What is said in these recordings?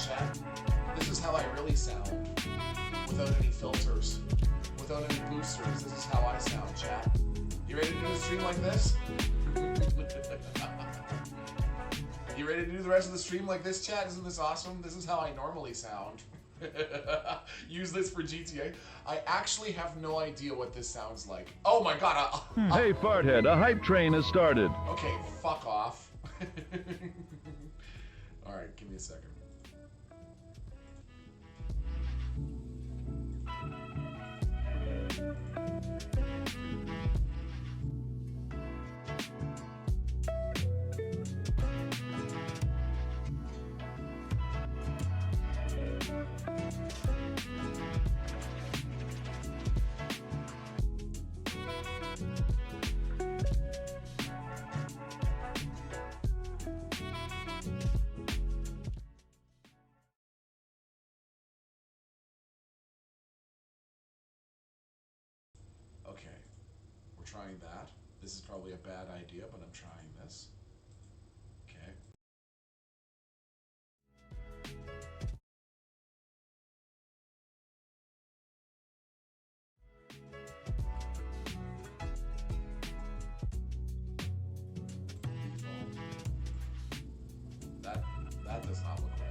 chat. This is how I really sound. Without any filters. Without any boosters. This is how I sound, chat. You ready to do a stream like this? You ready to do the rest of the stream like this, chat? Isn't this awesome? This is how I normally sound. Use this for GTA. I actually have no idea what this sounds like. Oh my god. Hey, farthead, a hype train has started. Okay, fuck off. Alright, give me a second. Okay, we're trying that. This is probably a bad idea, but I'm trying this. Okay. That does not look right.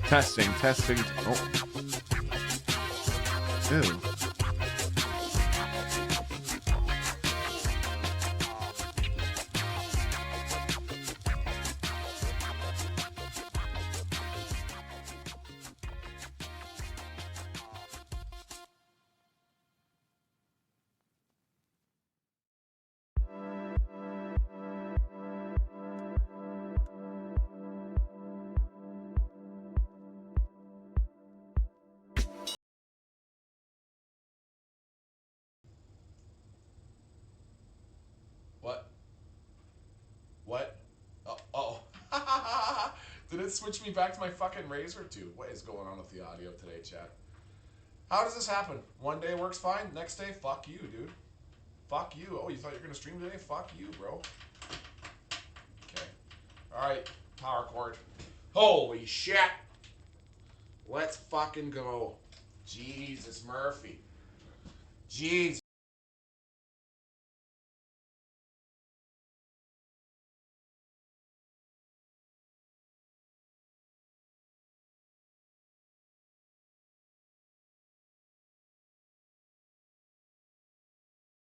Testing, testing. Oh. Ew. What? What? Oh. Did it switch me back to my fucking Razor too? What is going on with the audio today, chat? How does this happen? One day works fine, next day, fuck you, dude. Fuck you. Oh, you thought you were gonna stream today? Fuck you, bro. Okay. Alright, power cord. Holy shit! Let's fucking go. Jesus, Murphy. Jesus.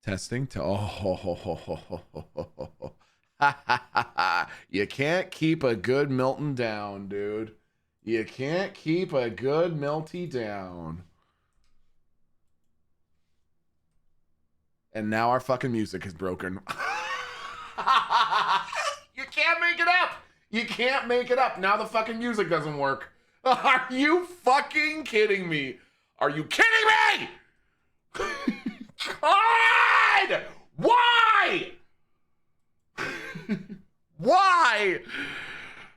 Testing to You can't keep a good Milton down, dude. You can't keep a good Milty down. And now our fucking music is broken. You can't make it up. You can't make it up. Now the fucking music doesn't work. Are you fucking kidding me? Are you kidding me? God! Why? Why?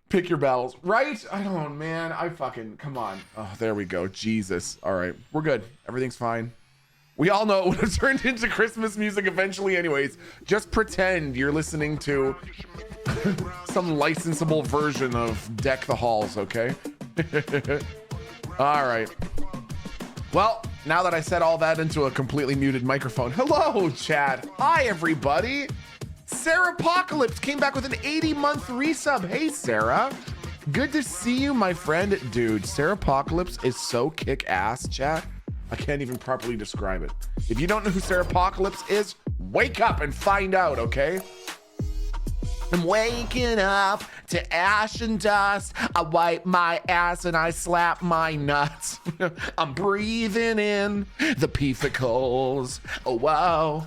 Pick your battles, right? I don't, man. I fucking, come on. Oh, there we go. Jesus. All right. We're good. Everything's fine. We all know it would have turned into Christmas music eventually anyways. Just pretend you're listening to some licensable version of Deck the Halls, okay? All right. Well, now that I said all that into a completely muted microphone. Hello, chat. Hi, everybody. Sarah Apocalypse came back with an 80-month resub. Hey, Sarah. Good to see you, my friend. Dude, Sarah Apocalypse is so kick-ass, chat. I can't even properly describe it. If you don't know who Sarah Apocalypse is, wake up and find out, okay? I'm waking up to ash and dust. I wipe my ass and I slap my nuts. I'm breathing in the peefacles. Oh, wow.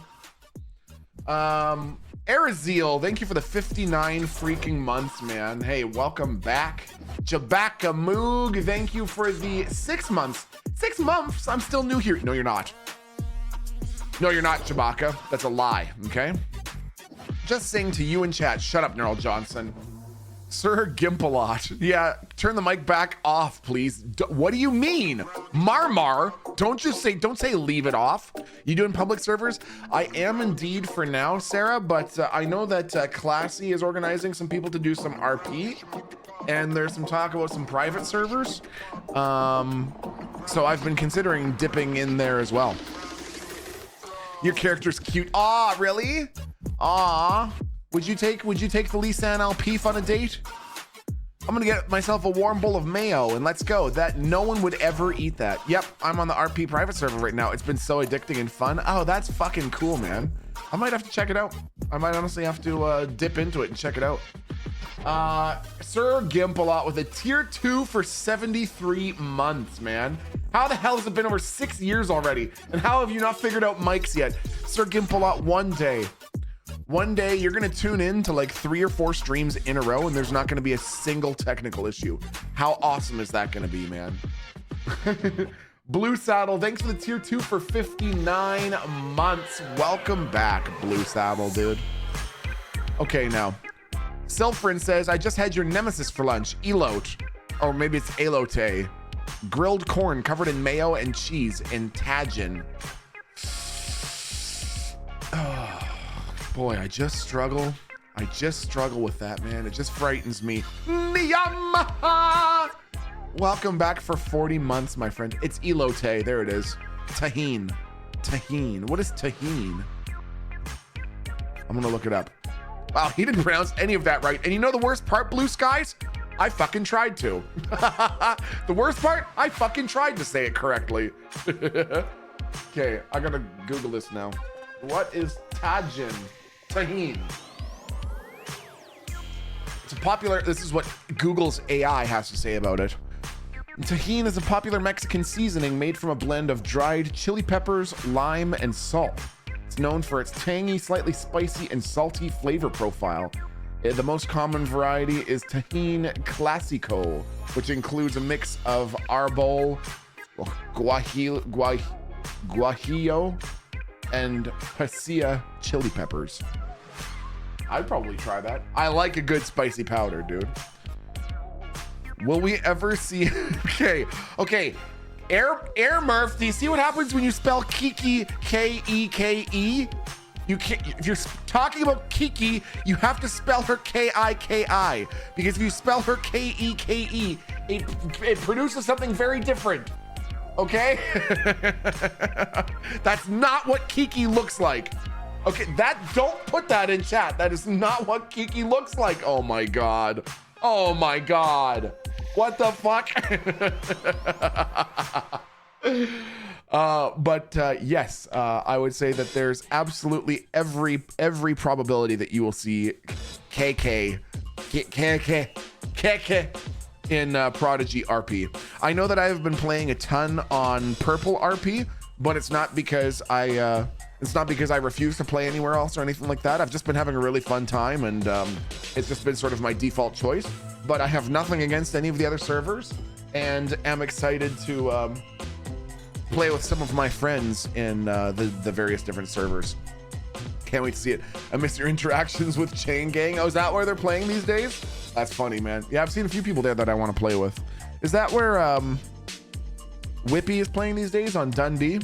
Arizeel, thank you for the 59 freaking months, man. Hey, welcome back. Jabaka Moog, thank you for the 6 months. 6 months? I'm still new here. No, you're not. No, you're not, Jabaka. That's a lie, okay? Just saying to you in chat, shut up, Neural Johnson. Sir Gimpalot. Yeah, turn the mic back off, please. What do you mean? Marmar? Don't say leave it off. You doing public servers? I am indeed for now, Sarah, but I know that Classy is organizing some people to do some RP, and there's some talk about some private servers. So I've been considering dipping in there as well. Your character's cute. Aw, really? Aw. Would you take the Lisan Al Peef on a date? I'm gonna get myself a warm bowl of mayo and let's go. That no one would ever eat that. Yep, I'm on the RP private server right now. It's been so addicting and fun. Oh, that's fucking cool, man. I might have to check it out. I might honestly have to dip into it and check it out. Sir Gimpalot with a tier 2 for 73 months, man. How the hell has it been over 6 years already? And how have you not figured out mics yet? Sir Gimpalot, one day you're gonna tune in to like 3 or 4 streams in a row and there's not gonna be a single technical issue. How awesome is that gonna be, man? Blue Saddle, thanks for the tier 2 for 59 months. Welcome back, Blue Saddle, dude. Okay, now. Selfrin says, I just had your nemesis for lunch, elote. Or maybe it's elote. Grilled corn covered in mayo and cheese in Tajin. Oh, boy, I just struggle with that, man. It just frightens me. Welcome back for 40 months, my friend. It's elote. There it is. Tahine. What is tahine? I'm gonna look it up. Wow, he didn't pronounce any of that right. And you know the worst part, Blue Skies? I fucking tried to. The worst part, I fucking tried to say it correctly. Okay, I gotta Google this now. What is Tajin? Tahine. It's a popular, this is what Google's AI has to say about it. Tahine is a popular Mexican seasoning made from a blend of dried chili peppers, lime, and salt. It's known for its tangy, slightly spicy, and salty flavor profile. The most common variety is Tahine Classico, which includes a mix of arbol, guajillo, and pasilla chili peppers. I'd probably try that. I like a good spicy powder, dude. Will we ever see... Okay. Air Murph, do you see what happens when you spell Kiki, K-E-K-E? You can't, if you're talking about Kiki, you have to spell her K-I-K-I. Because if you spell her K-E-K-E, it produces something very different. Okay? That's not what Kiki looks like. Okay, don't put that in chat. That is not what Kiki looks like. Oh my God. Oh my God. What the fuck? Yes, I would say that there's absolutely every probability that you will see KK in Prodigy RP. I know that I have been playing a ton on Purple RP, but it's not because I refuse to play anywhere else or anything like that. I've just been having a really fun time, and it's just been sort of my default choice. But I have nothing against any of the other servers, and am excited to play with some of my friends in the various different servers. Can't wait to see it. I miss your interactions with Chain Gang. Oh, is that where they're playing these days? That's funny, man. Yeah, I've seen a few people there that I want to play with. Is that where Whippy is playing these days, on Dundee?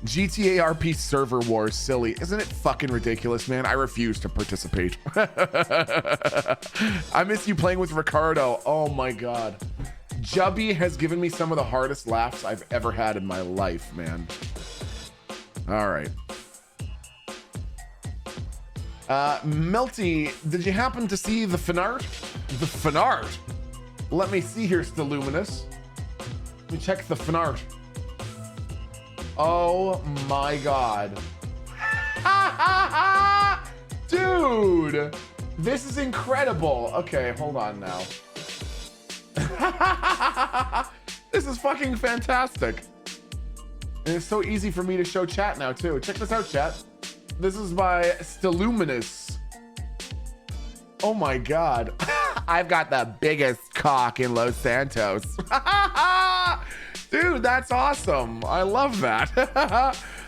GTA RP server wars, silly. Isn't it fucking ridiculous, man? I refuse to participate. I miss you playing with Ricardo. Oh my God. Jubby has given me some of the hardest laughs I've ever had in my life, man. All right. Melty, did you happen to see the fanart? The fanart? Let me see here, Stiluminous. Let me check the fanart. Oh my God. Dude, this is incredible. Okay, hold on now. This is fucking fantastic. And it's so easy for me to show chat now too. Check this out, chat. This is by Stiluminous. Oh my God. I've got the biggest cock in Los Santos. Dude, that's awesome. I love that.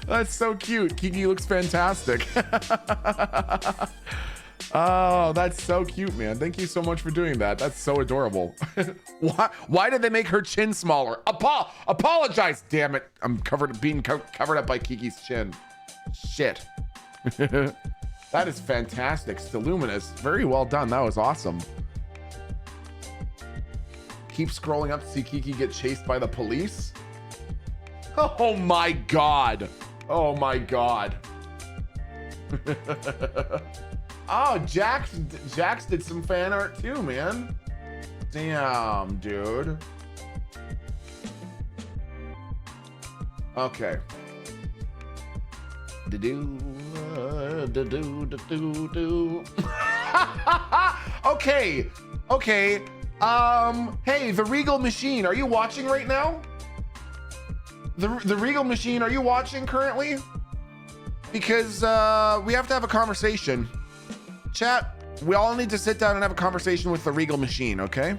That's so cute. Kiki looks fantastic. Oh, that's so cute, man. Thank you so much for doing that. That's so adorable. Why did they make her chin smaller? Apologize, damn it. I'm being covered up by Kiki's chin. Shit. That is fantastic. Stiluminous. Very well done. That was awesome. Keep scrolling up to see Kiki get chased by the police. Oh my God. Oh my God. Oh, Jax did some fan art too, man. Damn, dude. Okay. Okay. Okay. Hey, the Regal Machine, are you watching right now? The Regal Machine, are you watching currently? Because we have to have a conversation. Chat, we all need to sit down and have a conversation with the Regal Machine, okay?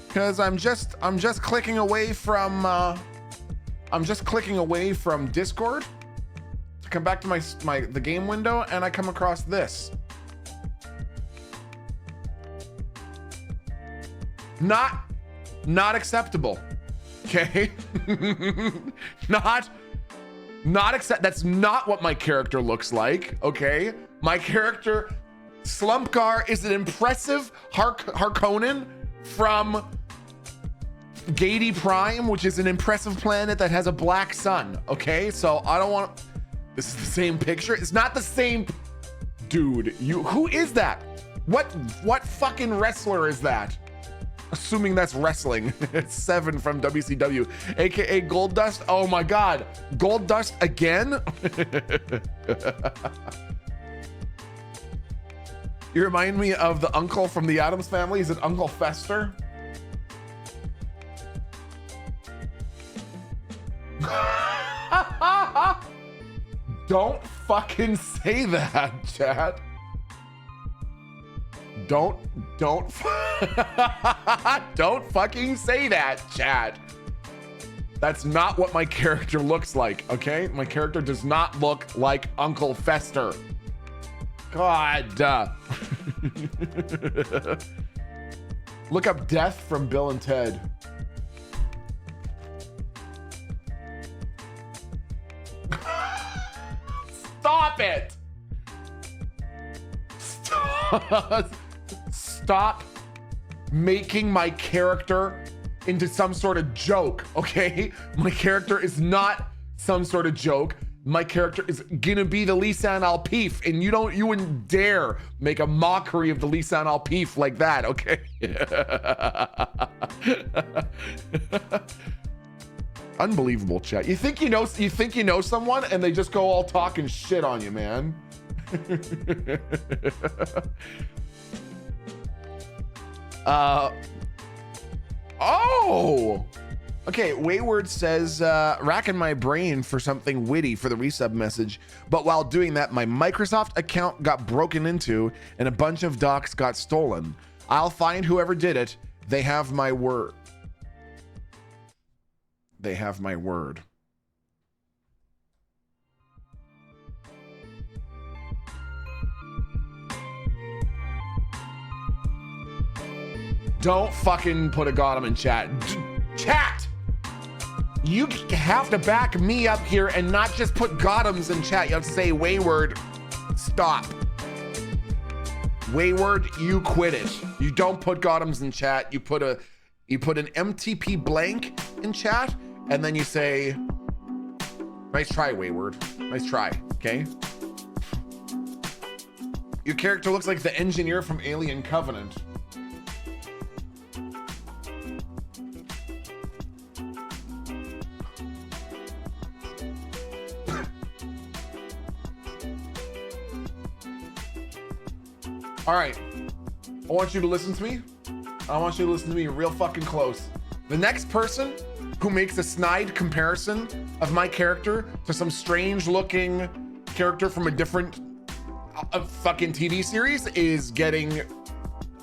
Because I'm just clicking away from Discord to come back to the game window, and I come across this. Not acceptable. Okay? Not accept. That's not what my character looks like, okay? My character, Slumpgar, is an impressive Harkonnen from Gaiety Prime, which is an impressive planet that has a black sun, okay? So I don't want... This is the same picture? It's not the same... Dude, who is that? What fucking wrestler is that? Assuming that's wrestling. It's Seven from WCW, aka Gold Dust. Oh my God, Gold Dust again? You remind me of the uncle from the Addams Family. Is it Uncle Fester? Don't fucking say that, chat. Don't don't fucking say that, chat. That's not what my character looks like, okay? My character does not look like Uncle Fester. God. Look up Death from Bill and Ted. Stop it. Stop making my character into some sort of joke, okay? My character is not some sort of joke. My character is gonna be the Lisan Al Peef, and you wouldn't dare make a mockery of the Lisan Al Peef like that, okay? Unbelievable, chat. You think you know someone and they just go all talking shit on you, man. Oh, okay. Wayward says, racking my brain for something witty for the resub message, but while doing that, my Microsoft account got broken into and a bunch of docs got stolen. I'll find whoever did it. They have my word. They have my word. Don't fucking put a got him in chat. Chat! You have to back me up here and not just put got-ems in chat. You have to say, Wayward, stop. Wayward, you quit it. You don't put got-ems in chat. You put an MTP blank in chat, and then you say, nice try, Wayward. Nice try, okay? Your character looks like the engineer from Alien Covenant. All right, I want you to listen to me. I want you to listen to me real fucking close. The next person who makes a snide comparison of my character to some strange looking character from a different fucking TV series is getting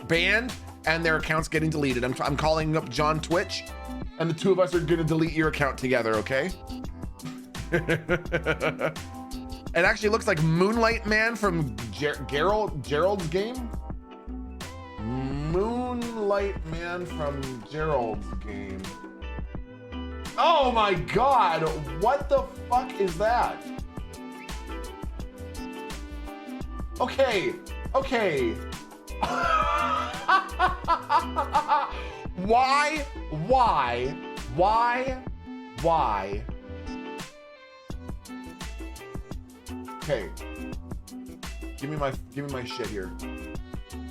banned and their account's getting deleted. I'm calling up John Twitch and the two of us are gonna delete your account together, okay? It actually looks like Moonlight Man from Gerald's game. Moonlight Man from Gerald's game. Oh my God, what the fuck is that? Okay. Why? Okay, give me my shit here.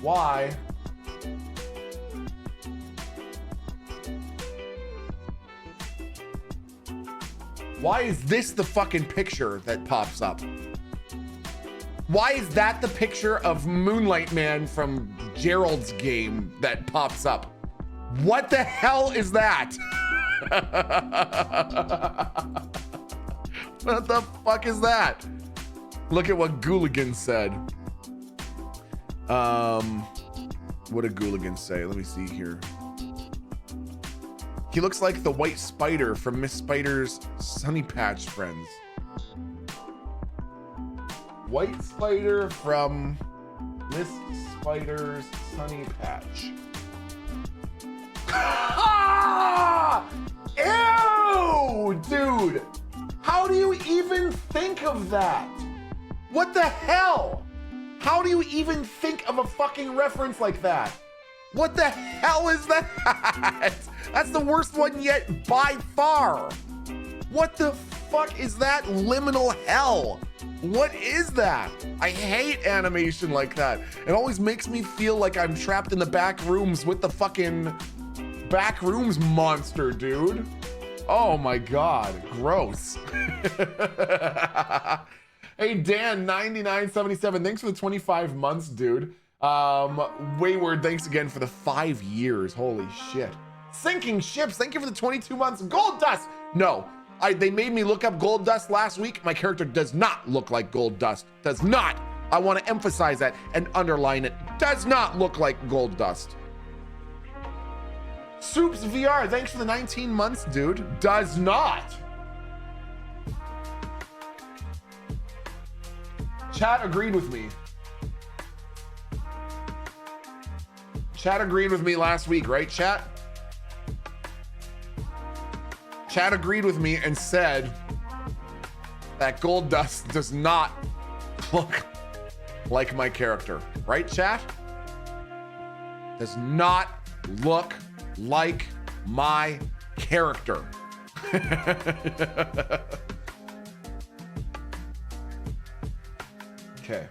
Why? Why is this the fucking picture that pops up? Why is that the picture of Moonlight Man from Gerald's game that pops up? What the hell is that? What the fuck is that? Look at what Gooligan said. What did Gooligan say? Let me see here. He looks like the white spider from Miss Spider's Sunny Patch Friends. White spider from Miss Spider's Sunny Patch. Ew, dude. How do you even think of that? What the hell? How do you even think of a fucking reference like that? What the hell is that? That's the worst one yet by far. What the fuck is that liminal hell? What is that? I hate animation like that. It always makes me feel like I'm trapped in the back rooms with the fucking back rooms monster, dude. Oh my God, gross. Hey, Dan, 9977, thanks for the 25 months, dude. Wayward, thanks again for the 5 years. Holy shit. Sinking Ships, thank you for the 22 months. Gold Dust, no. They made me look up Gold Dust last week. My character does not look like Gold Dust. Does not. I want to emphasize that and underline it. Does not look like Gold Dust. Soups VR, thanks for the 19 months, dude. Does not. Chat agreed with me. Chat agreed with me last week, right, chat? Chat agreed with me and said that Gold Dust does not look like my character. Right, chat? Does not look like my character. Okay.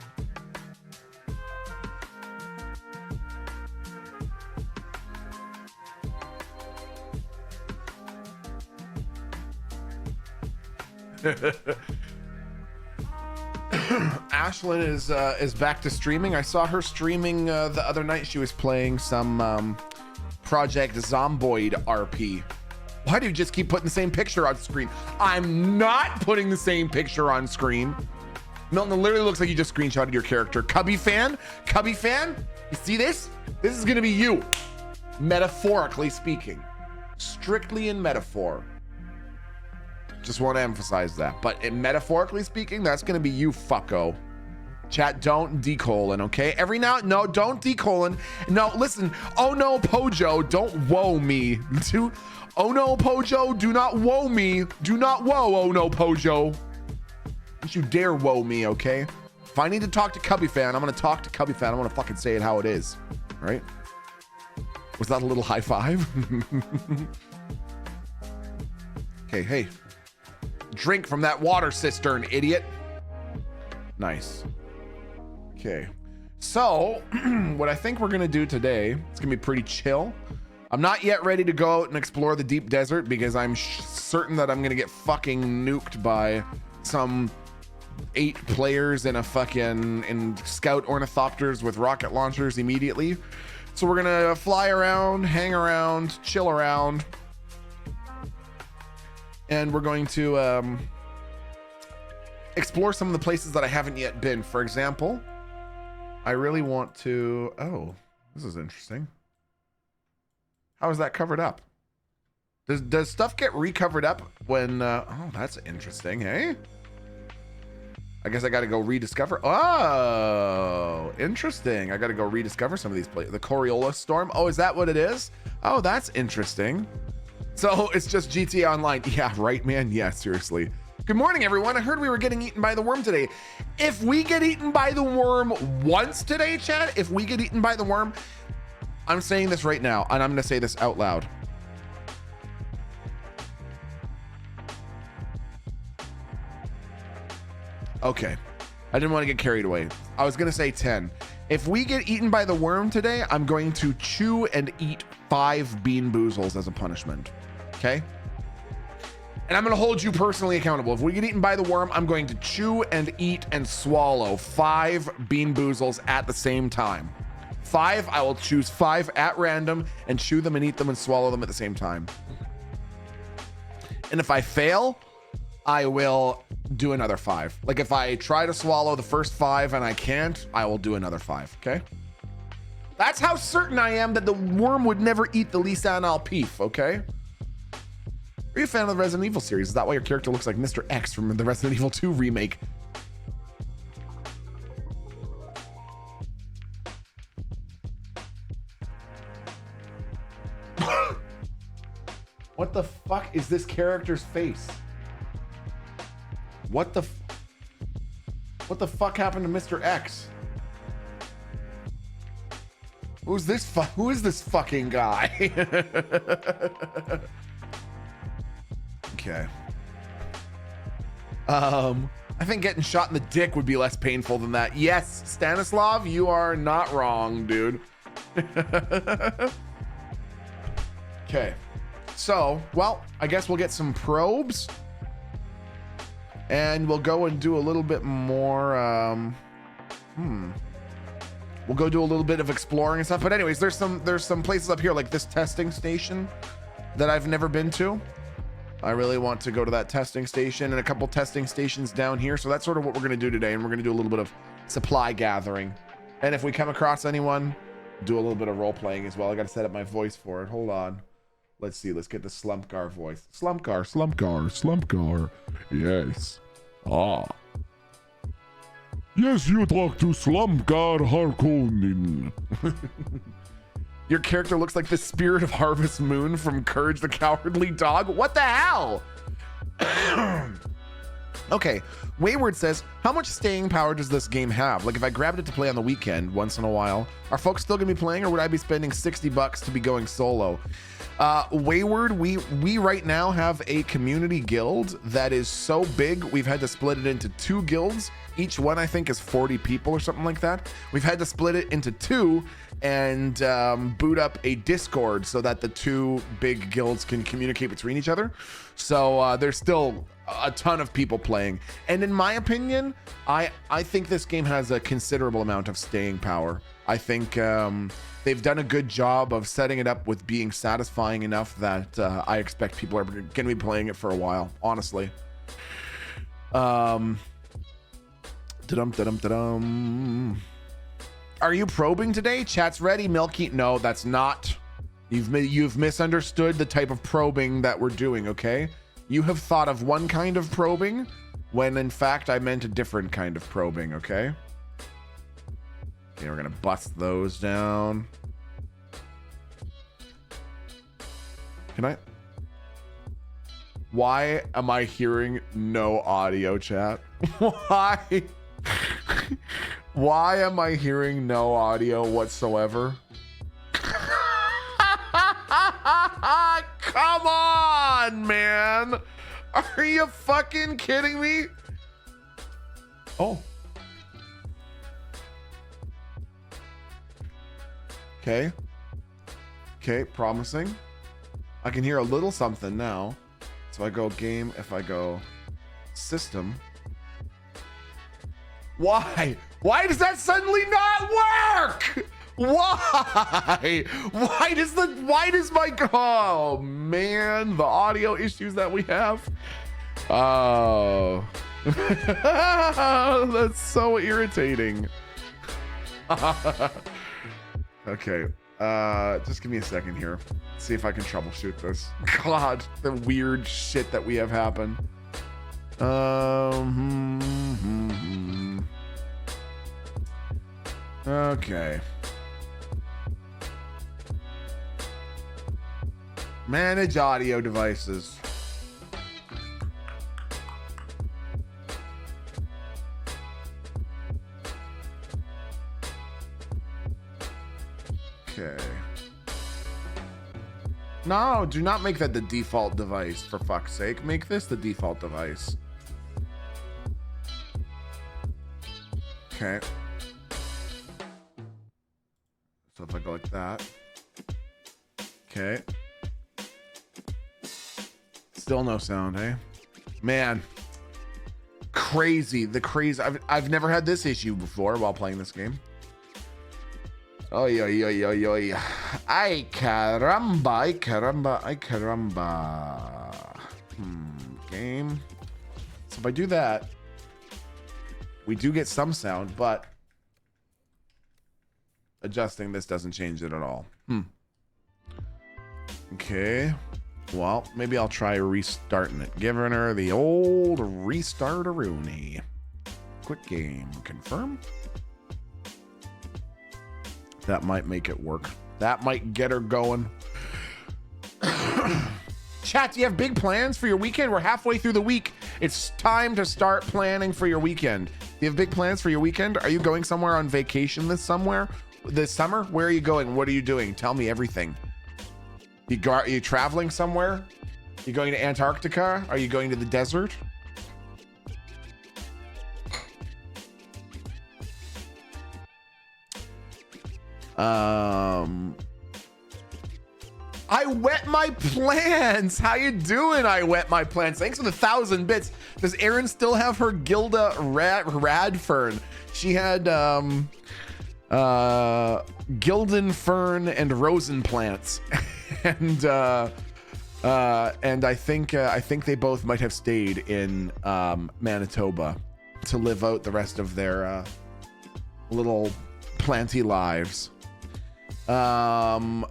Ashlyn is back to streaming. I saw her streaming the other night. She was playing some Project Zomboid RP. Why do you just keep putting the same picture on screen? I'm not putting the same picture on screen. Milton, it literally looks like you just screenshotted your character. Cubby fan? Cubby fan? You see this? This is gonna be you. Metaphorically speaking. Strictly in metaphor. Just want to emphasize that. But metaphorically speaking, that's gonna be you, fucko. Chat, don't decolon, okay? Every now, no, don't decolon. No, listen. Oh no, Pojo, don't woe me. Oh no, Pojo, do not woe me. Do not woe, oh no, Pojo. Don't you dare woe me, okay? If I need to talk to Cubby fan, I'm gonna talk to Cubby fan. I'm gonna fucking say it how it is, all right? Was that a little high five? Okay, hey. Drink from that water cistern, idiot. Nice. Okay. So, what I think we're gonna do today, it's gonna be pretty chill. I'm not yet ready to go out and explore the deep desert because I'm certain that I'm gonna get fucking nuked by some 8 players in scout ornithopters with rocket launchers immediately. So we're gonna fly around, hang around, chill around, and we're going to explore some of the places that I haven't yet been. For example, I really want to, oh, this is interesting. How is that covered up? Does stuff get recovered up when, oh, that's interesting, hey? I guess I got to go rediscover. Oh, interesting. I got to go rediscover some of these places. The Coriolis Storm. Oh, is that what it is? Oh, that's interesting. So it's just GTA Online. Yeah, right, man. Yeah, seriously. Good morning, everyone. I heard we were getting eaten by the worm today. If we get eaten by the worm once today, chat, if we get eaten by the worm, I'm saying this right now, and I'm going to say this out loud. Okay. I didn't want to get carried away. I was going to say 10. If we get eaten by the worm today, I'm going to chew and eat 5 bean boozles as a punishment. Okay? And I'm going to hold you personally accountable. If we get eaten by the worm, I'm going to chew and eat and swallow 5 bean boozles at the same time. 5, I will choose 5 at random and chew them and eat them and swallow them at the same time. And if I fail, I will do another 5. Like if I try to swallow the first 5 and I can't, I will do another 5, okay? That's how certain I am that the worm would never eat the Lisan Al Peef, okay? Are you a fan of the Resident Evil series? Is that why your character looks like Mr. X from the Resident Evil 2 remake? What the fuck is this character's face? What the fuck happened to Mr. X? Who is this fucking guy? Okay. I think getting shot in the dick would be less painful than that. Yes, Stanislav, you are not wrong, dude. Okay. So, well, I guess we'll get some probes. And we'll go and do a little bit more, we'll go do a little bit of exploring and stuff. But anyways, there's some places up here like this testing station that I've never been to. I really want to go to that testing station and a couple testing stations down here. So that's sort of what we're going to do today. And we're going to do a little bit of supply gathering. And if we come across anyone, do a little bit of role playing as well. I got to set up my voice for it. Hold on. Let's see. Let's get the Slumpgar voice. Slumpgar. Yes. Ah. Yes, you talk to Slumpgar Harkonnen. Your character looks like the spirit of Harvest Moon from Courage the Cowardly Dog. What the hell? Okay, Wayward says, how much staying power does this game have? Like if I grabbed it to play on the weekend once in a while, are folks still gonna be playing or would I be spending $60 to be going solo? Wayward, we right now have a community guild that is so big, we've had to split it into 2 guilds. Each one I think is 40 people or something like that. We've had to split it into 2 and boot up a Discord so that the 2 big guilds can communicate between each other. So there's still a ton of people playing. And in my opinion, I think this game has a considerable amount of staying power. I think they've done a good job of setting it up with being satisfying enough that I expect people are going to be playing it for a while, honestly. Da-dum. Are you probing today? Chat's ready. Milky, no, that's not. You've misunderstood the type of probing that we're doing, okay? You have thought of one kind of probing when in fact I meant a different kind of probing, okay? Okay, we're gonna bust those down. Can I? Why am I hearing no audio, chat? Why? Why am I hearing no audio whatsoever? Come on, man. Are you fucking kidding me? Oh. Okay. Okay, promising. I can hear a little something now. So I go game, if I go system. Why? Why does that suddenly not work? Why? Why does my, oh man, the audio issues that we have. Oh, that's so irritating. Okay, just give me a second here. See if I can troubleshoot this. God, the weird shit that we have happen. Okay. Manage audio devices. Okay. No, do not make that the default device, for fuck's sake. Make this the default device. Okay. So if I go like that. Okay. Still no sound, eh? Man. Crazy. The crazy. I've never had this issue before while playing this game. Oy, oy, oy, oy, oy. Ay caramba, ay caramba, ay caramba. Game. So if I do that, we do get some sound, but adjusting this doesn't change it at all. Okay. Well, maybe I'll try restarting it. Giving her the old restart-a-rooney. Quick game. Confirm. That might make it work. That might get her going. Chat, do you have big plans for your weekend? We're halfway through the week. It's time to start planning for your weekend. Do you have big plans for your weekend? Are you going somewhere on vacation this summer? Where are you going? What are you doing? Tell me everything. Are you traveling somewhere? You going to Antarctica? Are you going to the desert? I wet my plans. How you doing? I wet my plans. Thanks for the 1,000 bits. Does Erin still have her Gilda Radfern? She had Gildan Fern and Rosen plants. And I think they both might have stayed in Manitoba to live out the rest of their little planty lives. Oh,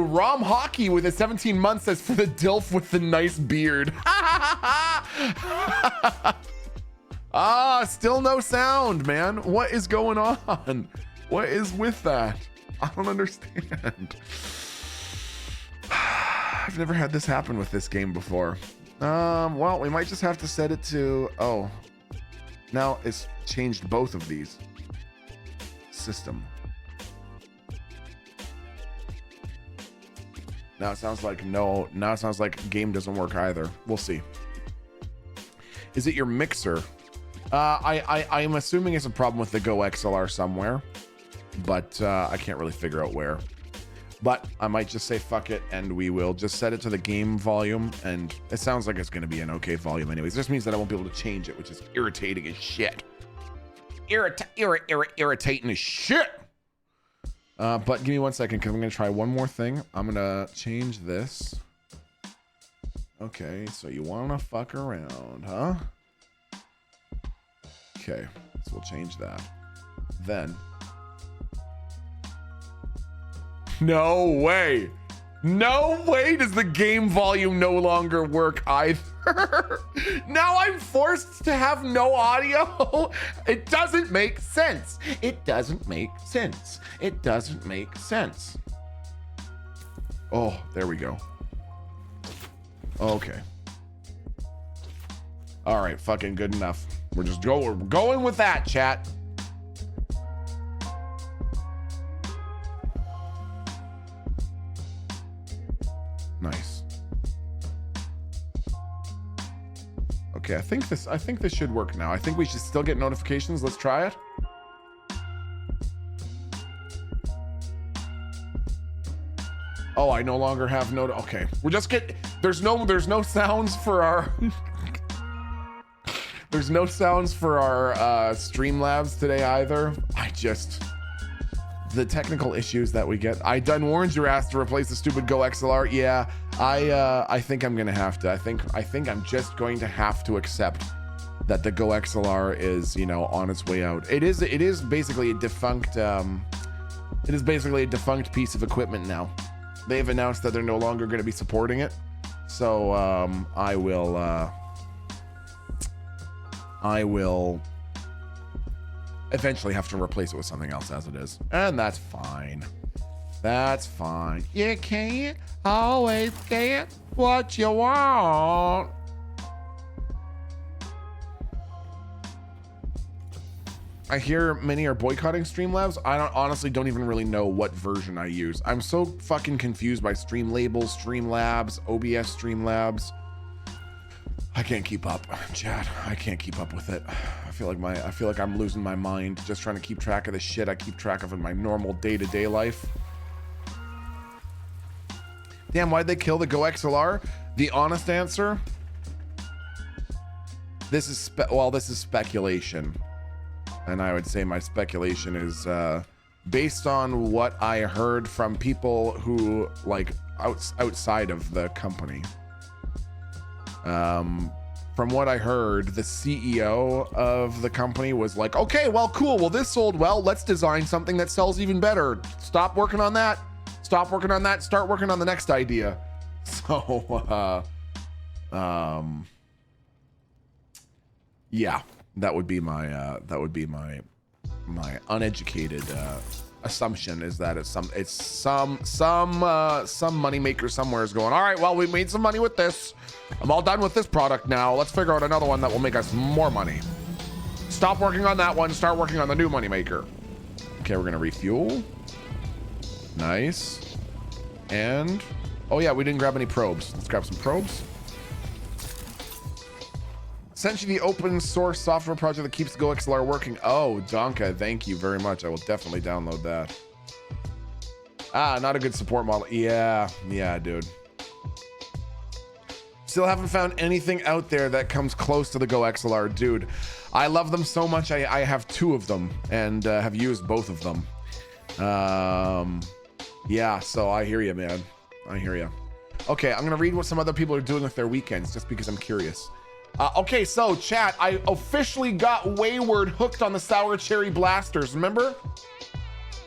Rom Hockey with a 17 months says for the DILF with the nice beard. Still no sound, man. What is going on? What is with that? I don't understand. I've never had this happen with this game before. Well, we might just have to set it to, now it's changed both of these. System. Now it sounds like now it sounds like game doesn't work either. We'll see. Is it your mixer? I'm assuming it's a problem with the Go XLR somewhere, but I can't really figure out where. But I might just say fuck it, and we will just set it to the game volume, and it sounds like it's going to be an okay volume anyways. This means that I won't be able to change it, which is irritating as shit. Irritating as shit. But give me 1 second, because I'm going to try one more thing. I'm going to change this. Okay, so you want to fuck around, huh? Okay, so we'll change that. Then... No way. No way does the game volume no longer work either. Now I'm forced to have no audio. It doesn't make sense. It doesn't make sense. It doesn't make sense. Oh, there we go. Okay. All right, fucking good enough. We're going with that, chat. Nice. Okay, I think this should work now. I think we should still get notifications. Let's try it. Oh, I no longer have okay. We're just there's no sounds for our there's no sounds for our Streamlabs today either. The technical issues that we get. I done warned your ass to replace the stupid Go XLR. Yeah, I think I'm gonna have to. I think I'm just going to have to accept that the Go XLR is, you know, on its way out. It is basically a defunct piece of equipment now. They've announced that they're no longer going to be supporting it. So I will eventually have to replace it with something else as it is. And that's fine. That's fine. You can't always get what you want. I hear many are boycotting Streamlabs. I honestly don't even really know what version I use. I'm so fucking confused by Streamlabs, Streamlabs, OBS Streamlabs. I can't keep up, chat. I can't keep up with it. I feel like I'm losing my mind just trying to keep track of the shit I keep track of in my normal day-to-day life. Damn, why'd they kill the Go XLR? The honest answer, this is speculation. And I would say my speculation is based on what I heard from people who like outside of the company. From what I heard, the CEO of the company was like, okay, well, cool. Well, this sold well. Let's design something that sells even better. Stop working on that. Stop working on that. Start working on the next idea. So, yeah, that would be my uneducated assumption, is that it's some moneymaker somewhere is going, all right, well, we made some money with this. I'm all done with this product now. Let's figure out another one that will make us more money. Stop working on that one. Start working on the new moneymaker. Okay, we're gonna refuel. Nice. And oh yeah, we didn't grab any probes. Let's grab some probes. Sent you the open source software project that keeps Go XLR working. Oh, Donka, thank you very much. I will definitely download that. Ah, not a good support model. Yeah, dude. Still haven't found anything out there that comes close to the Go XLR. Dude, I love them so much. I have 2 of them and have used both of them. Yeah, so I hear you, man. I hear you. Okay, I'm going to read what some other people are doing with their weekends just because I'm curious. Okay, so chat, I officially got Wayward hooked on the Sour Cherry Blasters. Remember?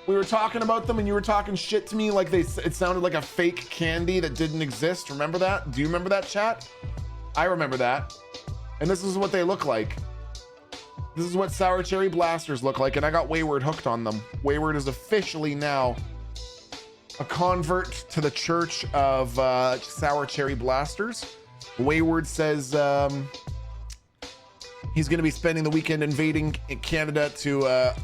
We were talking about them and you were talking shit to me like it sounded like a fake candy that didn't exist. Remember that? Do you remember that, chat? I remember that. And this is what they look like. This is what Sour Cherry Blasters look like, and I got Wayward hooked on them. Wayward is officially now a convert to the church of Sour Cherry Blasters. Wayward says he's going to be spending the weekend invading Canada to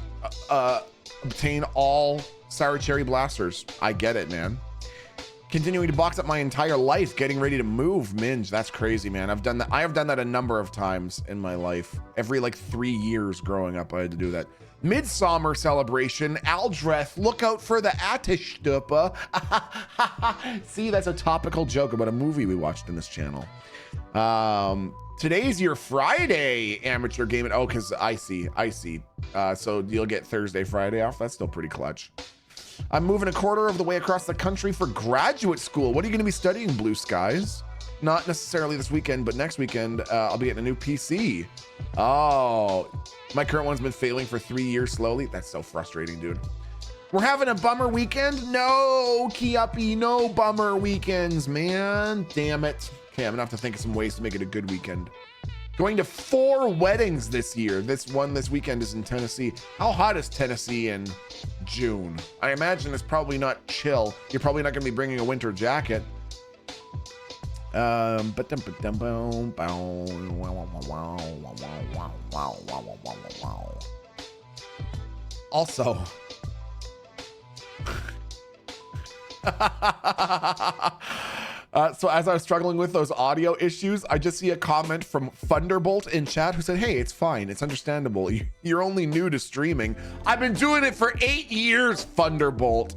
obtain all Sour Cherry Blasters. I get it, man. continuing to box up my entire life, getting ready to move. Minge, that's crazy, man. I've done that. I have done that a number of times in my life. Every like 3 years growing up, I had to do that. Midsummer celebration, Aldreth, look out for the Atishtupa. See, that's a topical joke about a movie we watched in this channel. Today's your Friday, amateur gaming. Oh, because I see. So you'll get Thursday, Friday off. That's still pretty clutch. I'm moving a quarter of the way across the country for graduate school. What are you going to be studying, Blue Skies? Not necessarily this weekend, but next weekend, I'll be getting a new PC. Oh, my current one's been failing for 3 years slowly. That's so frustrating, dude. We're having a bummer weekend? No, Kiapi, no bummer weekends, man. Damn it. Okay, I'm gonna have to think of some ways to make it a good weekend. Going to 4 weddings this year. This weekend is in Tennessee. How hot is Tennessee in June? I imagine it's probably not chill. You're probably not gonna be bringing a winter jacket. Also, so as I was struggling with those audio issues, I just see a comment from Thunderbolt in chat who said, hey, it's fine. It's understandable. You're only new to streaming. I've been doing it for 8 years, Thunderbolt.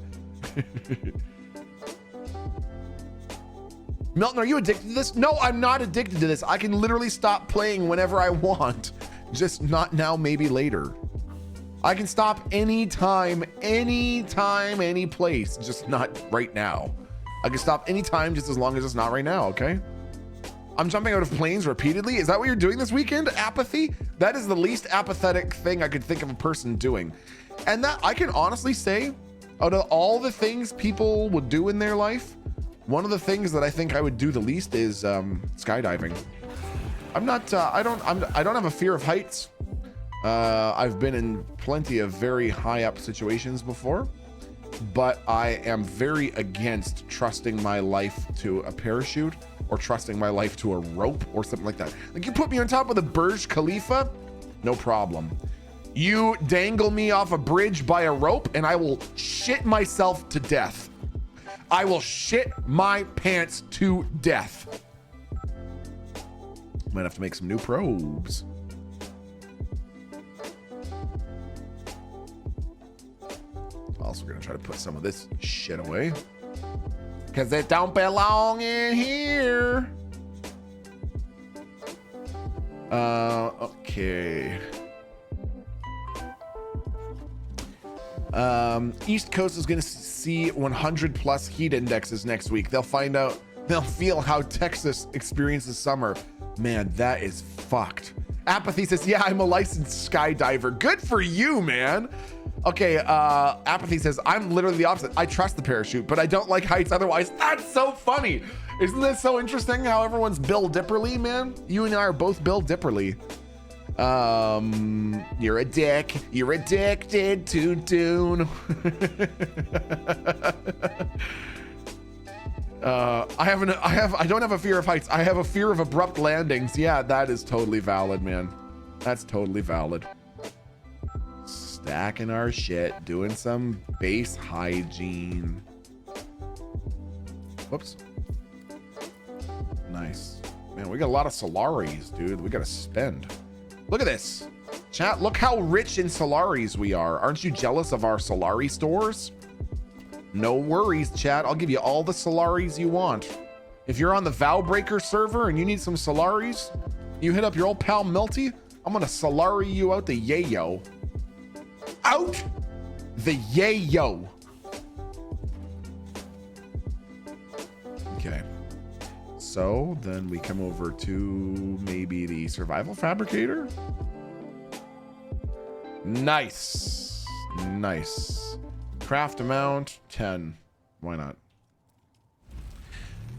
Milton, are you addicted to this? No, I'm not addicted to this. I can literally stop playing whenever I want. Just not now, maybe later. I can stop anytime, any place, just not right now. I can stop anytime just as long as it's not right now, okay? I'm jumping out of planes repeatedly. Is that what you're doing this weekend? Apathy? That is the least apathetic thing I could think of a person doing. And that I can honestly say, out of all the things people would do in their life, one of the things that I think I would do the least is skydiving. I'm not, I don't have a fear of heights. I've been in plenty of very high up situations before, but I am very against trusting my life to a parachute or trusting my life to a rope or something like that. Like, you put me on top of the Burj Khalifa, no problem. You dangle me off a bridge by a rope and I will shit myself to death. I will shit my pants to death. Might have to make some new probes. Also gonna try to put some of this shit away because it don't belong in here. Okay. East Coast is gonna see 100 plus heat indexes next week. They'll feel how Texas experiences summer. Man, that is fucked. Apathy says, yeah, I'm a licensed skydiver. Good for you, man. Okay, Apathy says, I'm literally the opposite. I trust the parachute, but I don't like heights otherwise. That's so funny. Isn't this so interesting how everyone's Bill Dipperly, man? You and I are both Bill Dipperly. You're a dick. You're addicted to Dune. I don't have a fear of heights. I have a fear of abrupt landings. Yeah, that is totally valid, man. That's totally valid. Stacking our shit, doing some base hygiene. Whoops. Nice. Man, we got a lot of Solaris, dude. We gotta spend. Look at this. Chat, look how rich in Solaris we are. Aren't you jealous of our Solari stores? No worries, chat. I'll give you all the Solaris you want. If you're on the Vowbreaker server and you need some Solaris, you hit up your old pal Milty. I'm gonna Solari you out the yayo. Out the yayo. Okay. So then we come over to maybe the Survival Fabricator. Nice. Nice. Craft amount 10. Why not?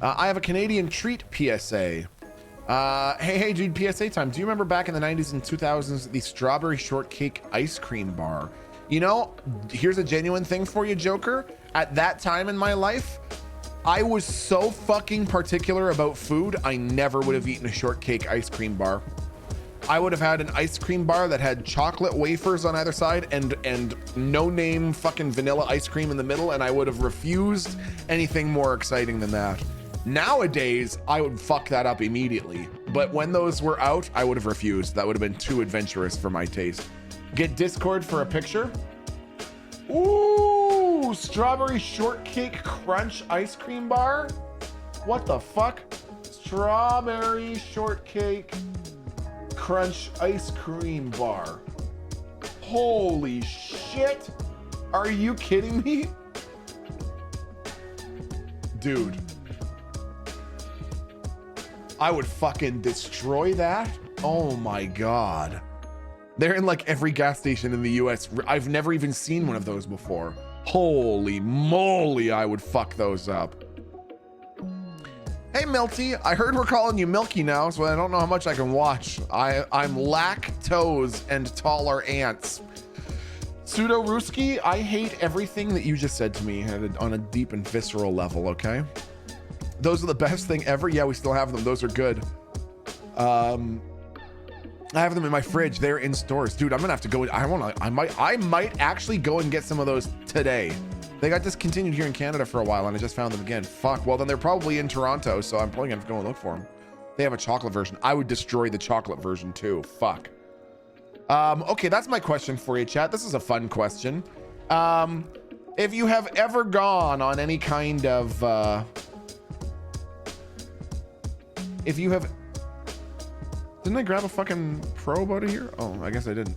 I have a Canadian treat PSA. Hey dude, PSA time. Do you remember back in the 90s and 2000s the strawberry shortcake ice cream bar? You know, here's a genuine thing for you, Joker. At that time in my life, I was so fucking particular about food, I never would have eaten a shortcake ice cream bar. I would have had an ice cream bar that had chocolate wafers on either side and no name fucking vanilla ice cream in the middle, and I would have refused anything more exciting than that. Nowadays, I would fuck that up immediately. But when those were out, I would have refused. That would have been too adventurous for my taste. Get Discord for a picture. Ooh, strawberry shortcake crunch ice cream bar. What the fuck? Strawberry shortcake crunch ice cream bar. Holy shit. Are you kidding me? Dude. I would fucking destroy that. Oh my God. They're in like every gas station in the US. I've never even seen one of those before. Holy moly, I would fuck those up. Hey Milty, I heard we're calling you Milky now, so I don't know how much I can watch. I'm lactose and tolerance. Pseudo Ruski, I hate everything that you just said to me on a deep and visceral level, okay? Those are the best thing ever. Yeah, we still have them. Those are good. I have them in my fridge. They're in stores. Dude, I'm gonna have to go. I might actually go and get some of those today. They got discontinued here in Canada for a while and I just found them again. Fuck. Well, then they're probably in Toronto, so I'm probably gonna have to go and look for them. They have a chocolate version. I would destroy the chocolate version too. Fuck. Okay, that's my question for you, chat. This is a fun question. If you have ever gone on any kind of if you have, didn't I grab a fucking probe out of here? Oh, I guess I didn't.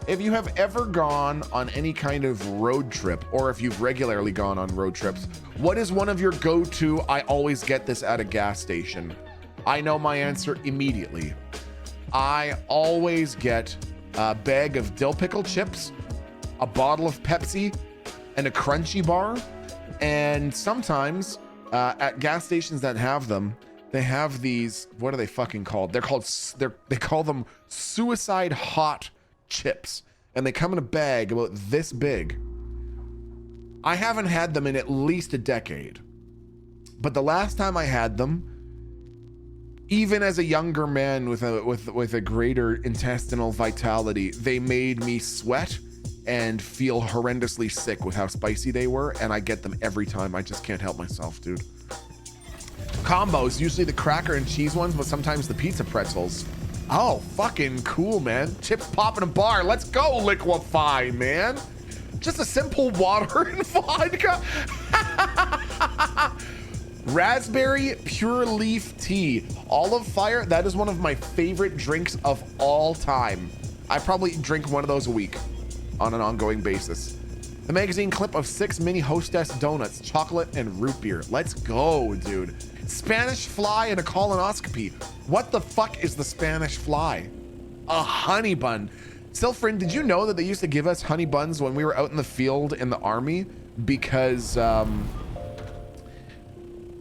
If you have ever gone on any kind of road trip, or if you've regularly gone on road trips, what is one of your go-to, I always get this at a gas station? I know my answer immediately. I always get a bag of dill pickle chips, a bottle of Pepsi, and a crunchy bar. And sometimes at gas stations that have them, they have these, what are they fucking called? They call them suicide hot chips, and they come in a bag about this big. I haven't had them in at least a decade, but the last time I had them, even as a younger man with a greater intestinal vitality, they made me sweat and feel horrendously sick with how spicy they were, and I get them every time. I just can't help myself, dude. Combos, usually the cracker and cheese ones, but sometimes the pizza pretzels. Oh, fucking cool, man. Chips pop in a bar. Let's go, liquefy, man. Just a simple water and vodka. Raspberry pure leaf tea. Olive fire, that is one of my favorite drinks of all time. I probably drink one of those a week on an ongoing basis. The magazine clip of 6 mini Hostess donuts, chocolate and root beer. Let's go, dude. Spanish fly and a colonoscopy. What the fuck is the Spanish fly? A honey bun. Silfrin, did you know that they used to give us honey buns when we were out in the field in the army? Because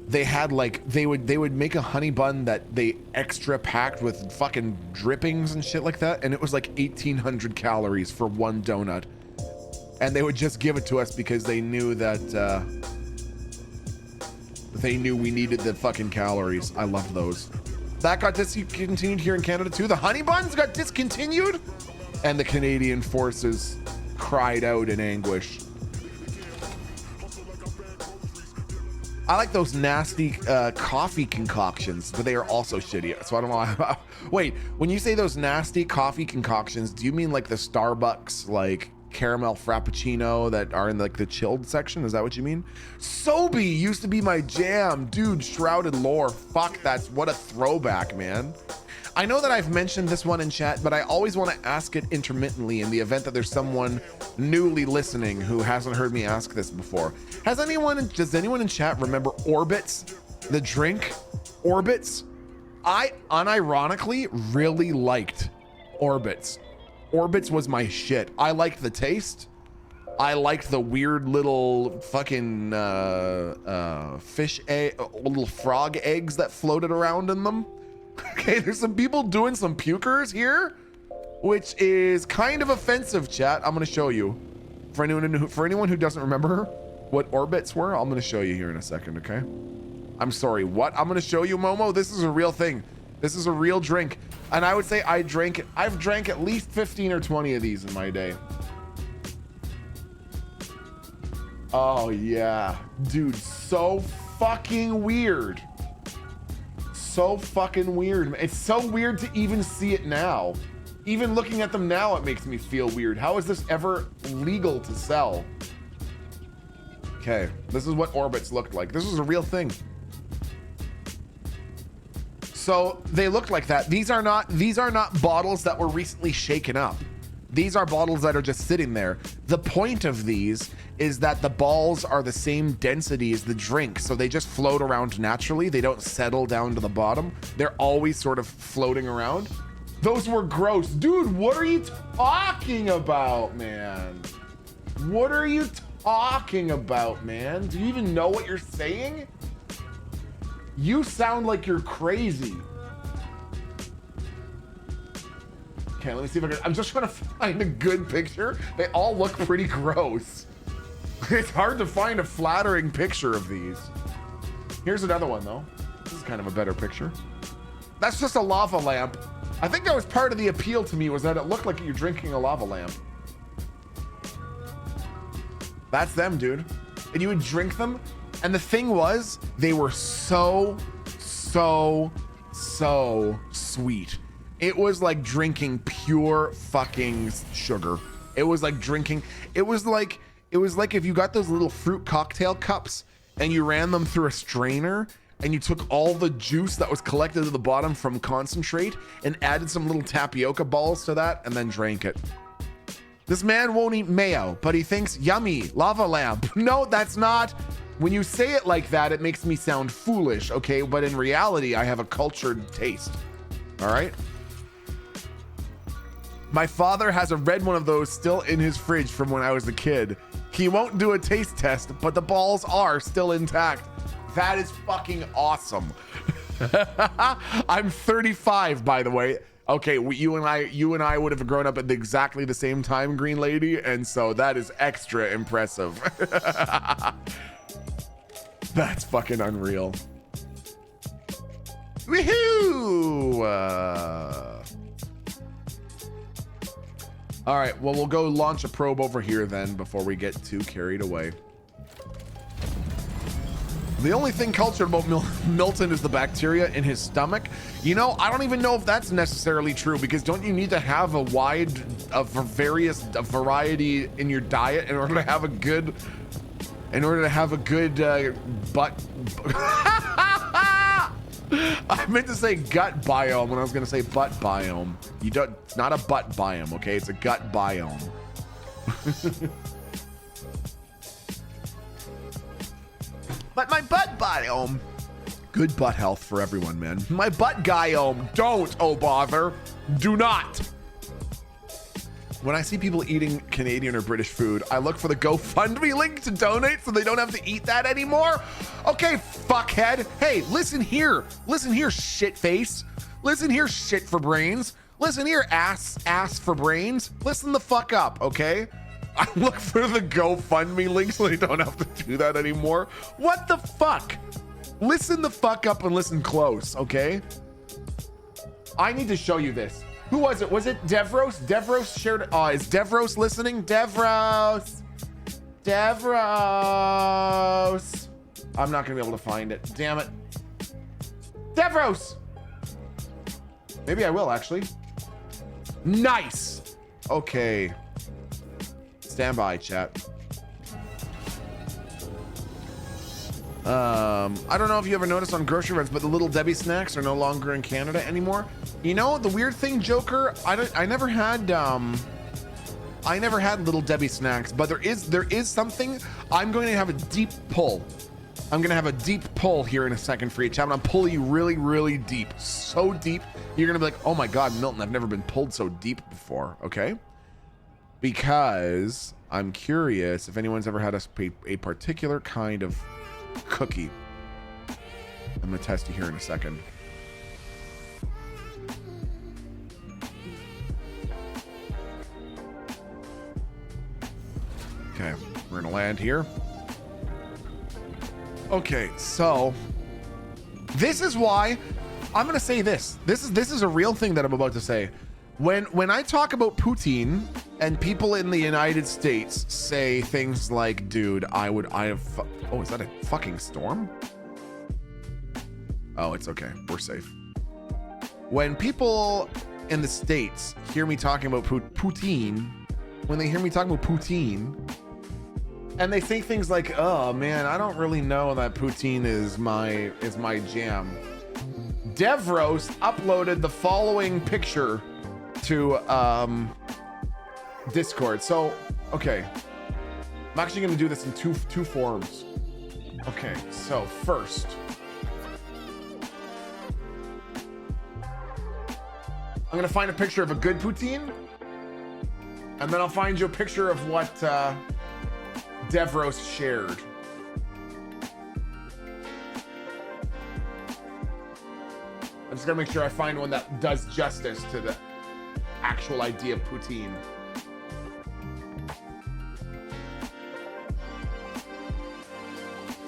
they had like, they would make a honey bun that they extra packed with fucking drippings and shit like that. And it was like 1,800 calories for one donut. And they would just give it to us because they knew that, they knew we needed the fucking calories. I love those. That got discontinued here in Canada too. The honey buns got discontinued, and the Canadian forces cried out in anguish. I like those nasty coffee concoctions, but they are also shitty. So I don't know why. Wait, when you say those nasty coffee concoctions, do you mean like the Starbucks, like caramel frappuccino that are in like the chilled section? Is that what you mean? Sobe used to be my jam, dude. Shrouded Lore, fuck, that's what a throwback, man. I know that I've mentioned this one in chat, but I always want to ask it intermittently in the event that there's someone newly listening who hasn't heard me ask this before. Does anyone in chat remember Orbits, the drink? Orbits? I unironically really liked Orbits. Orbits was my shit. I liked the taste. I liked the weird little fucking fish egg, little frog eggs that floated around in them. Okay, there's some people doing some pukers here, which is kind of offensive, chat. I'm gonna show you. For anyone who doesn't remember what Orbits were, I'm gonna show you here in a second, okay? I'm sorry, what? I'm gonna show you, Momo. This is a real thing. This is a real drink. And I would say I've drank at least 15 or 20 of these in my day. Oh yeah, dude, so fucking weird. So fucking weird. It's so weird to even see it now. Even looking at them now, it makes me feel weird. How is this ever legal to sell? Okay, this is what Orbits looked like. This was a real thing. So they look like that. These are not bottles that were recently shaken up. These are bottles that are just sitting there. The point of these is that the balls are the same density as the drink, so they just float around naturally. They don't settle down to the bottom. They're always sort of floating around. Those were gross. Dude, what are you talking about, man? What are you talking about, man? Do you even know what you're saying? You sound like you're crazy. Okay, let me see if I'm just trying to find a good picture. They all look pretty gross. It's hard to find a flattering picture of these. Here's another one though. This is kind of a better picture. That's just a lava lamp. I think that was part of the appeal to me, was that it looked like you're drinking a lava lamp. That's them, dude. And you would drink them. And the thing was, they were so sweet. It was like drinking pure fucking sugar. It was like drinking, it was like if you got those little fruit cocktail cups and you ran them through a strainer and you took all the juice that was collected at the bottom from concentrate and added some little tapioca balls to that and then drank it. This man won't eat mayo, but he thinks yummy, lava lamp. No, that's not. When you say it like that, it makes me sound foolish, okay? But in reality, I have a cultured taste, all right? My father has a red one of those still in his fridge from when I was a kid. He won't do a taste test, but the balls are still intact. That is fucking awesome. I'm 35, by the way. Okay, you and I would have grown up at exactly the same time, Green Lady, and so that is extra impressive. That's fucking unreal. Woohoo! All right, well, we'll go launch a probe over here then before we get too carried away. The only thing cultured about Milton is the bacteria in his stomach. You know, I don't even know if that's necessarily true, because don't you need to have a variety in your diet in order to have a good butt. I meant to say gut biome when I was going to say butt biome. It's not a butt biome, okay? It's a gut biome. But my butt biome. Good butt health for everyone, man. My butt guyome. Don't, oh bother. Do not. When I see people eating Canadian or British food, I look for the GoFundMe link to donate so they don't have to eat that anymore. Okay, fuckhead. Hey, listen here. Listen here, shit face. Listen here, shit for brains. Listen here, ass for brains. Listen the fuck up, okay? I look for the GoFundMe link so they don't have to do that anymore. What the fuck? Listen the fuck up and listen close, okay? I need to show you this. Who was it? Was it Devros? Devros shared. Is Devros listening? Devros. I'm not gonna be able to find it. Damn it. Devros. Maybe I will actually. Nice. Okay. Stand by, chat. I don't know if you ever noticed on grocery runs, but the Little Debbie snacks are no longer in Canada anymore. You know, the weird thing, Joker, I never had Little Debbie snacks, but there is something. I'm going to have a deep pull. I'm going to have a deep pull here in a second for you, chat. I'm going to pull you really, really deep. So deep. You're going to be like, oh my God, Milton, I've never been pulled so deep before. Okay. Because I'm curious if anyone's ever had a particular kind of cookie. I'm gonna test you here in a second. Okay, we're gonna land here. Okay, so this is why I'm gonna say this. This is a real thing that I'm about to say. When I talk about poutine and people in the United States say things like, dude, oh, is that a fucking storm? Oh, it's okay. We're safe. When people in the States hear me talking about poutine, when they hear me talking about poutine, and they say things like, oh man, I don't really know that poutine is my jam. Devros uploaded the following picture to Discord. So, okay. I'm actually gonna do this in two forms. Okay, so first, I'm gonna find a picture of a good poutine, and then I'll find you a picture of what Devros shared. I'm just gonna make sure I find one that does justice to the actual idea of poutine.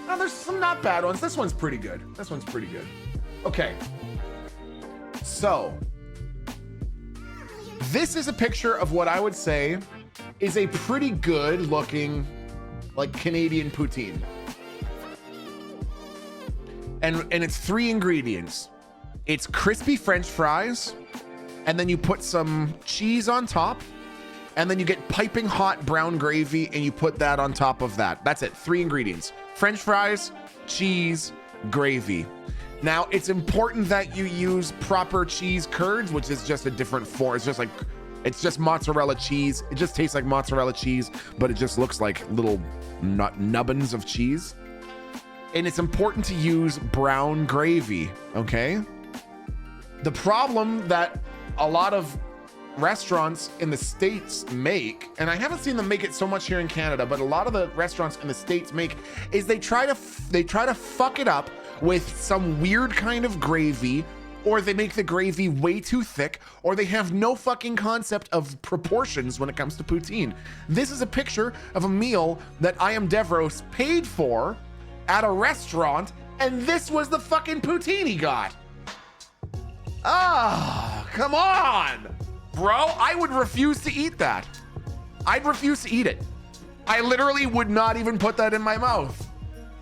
Now, there's some not bad ones. This one's pretty good. Okay. So, this is a picture of what I would say is a pretty good looking, like, Canadian poutine. And it's 3 ingredients. It's crispy French fries, and then you put some cheese on top, and then you get piping hot brown gravy, and you put that on top of that. That's it, 3 ingredients. French fries, cheese, gravy. Now, it's important that you use proper cheese curds, which is just a different form. It's just mozzarella cheese. It just tastes like mozzarella cheese, but it just looks like little nubbins of cheese. And it's important to use brown gravy, okay? The problem that a lot of restaurants in the States make, and I haven't seen them make it so much here in Canada, but a lot of the restaurants in the States make, is they try to fuck it up with some weird kind of gravy, or they make the gravy way too thick, or they have no fucking concept of proportions when it comes to poutine. This is a picture of a meal that I Am Devros paid for at a restaurant, and this was the fucking poutine he got. Ah, come on, bro. I would refuse to eat that. I'd refuse to eat it. I literally would not even put that in my mouth.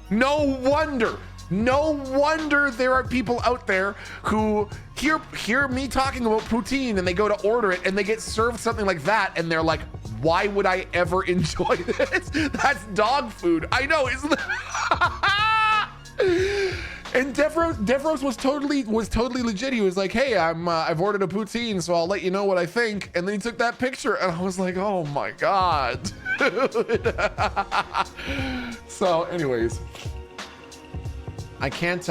No wonder there are people out there who hear me talking about poutine and they go to order it and they get served something like that and they're like, why would I ever enjoy this? That's dog food. I know, isn't it? And Devros was totally legit. He was like, hey, I've ordered a poutine, so I'll let you know what I think. And then he took that picture and I was like, oh my God. So anyways, I can't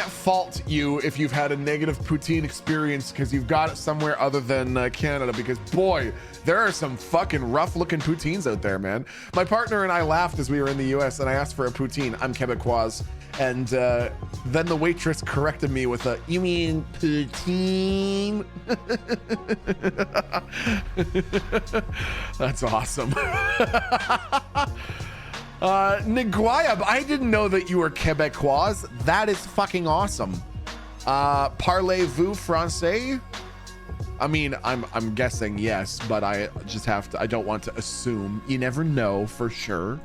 fault you if you've had a negative poutine experience because you've got it somewhere other than Canada, because boy, there are some fucking rough looking poutines out there, man. My partner and I laughed as we were in the US and I asked for a poutine. I'm Quebecois. And then the waitress corrected me with a, you mean poutine? That's awesome. Niguayab, I didn't know that you were Quebecois. That is fucking awesome. Parlez-vous français? I mean, I'm guessing yes, but I don't want to assume. You never know for sure.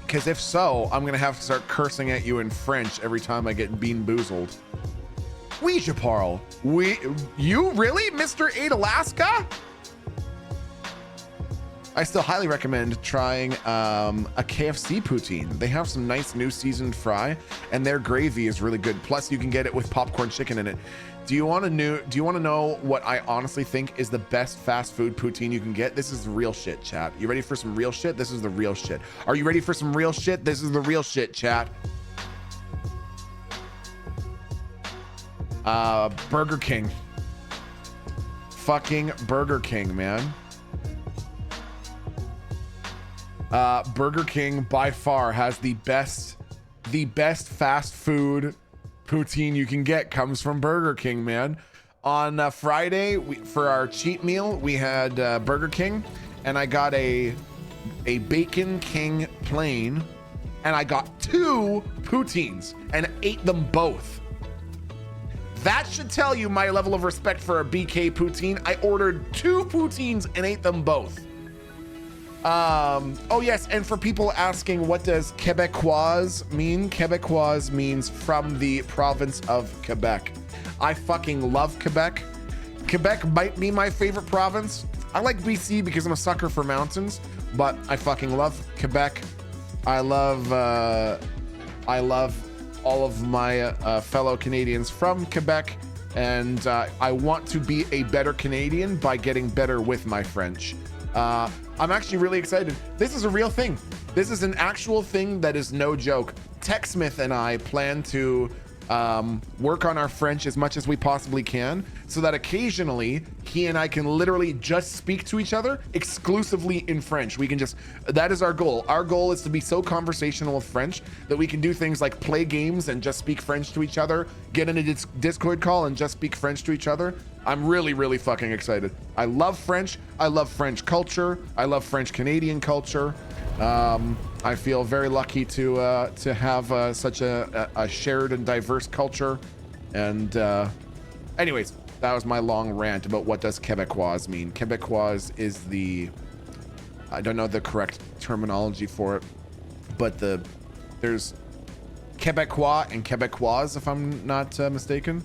Because if so, I'm gonna have to start cursing at you in French every time I get bean boozled. Oui, je parle. You really, Mr. 8 Alaska? I still highly recommend trying a KFC poutine. They have some nice new seasoned fry, and their gravy is really good. Plus, you can get it with popcorn chicken in it. Do you want to know what I honestly think is the best fast food poutine you can get? This is the real shit, chat. You ready for some real shit? This is the real shit. Are you ready for some real shit? This is the real shit, chat. Burger King. Fucking Burger King, man. Burger King by far has the best fast food poutine you can get comes from Burger King, man. On Friday, for our cheat meal, we had Burger King, and I got a Bacon King plain and I got 2 poutines and ate them both. That should tell you my level of respect for a BK poutine. I ordered 2 poutines and ate them both. Oh yes, and for people asking, what does Québécois mean? Québécois means from the province of Quebec. I fucking love Quebec. Quebec might be my favorite province. I like BC because I'm a sucker for mountains, but I fucking love Quebec. I love all of my fellow Canadians from Quebec, and I want to be a better Canadian by getting better with my French. I'm actually really excited. This is a real thing. This is an actual thing that is no joke. TechSmith and I plan to work on our French as much as we possibly can, so that occasionally he and I can literally just speak to each other exclusively in French. We can just, that is our goal. Our goal is to be so conversational with French that we can do things like play games and just speak French to each other, get in a Discord call and just speak French to each other. I'm really, really fucking excited. I love French. I love French culture. I love French Canadian culture. I feel very lucky to have such a shared and diverse culture. And anyways, that was my long rant about what does Québécois mean. Québécois is the, I don't know the correct terminology for it, but there's Québécois and Québécoise, if I'm not mistaken.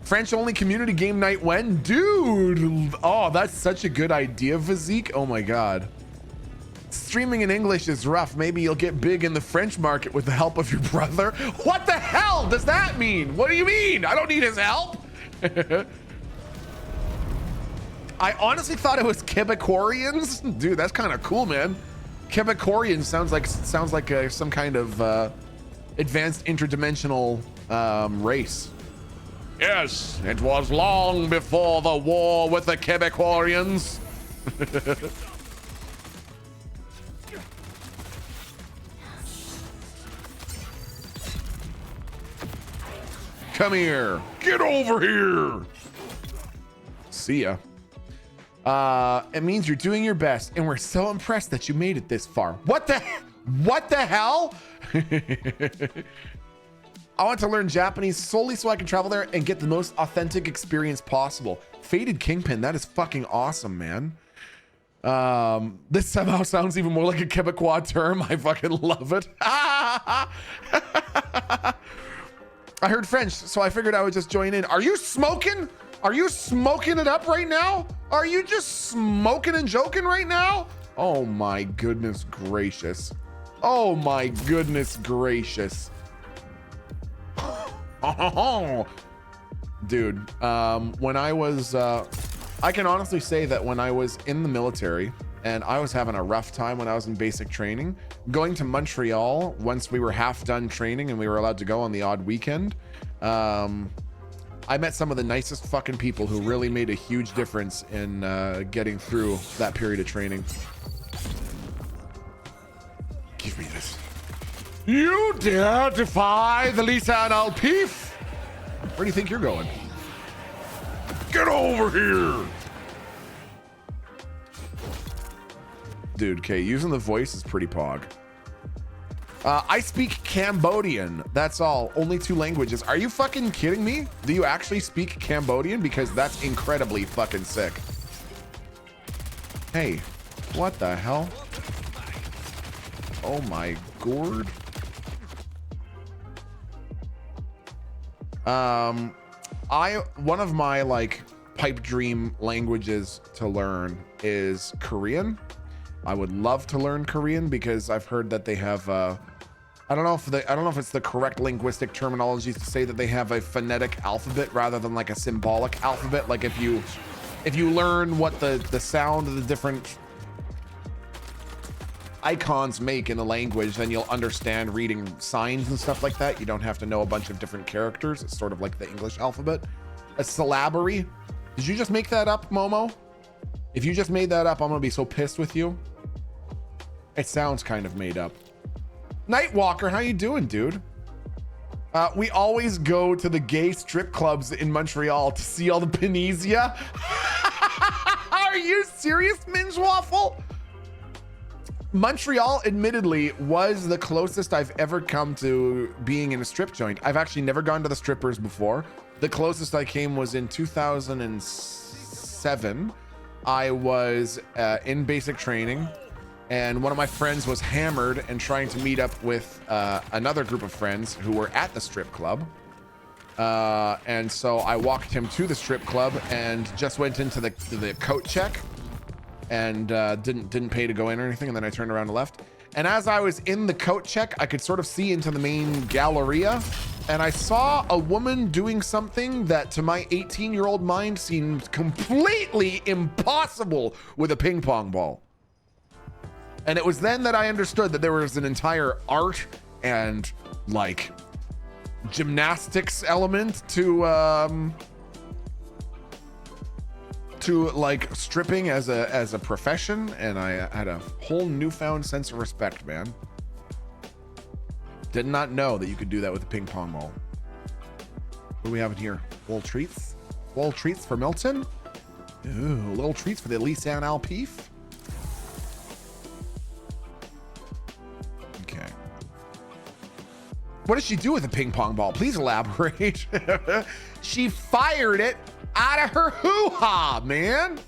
French only community game night when? Dude, oh, that's such a good idea, Physique. Oh my God. Streaming in English is rough. Maybe you'll get big in the French market with the help of your brother. What the hell does that mean? What do you mean? I don't need his help. I honestly thought it was Quebecorians. Dude, that's kind of cool, man. Quebecorians sounds like some kind of advanced interdimensional race. Yes, it was long before the war with the Quebecorians. Come here. Get over here. See ya. It means you're doing your best, and we're so impressed that you made it this far. What the hell? I want to learn Japanese solely so I can travel there and get the most authentic experience possible. Faded Kingpin, that is fucking awesome, man. This somehow sounds even more like a Quebecois term. I fucking love it. I heard French, so I figured I would just join in. Are you smoking? Are you smoking it up right now? Are you just smoking and joking right now? Oh my goodness gracious. Oh my goodness gracious. Dude, when I was, I can honestly say that when I was in the military and I was having a rough time when I was in basic training, going to Montreal once we were half done training and we were allowed to go on the odd weekend, I met some of the nicest fucking people who really made a huge difference in getting through that period of training. Give me this. You dare defy the Lisan Al Peef? Where do you think you're going? Get over here! Dude, okay, using the voice is pretty pog. I speak Cambodian. That's all. Only 2 languages. Are you fucking kidding me? Do you actually speak Cambodian? Because that's incredibly fucking sick. Hey, what the hell? Oh my gourd. One of my like pipe dream languages to learn is Korean. I would love to learn Korean because I've heard that they have I don't know if it's the correct linguistic terminology to say that they have a phonetic alphabet rather than like a symbolic alphabet. Like if you learn what the sound of the different icons make in the language, then you'll understand reading signs and stuff like that. You don't have to know a bunch of different characters. It's sort of like the English alphabet. A syllabary. Did you just make that up, Momo? If you just made that up, I'm gonna be so pissed with you. It sounds kind of made up. Nightwalker, how you doing, dude? We always go to the gay strip clubs in Montreal to see all the Panisia. Are you serious, Minge Waffle? Montreal admittedly was the closest I've ever come to being in a strip joint. I've actually never gone to the strippers before. The closest I came was in 2007. I was in basic training, and one of my friends was hammered and trying to meet up with another group of friends who were at the strip club. And so I walked him to the strip club and just went into the coat check and didn't pay to go in or anything. And then I turned around and left. And as I was in the coat check, I could sort of see into the main galleria, and I saw a woman doing something that to my 18-year-old mind seemed completely impossible with a ping pong ball. And it was then that I understood that there was an entire art and like gymnastics element to like stripping as a profession, and I had a whole newfound sense of respect, man. Did not know that you could do that with a ping pong ball. What do we have in here? Little treats? Little treats for Milton? Ooh, little treats for the Lisan Al Peef? Okay. What did she do with a ping pong ball? Please elaborate. She fired it out of her hoo-ha, man.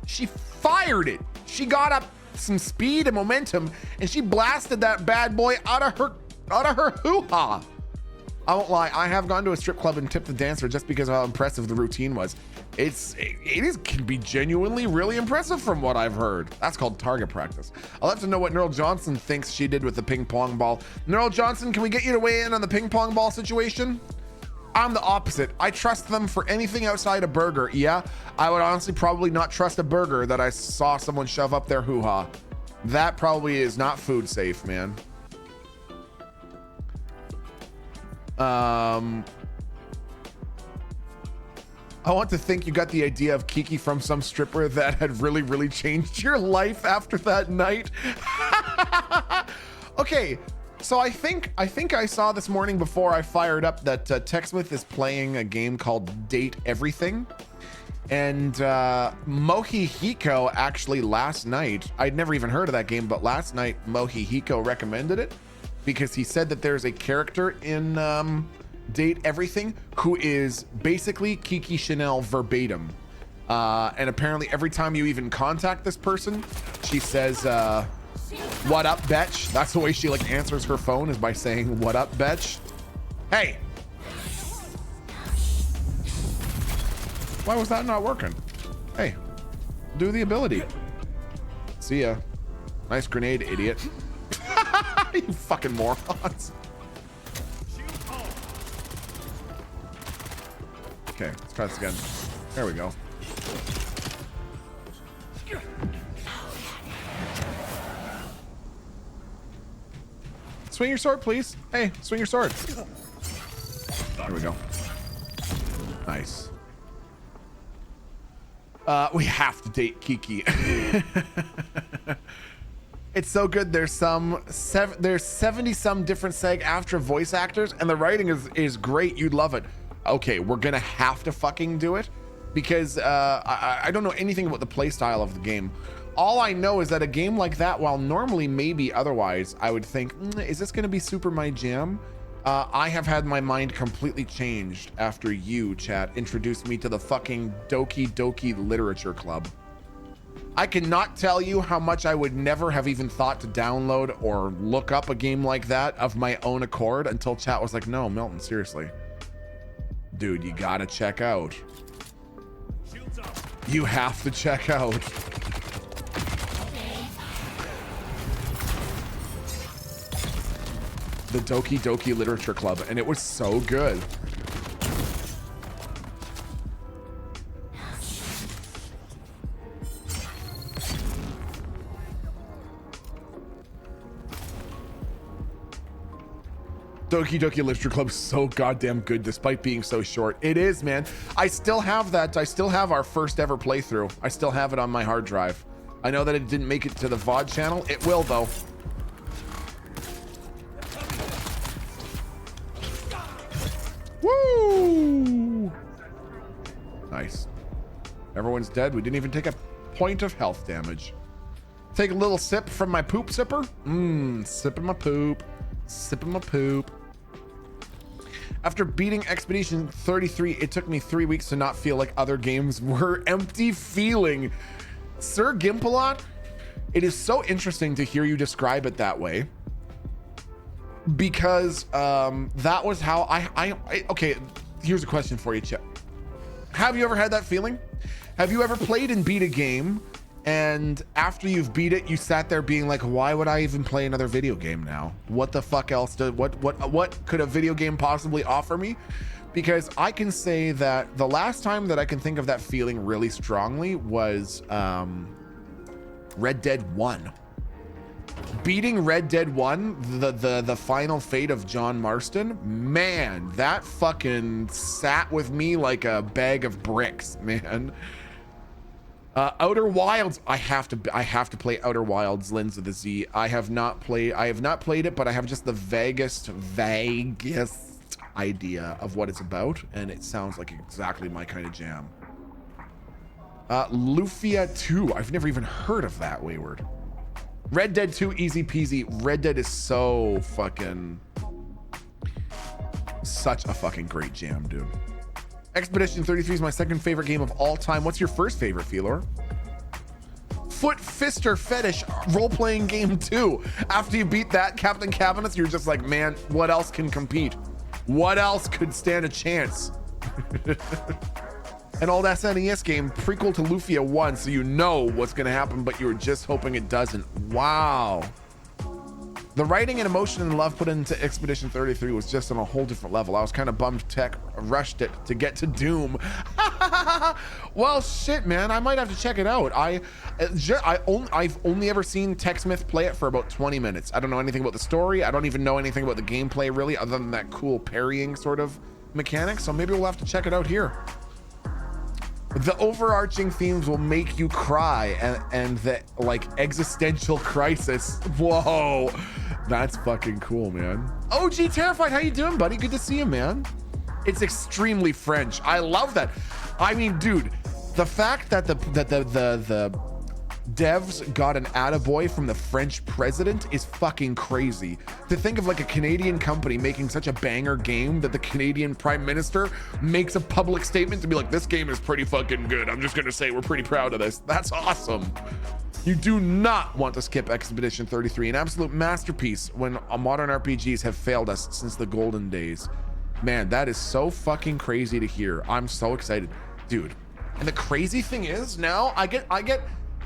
She fired it. She got up some speed and momentum, and she blasted that bad boy out of her hoo-ha. I won't lie, I have gone to a strip club and tipped the dancer just because of how impressive the routine was. It can be genuinely really impressive from what I've heard. That's called target practice. I'll have to know what Neural Johnson thinks she did with the ping pong ball. Neural Johnson, can we get you to weigh in on the ping pong ball situation? I'm the opposite. I trust them for anything outside a burger. Yeah, I would honestly probably not trust a burger that I saw someone shove up their hoo-ha. That probably is not food safe, man. I want to think you got the idea of Kiki from some stripper that had really, really changed your life after that night. Okay. So I think I saw this morning before I fired up that TechSmith is playing a game called Date Everything. And Mohihiko actually last night, I'd never even heard of that game, but last night Mohihiko recommended it because he said that there's a character in Date Everything who is basically Kiki Chanel verbatim. And apparently every time you even contact this person, she says, what up, betch? That's the way she like answers her phone, is by saying, what up, betch? Hey. Why was that not working? Hey, do the ability. See ya. Nice grenade, idiot. You fucking morons. Okay, let's try this again. There we go. Swing your sword, please. Hey, swing your sword. There we go. Nice. We have to date Kiki. It's so good. There's 70 some different SAG-AFTRA voice actors, and the writing is great. You'd love it. Okay, we're gonna have to fucking do it because I don't know anything about the play style of the game. All I know is that a game like that, while normally maybe otherwise I would think, is this gonna be super my jam? I have had my mind completely changed after you, chat, introduced me to the fucking Doki Doki Literature Club. I cannot tell you how much I would never have even thought to download or look up a game like that of my own accord until chat was like, no, Milton, seriously. Dude, you gotta check out. You have to check out. The Doki Doki Literature Club, and it was so good. Doki Doki Literature Club is so goddamn good despite being so short. It is, man. I still have that. I still have our first ever playthrough. I still have it on my hard drive. I know that it didn't make it to the VOD channel. It will, though. Woo! Nice. Everyone's dead. We didn't even take a point of health damage. Take a little sip from my poop sipper. Sipping my poop. Sipping my poop. After beating Expedition 33, it took me 3 weeks to not feel like other games were empty feeling. Sir Gimpalot, it is so interesting to hear you describe it that way. Because that was how I okay, here's a question for you, Chip. Have you ever had that feeling? Have you ever played and beat a game, and after you've beat it, you sat there being like, why would I even play another video game now? What the fuck else what could a video game possibly offer me? Because I can say that the last time that I can think of that feeling really strongly was Red Dead 1. Beating Red Dead 1, the final fate of John Marston, man, that fucking sat with me like a bag of bricks, man. Outer Wilds, I have to play Outer Wilds, Lens of the Z. I have not played it, but I have just the vaguest idea of what it's about, and it sounds like exactly my kind of jam. Lufia 2, I've never even heard of that, Wayward. Red Dead 2, easy peasy. Red Dead is so fucking, such a fucking great jam, dude. Expedition 33 is my second favorite game of all time. What's your first favorite, Felor? Foot Fister Fetish role-playing game 2. After you beat that, Captain Cabinets, you're just like, man, what else can compete? What else could stand a chance? An old SNES game, prequel to Lufia 1, so you know what's gonna happen, but you were just hoping it doesn't. Wow. The writing and emotion and love put into Expedition 33 was just on a whole different level. I was kind of bummed Tech rushed it to get to Doom. Well, shit, man, I might have to check it out. I've only ever seen TechSmith play it for about 20 minutes. I don't know anything about the story. I don't even know anything about the gameplay, really, other than that cool parrying sort of mechanic. So maybe we'll have to check it out here. The overarching themes will make you cry, and the like existential crisis. Whoa, that's fucking cool, man. OG Terrified, how you doing, buddy? Good to see you, man. It's extremely French. I love that. I mean, dude, the fact that the devs got an attaboy from the French president is fucking crazy. To think of like a Canadian company making such a banger game that the Canadian Prime Minister makes a public statement to be like, this game is pretty fucking good. I'm just gonna say we're pretty proud of this. That's awesome. You do not want to skip Expedition 33, an absolute masterpiece when modern RPGs have failed us since the golden days. Man, that is so fucking crazy to hear. I'm so excited, dude. And the crazy thing is now I get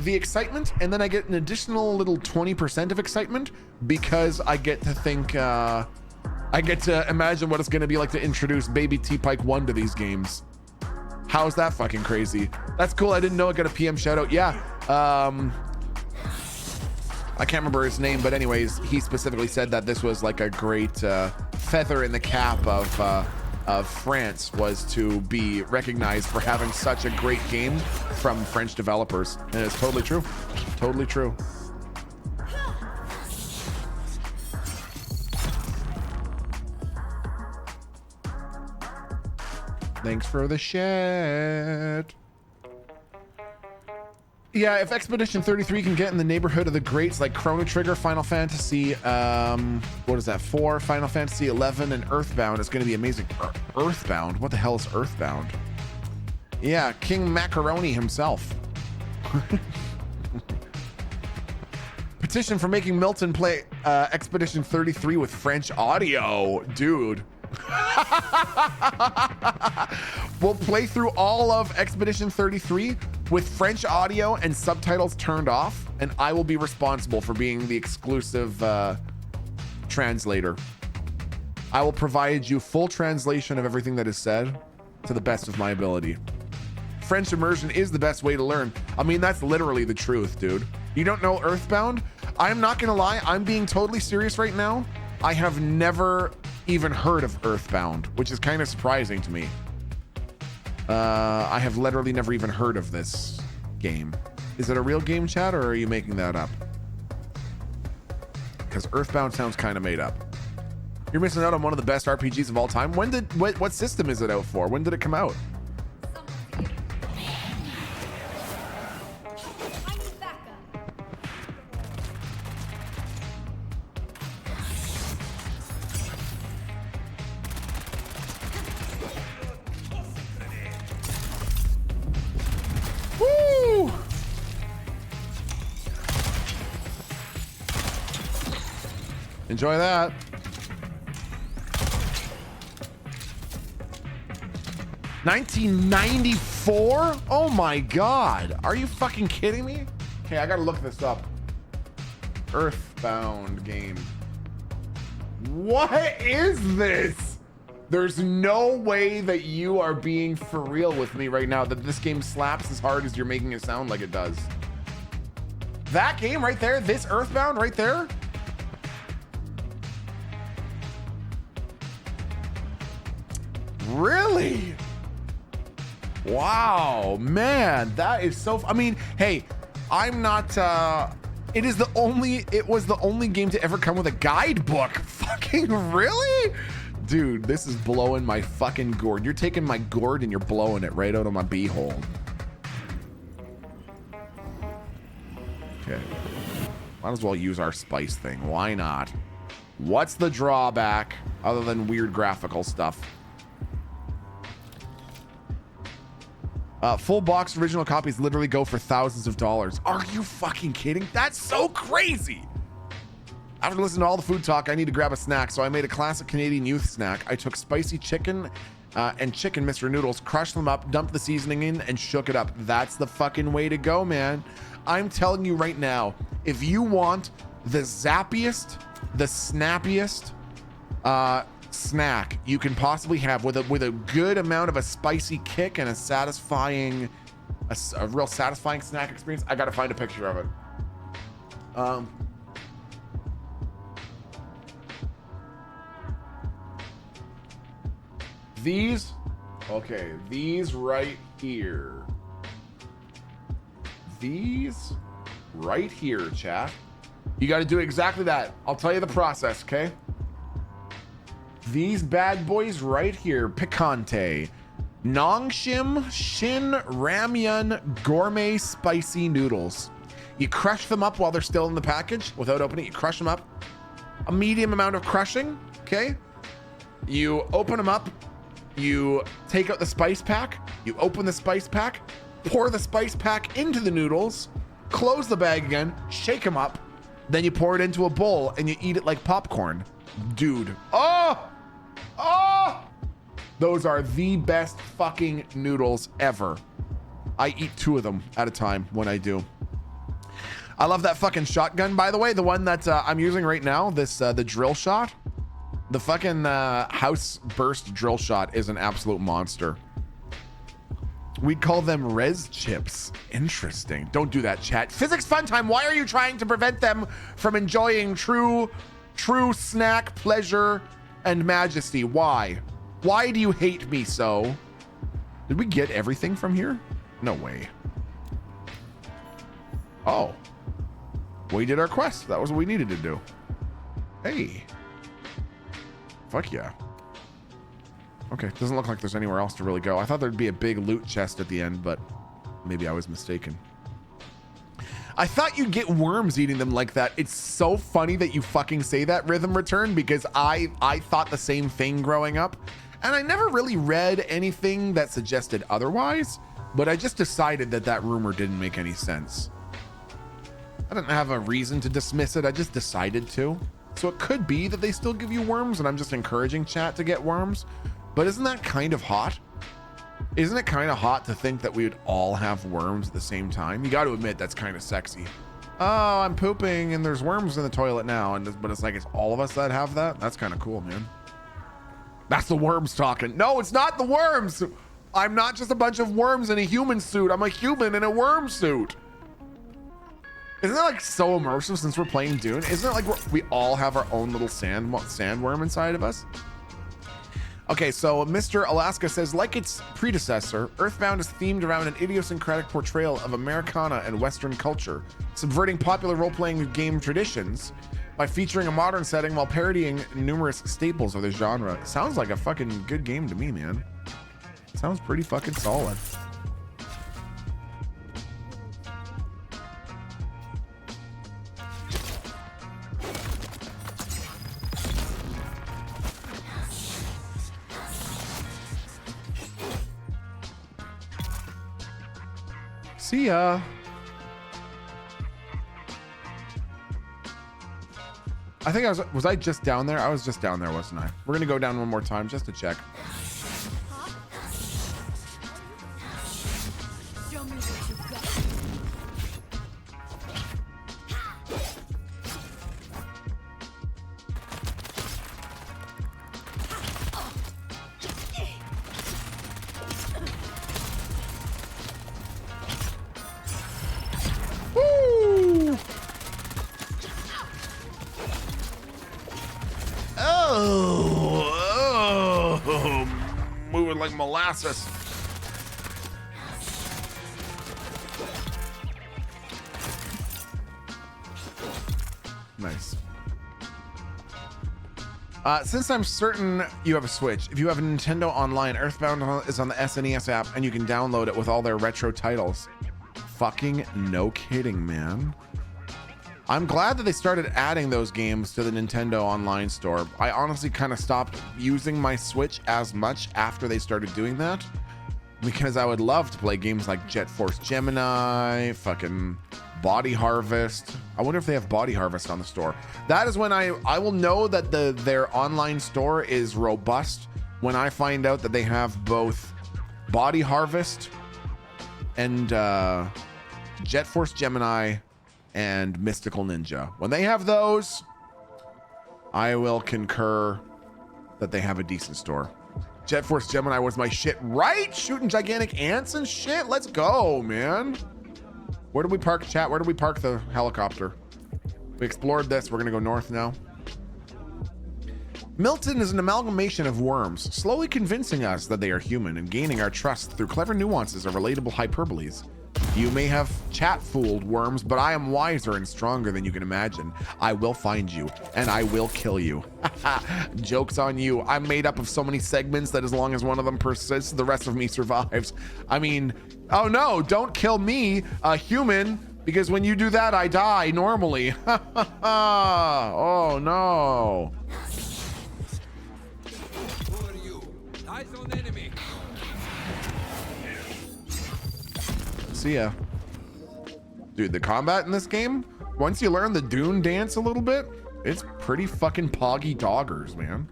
the excitement, and then I get an additional little 20% of excitement because I get to think, I get to imagine what it's going to be like to introduce Baby T-Pike 1 to these games. How's that fucking crazy? That's cool. I didn't know I got a PM shout out. Yeah. I can't remember his name, but anyways, he specifically said that this was like a great feather in the cap of France was to be recognized for having such a great game from French developers. And it's totally true. Totally true. Thanks for the shit. Yeah, if Expedition 33 can get in the neighborhood of the greats like Chrono Trigger, Final Fantasy, what is that, 4, Final Fantasy 11, and Earthbound, it's going to be amazing. Earthbound? What the hell is Earthbound? Yeah, King Macaroni himself. Petition for making Milton play Expedition 33 with French audio. Dude. We'll play through all of Expedition 33 with French audio and subtitles turned off, and I will be responsible for being the exclusive translator. I will provide you full translation of everything that is said to the best of my ability. French immersion is the best way to learn. I mean, that's literally the truth, dude. You don't know Earthbound? I'm not gonna lie, I'm being totally serious right now. I have never even heard of Earthbound, which is kind of surprising to me. I have literally never even heard of this game. Is it a real game, chat, or are you making that up? Because Earthbound sounds kind of made up. You're missing out on one of the best RPGs of all time. What system is it out for? When did it come out? Enjoy that. $19.94? Oh my God. Are you fucking kidding me? Okay, I gotta look this up. Earthbound game. What is this? There's no way that you are being for real with me right now that this game slaps as hard as you're making it sound like it does. That game right there, this Earthbound right there. Really? Wow, man, that is so, I mean, hey, I'm not, it was the only game to ever come with a guidebook. Fucking really? Dude, this is blowing my fucking gourd. You're taking my gourd and you're blowing it right out of my beehole. Okay. Might as well use our spice thing. Why not? What's the drawback other than weird graphical stuff? Full box original copies literally go for thousands of dollars. Are you fucking kidding? That's so crazy. After listening to all the food talk, I need to grab a snack, so I made a classic Canadian youth snack. I took spicy chicken and chicken Mr. Noodles, crushed them up, dumped the seasoning in, and shook it up. That's the fucking way to go, man. I'm telling you right now, if you want the zappiest, the snappiest snack you can possibly have with a good amount of a spicy kick and a satisfying, a real satisfying snack experience, I gotta find a picture of it. These right here. These right here, chat. You got to do exactly that. I'll tell you the process, okay? These bad boys right here, picante, Nongshim Shin Ramyun Gourmet Spicy Noodles. You crush them up while they're still in the package without opening it. You crush them up. A medium amount of crushing, okay? You open them up. You take out the spice pack, you open the spice pack, pour the spice pack into the noodles, close the bag again, shake them up, then you pour it into a bowl and you eat it like popcorn. Dude, those are the best fucking noodles ever. I eat 2 of them at a time when I do. I love that fucking shotgun, by the way, the one that I'm using right now, this the drill shot. The fucking house burst drill shot is an absolute monster. We'd call them res chips. Interesting. Don't do that, chat. Physics fun time. Why are you trying to prevent them from enjoying true snack pleasure and majesty? Why? Why do you hate me so? Did we get everything from here? No way. Oh. We did our quest. That was what we needed to do. Hey. Fuck yeah. Okay, doesn't look like there's anywhere else to really go. I thought there'd be a big loot chest at the end, but maybe I was mistaken. I thought you'd get worms eating them like that. It's so funny that you fucking say that, Rhythm Return, because I thought the same thing growing up. And I never really read anything that suggested otherwise, but I just decided that rumor didn't make any sense. I didn't have a reason to dismiss it. I just decided to. So it could be that they still give you worms and I'm just encouraging chat to get worms. But isn't that kind of hot? Isn't it kind of hot to think that we would all have worms at the same time? You got to admit that's kind of sexy. Oh, I'm pooping and there's worms in the toilet now. But it's like, it's all of us that have that? That's kind of cool, man. That's the worms talking. No, it's not the worms. I'm not just a bunch of worms in a human suit. I'm a human in a worm suit. Isn't that like so immersive since we're playing Dune? Isn't it like we all have our own little sandworm inside of us? Okay, so Mr. Alaska says, like its predecessor, Earthbound is themed around an idiosyncratic portrayal of Americana and Western culture, subverting popular role-playing game traditions by featuring a modern setting while parodying numerous staples of the genre. Sounds like a fucking good game to me, man. Sounds pretty fucking solid. See ya. I think was I just down there? I was just down there, wasn't I? We're gonna go down one more time just to check. Woo! Oh, moving like molasses. Nice. Since I'm certain you have a Switch, if you have a Nintendo Online, Earthbound is on the SNES app and you can download it with all their retro titles. Fucking no kidding, man. I'm glad that they started adding those games to the Nintendo Online store. I honestly kind of stopped using my Switch as much after they started doing that, because I would love to play games like Jet Force Gemini, fucking Body Harvest. I wonder if they have Body Harvest on the store. That is when I will know that their online store is robust, when I find out that they have both Body Harvest and Jet Force Gemini and Mystical Ninja. When they have those, I will concur that they have a decent store. Jet Force Gemini was my shit, right? Shooting gigantic ants and shit. Let's go, man. Where do we park, chat? Where do we park the helicopter? We explored this. We're gonna go north now. Milton is an amalgamation of worms, slowly convincing us that they are human and gaining our trust through clever nuances of relatable hyperboles. You may have chat fooled worms, but I am wiser and stronger than you can imagine. I will find you and I will kill you. Joke's on you. I'm made up of so many segments that as long as one of them persists, the rest of me survives. I mean, oh no, don't kill me, a human, because when you do that, I die normally. Oh no. Who are you? Eyes on enemy. See ya. Dude, the combat in this game, once you learn the Dune dance a little bit, it's pretty fucking poggy doggers, man.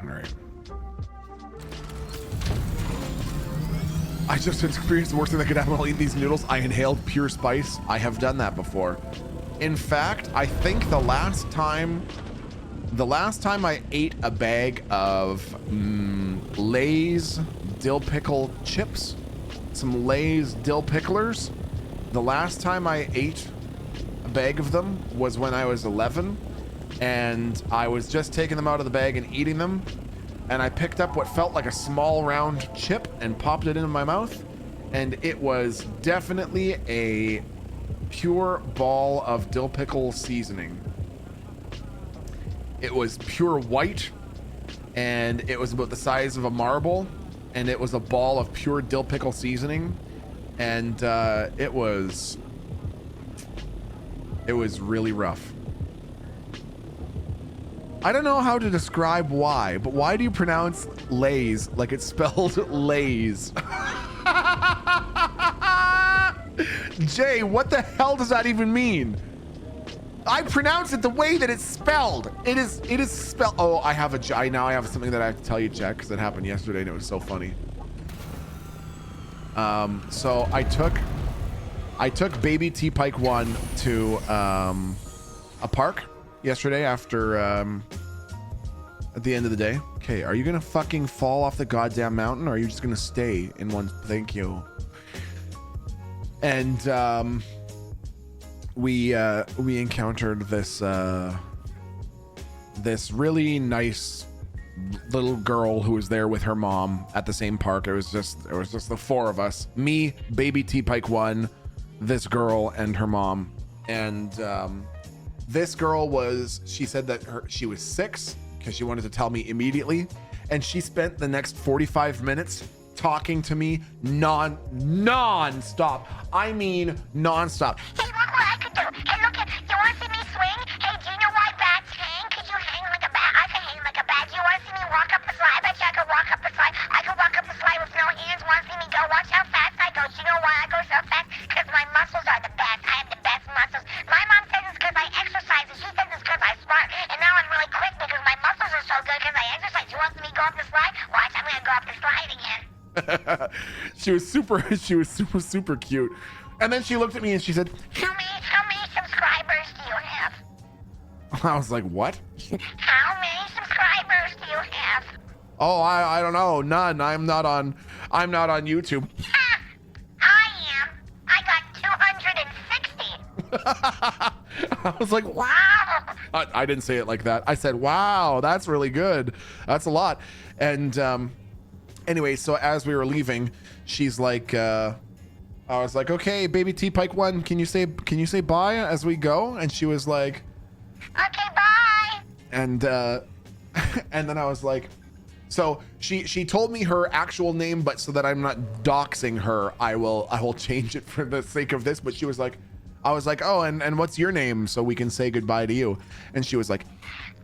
All right. I just experienced the worst thing that could happen while eating these noodles. I inhaled pure spice. I have done that before. In fact, I think the last time I ate a bag of Lay's dill pickle chips, some Lay's dill picklers, the last time I ate a bag of them was when I was 11, and I was just taking them out of the bag and eating them, and I picked up what felt like a small round chip and popped it into my mouth, and it was definitely a pure ball of dill pickle seasoning. It was pure white, and it was about the size of a marble, and it was a ball of pure dill pickle seasoning, and it was really rough. I don't know how to describe why, but why do you pronounce Lay's like it's spelled Lays? Jay, what the hell does that even mean? I pronounce it the way that it's spelled. It is spelled. Oh, now I have something that I have to tell you, Jack, because it happened yesterday and it was so funny. So I took baby T Pike 1 to a park yesterday after at the end of the day. Okay, are you gonna fucking fall off the goddamn mountain, or are you just gonna stay in one? Thank you. And we encountered this this really nice little girl who was there with her mom at the same park. It was just the four of us, me, baby T Pike 1, this girl, and her mom. And this girl she said that she was 6 because she wanted to tell me immediately, and she spent the next 45 minutes talking to me non-stop. I mean non-stop. Hey, look what I could do. Hey, look, you want to see me swing? Hey, do you know why bats hang? Because you hang like a bat. I can hang like a bat. Do you want to see me walk up the slide? I bet you I could walk up the slide. I could walk up the slide with no hands. Want to see me go? Watch how fast I go. Do you know why I go so fast? Because she was super cute. And then she looked at me and she said, How many subscribers do you have? I was like, what? How many subscribers do you have? Oh, I don't know. None. I'm not on YouTube. I am. I got 260. I was like, wow. I didn't say it like that. I said, wow, that's really good. That's a lot. And anyway, so as we were leaving, she's like, I was like, okay, baby T Pike 1, can you say bye as we go? And she was like, Okay, bye. and and then I was like, so she told me her actual name, but so that I'm not doxing her, I will change it for the sake of this. But she was like, I was like, oh, and what's your name so we can say goodbye to you? And she was like,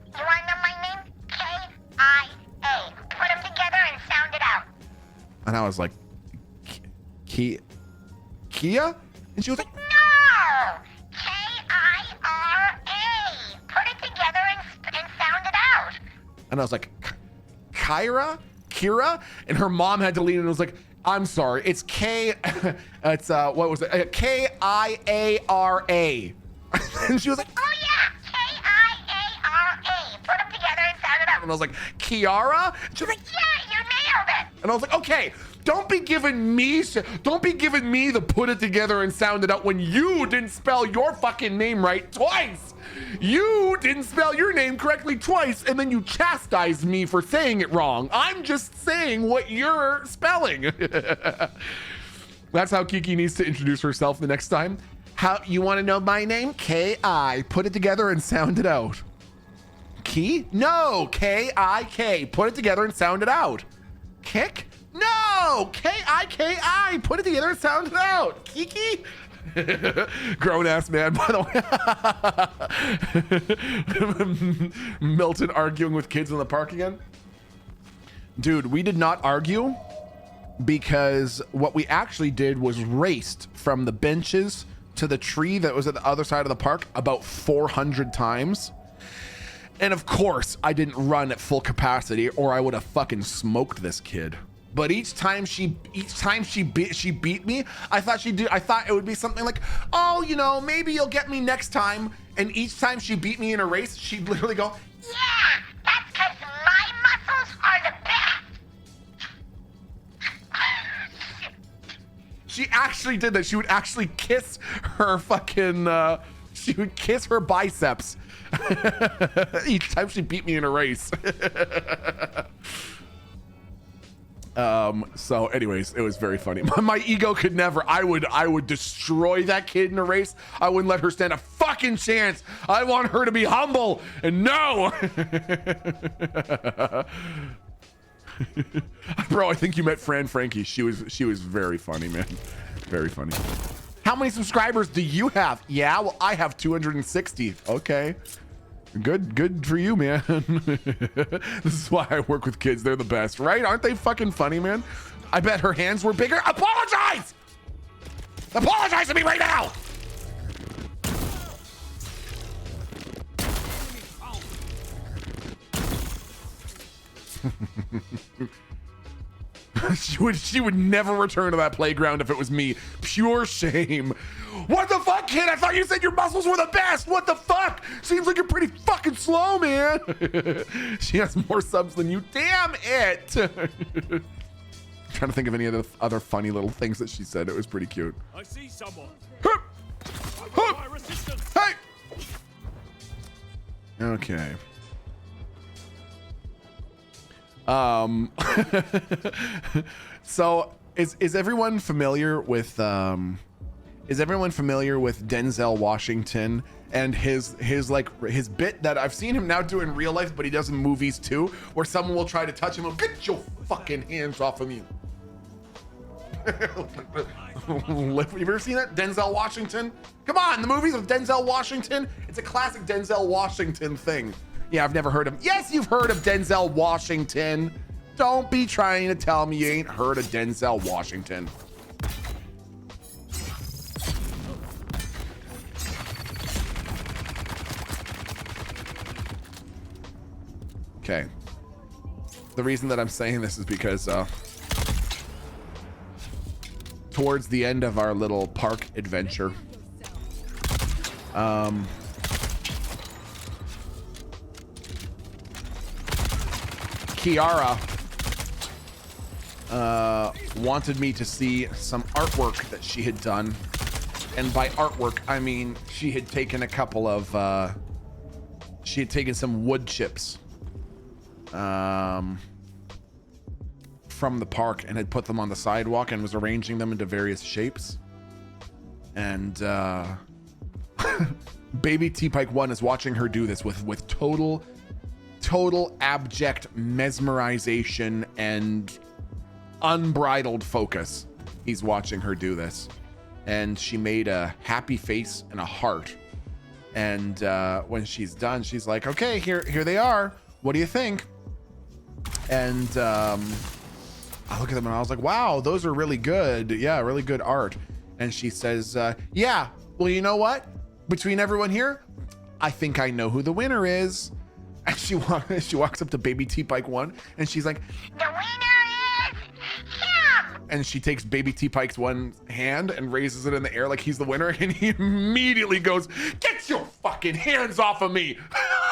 You want to know my name? K-I-A. Put them together and sound it out. and I was like, Kia? And she was like, No! K-I-R-A. Put it together and sound it out. and I was like, Kira? And her mom had to lean in and was like, I'm sorry, it's it's what was it? K-I-A-R-A. And she was like, Oh, yeah. K-I-A-R-A. Put them together and sound it out. and I was like, Kiara? And she was like, Yeah, you nailed it. and I was like, okay, don't be giving me the put it together and sound it out when you didn't spell your fucking name right twice. You didn't spell your name correctly twice, and then you chastised me for saying it wrong. I'm just saying what you're spelling. That's how Kiki needs to introduce herself the next time. How you want to know my name? K-I. Put it together and sound it out. Key? No, K-I-K. Put it together and sound it out. Kick? No, K-I-K-I. Put it together and sound it out. Kiki? Grown ass man, by the way. Milton arguing with kids in the park again. Dude, we did not argue because what we actually did was raced from the benches to the tree that was at the other side of the park about 400 times. And of course, I didn't run at full capacity or I would have fucking smoked this kid. But each time she beat me, I thought it would be something like, oh, you know, maybe you'll get me next time. And each time she beat me in a race, she'd literally go, Yeah, that's because my muscles are the best. she actually did that. She would actually kiss her fucking, she would kiss her biceps each time she beat me in a race. So anyways, it was very funny. My ego could never, I would destroy that kid in a race. I wouldn't let her stand a fucking chance. I want her to be humble and no. Bro, I think you met Fran Frankie. She was very funny, man. Very funny. How many subscribers do you have? Yeah, well, I have 260. Okay. Good for you, man. This is why I work with kids. They're the best, right? Aren't they fucking funny, man? I bet her hands were bigger. Apologize! Apologize to me right now! She would never return to that playground if it was me. Pure shame. What the fuck, kid? I thought you said your muscles were the best. What the fuck? Seems like you're pretty fucking slow, man. She has more subs than you. Damn it. I'm trying to think of any other funny little things that she said. It was pretty cute. I see someone. Hup. Hup. My resistance. Hey. Okay. So is everyone familiar with Denzel Washington and his bit that I've seen him now do in real life, but he does in movies too, where someone will try to touch him and get your fucking hands off of me. Have you ever seen that? Denzel Washington? Come on, the movies of Denzel Washington. It's a classic Denzel Washington thing. Yeah, I've never heard of him. Yes, you've heard of Denzel Washington. Don't be trying to tell me you ain't heard of Denzel Washington. Okay. The reason that I'm saying this is because towards the end of our little park adventure. Kiara wanted me to see some artwork that she had done. And by artwork, I mean she had taken a couple of, she had taken some wood chips from the park and had put them on the sidewalk and was arranging them into various shapes. And baby T-Pike 1 is watching her do this with total abject mesmerization and unbridled focus. He's watching her do this. And she made a happy face and a heart. And when she's done, she's like, okay, here they are. What do you think? And I look at them and I was like, wow, those are really good. Yeah, really good art. And she says, yeah, well, you know what? Between everyone here, I think I know who the winner is. And she walks up to baby T-Pike 1 and she's like, The winner is him! and she takes baby T-Pike's one hand and raises it in the air like he's the winner, and he immediately goes, get your fucking hands off of me.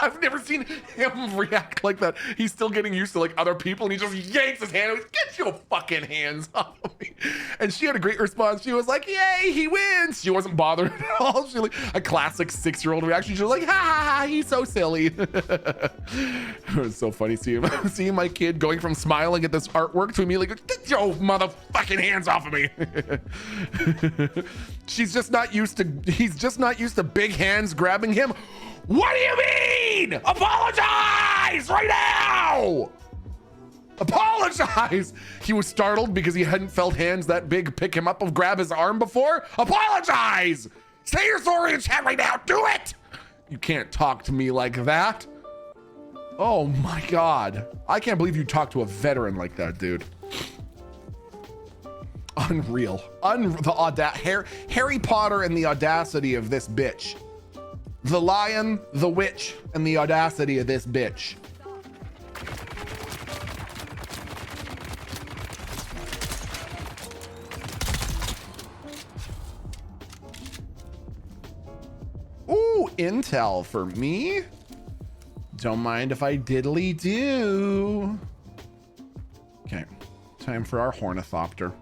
I've never seen him react like that. He's still getting used to like other people, and he just yanks his hand and goes, get your fucking hands off of me. And she had a great response. She was like, yay, he wins. She wasn't bothered at all. She like a classic 6-year-old reaction. She was like, ha ha ha, he's so silly. It was so funny seeing my kid going from smiling at this artwork to immediately go, get your motherfucking hands off of me. He's just not used to big hands grabbing him. What do you mean? Apologize right now! Apologize! He was startled because he hadn't felt hands that big pick him up or grab his arm before. Apologize! Say you're sorry in chat right now. Do it! You can't talk to me like that. Oh my God. I can't believe you talked to a veteran like that, dude. Unreal. Harry Potter and the audacity of this bitch. The Lion, the Witch, and the audacity of this bitch. Ooh, intel for me. Don't mind if I diddly do. Okay, time for our Hornithopter.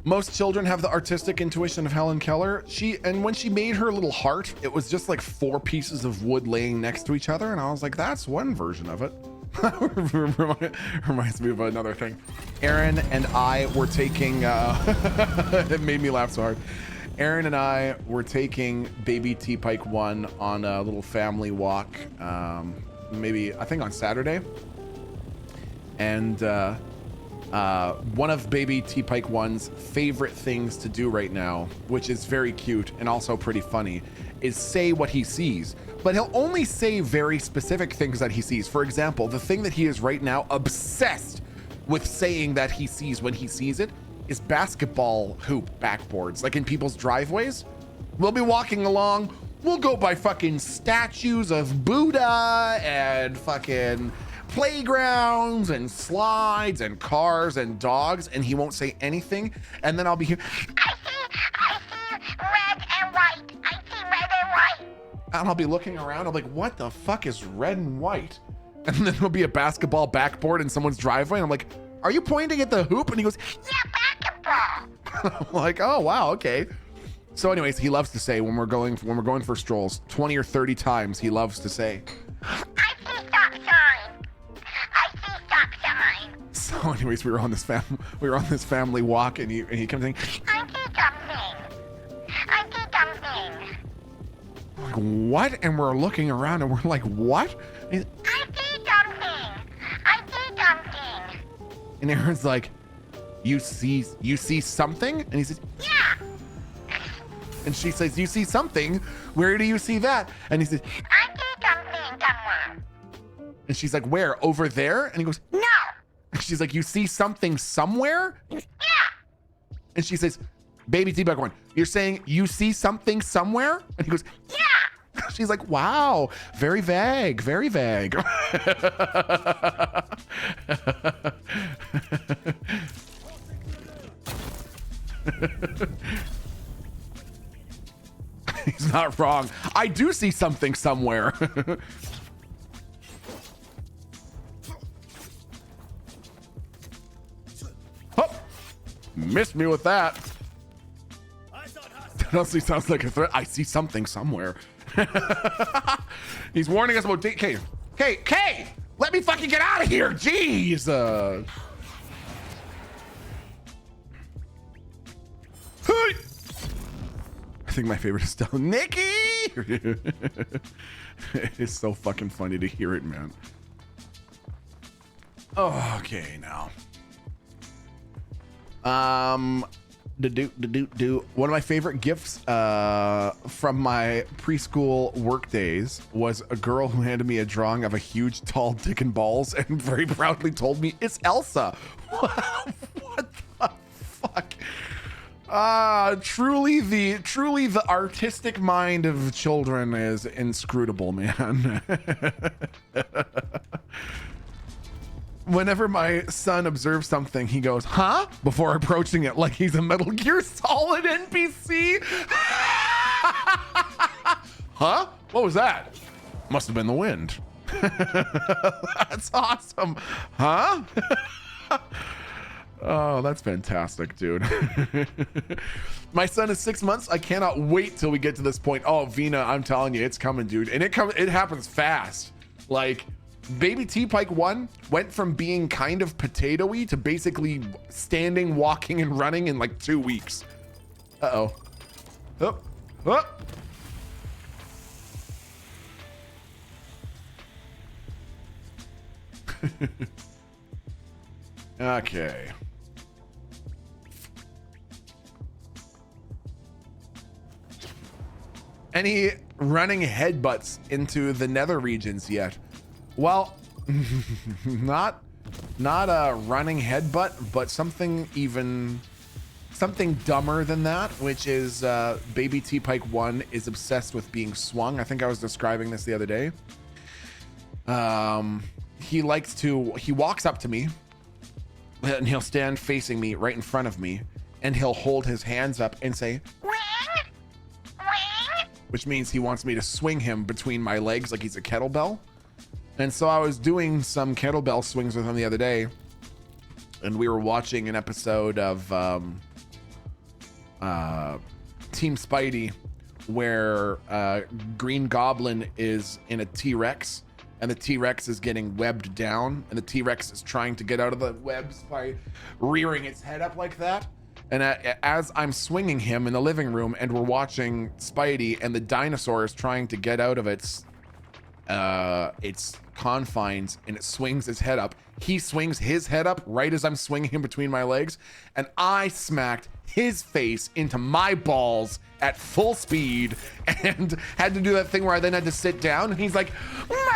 Most children have the artistic intuition of Helen Keller. When she made her little heart, it was just like 4 pieces of wood laying next to each other. And I was like, that's one version of it. Reminds me of another thing. Aaron and I were taking, it made me laugh so hard. Aaron and I were taking baby T-Pike 1 on a little family walk, maybe, I think on Saturday. And, one of baby T-Pike 1's favorite things to do right now, which is very cute and also pretty funny, is say what he sees. But he'll only say very specific things that he sees. For example, the thing that he is right now obsessed with saying that he sees when he sees it is basketball hoop backboards, like in people's driveways. We'll be walking along, we'll go by fucking statues of Buddha and fucking playgrounds and slides and cars and dogs, and he won't say anything. And then I'll be here, I see red and white. I see red and white. and I'll be looking around. I'm like, what the fuck is red and white? And then there'll be a basketball backboard in someone's driveway. And I'm like, are you pointing at the hoop? And he goes, Yeah, basketball. I'm like, oh wow, okay. So anyways, he loves to say when we're going for strolls, 20 or 30 times, he loves to say, I see stop sign. I see stop sign. so anyways, we were on this family walk, and he comes in, I see something. I see something. like, what? And we're looking around and we're like, what? And I see something. I see something. and Aaron's like, you see something? And he says, Yeah. and she says, you see something? Where do you see that? And he says, I see something somewhere. and she's like, where? Over there? And he goes, No. and she's like, you see something somewhere? Yeah. And she says, baby T-Bug 1, you're saying you see something somewhere? And he goes, Yeah. She's like, wow, very vague, very vague. He's not wrong. I do see something somewhere. Oh, missed me with that. That honestly sounds like a threat. I see something somewhere. He's warning us about Kay, let me fucking get out of here. Jeez. I think my favorite is still Nikki. It's so fucking funny to hear it, man. Oh, okay, now. One of my favorite gifts from my preschool work days was a girl who handed me a drawing of a huge, tall dick and balls and very proudly told me it's Elsa. What the fuck? Truly the artistic mind of children is inscrutable, man. Whenever my son observes something, he goes, huh? Before approaching it like he's a Metal Gear Solid NPC. Huh? What was that? Must have been the wind. That's awesome. Huh? Oh, that's fantastic, dude. My son is 6 months. I cannot wait till we get to this point. Oh, Vina, I'm telling you, it's coming, dude. And it happens fast. Like, Baby T-Pike 1 went from being kind of potato-y to basically standing, walking, and running in like 2 weeks. Uh-oh. Oh. Oh. Okay. Any running headbutts into the nether regions yet? Well, not a running headbutt, but something dumber than that, which is Baby T-Pike 1 is obsessed with being swung. I think I was describing this the other day. He walks up to me and he'll stand facing me right in front of me and he'll hold his hands up and say, Wing? which means he wants me to swing him between my legs like he's a kettlebell. And so I was doing some kettlebell swings with him the other day, and we were watching an episode of Team Spidey where Green Goblin is in a T-Rex, and the T-Rex is getting webbed down, and the T-Rex is trying to get out of the webs by rearing its head up like that. And as I'm swinging him in the living room and we're watching Spidey, and the dinosaur is trying to get out of its confines, and it swings its head up. He swings his head up right as I'm swinging him between my legs, and I smacked his face into my balls at full speed and had to do that thing where I then had to sit down, and he's like, More wing?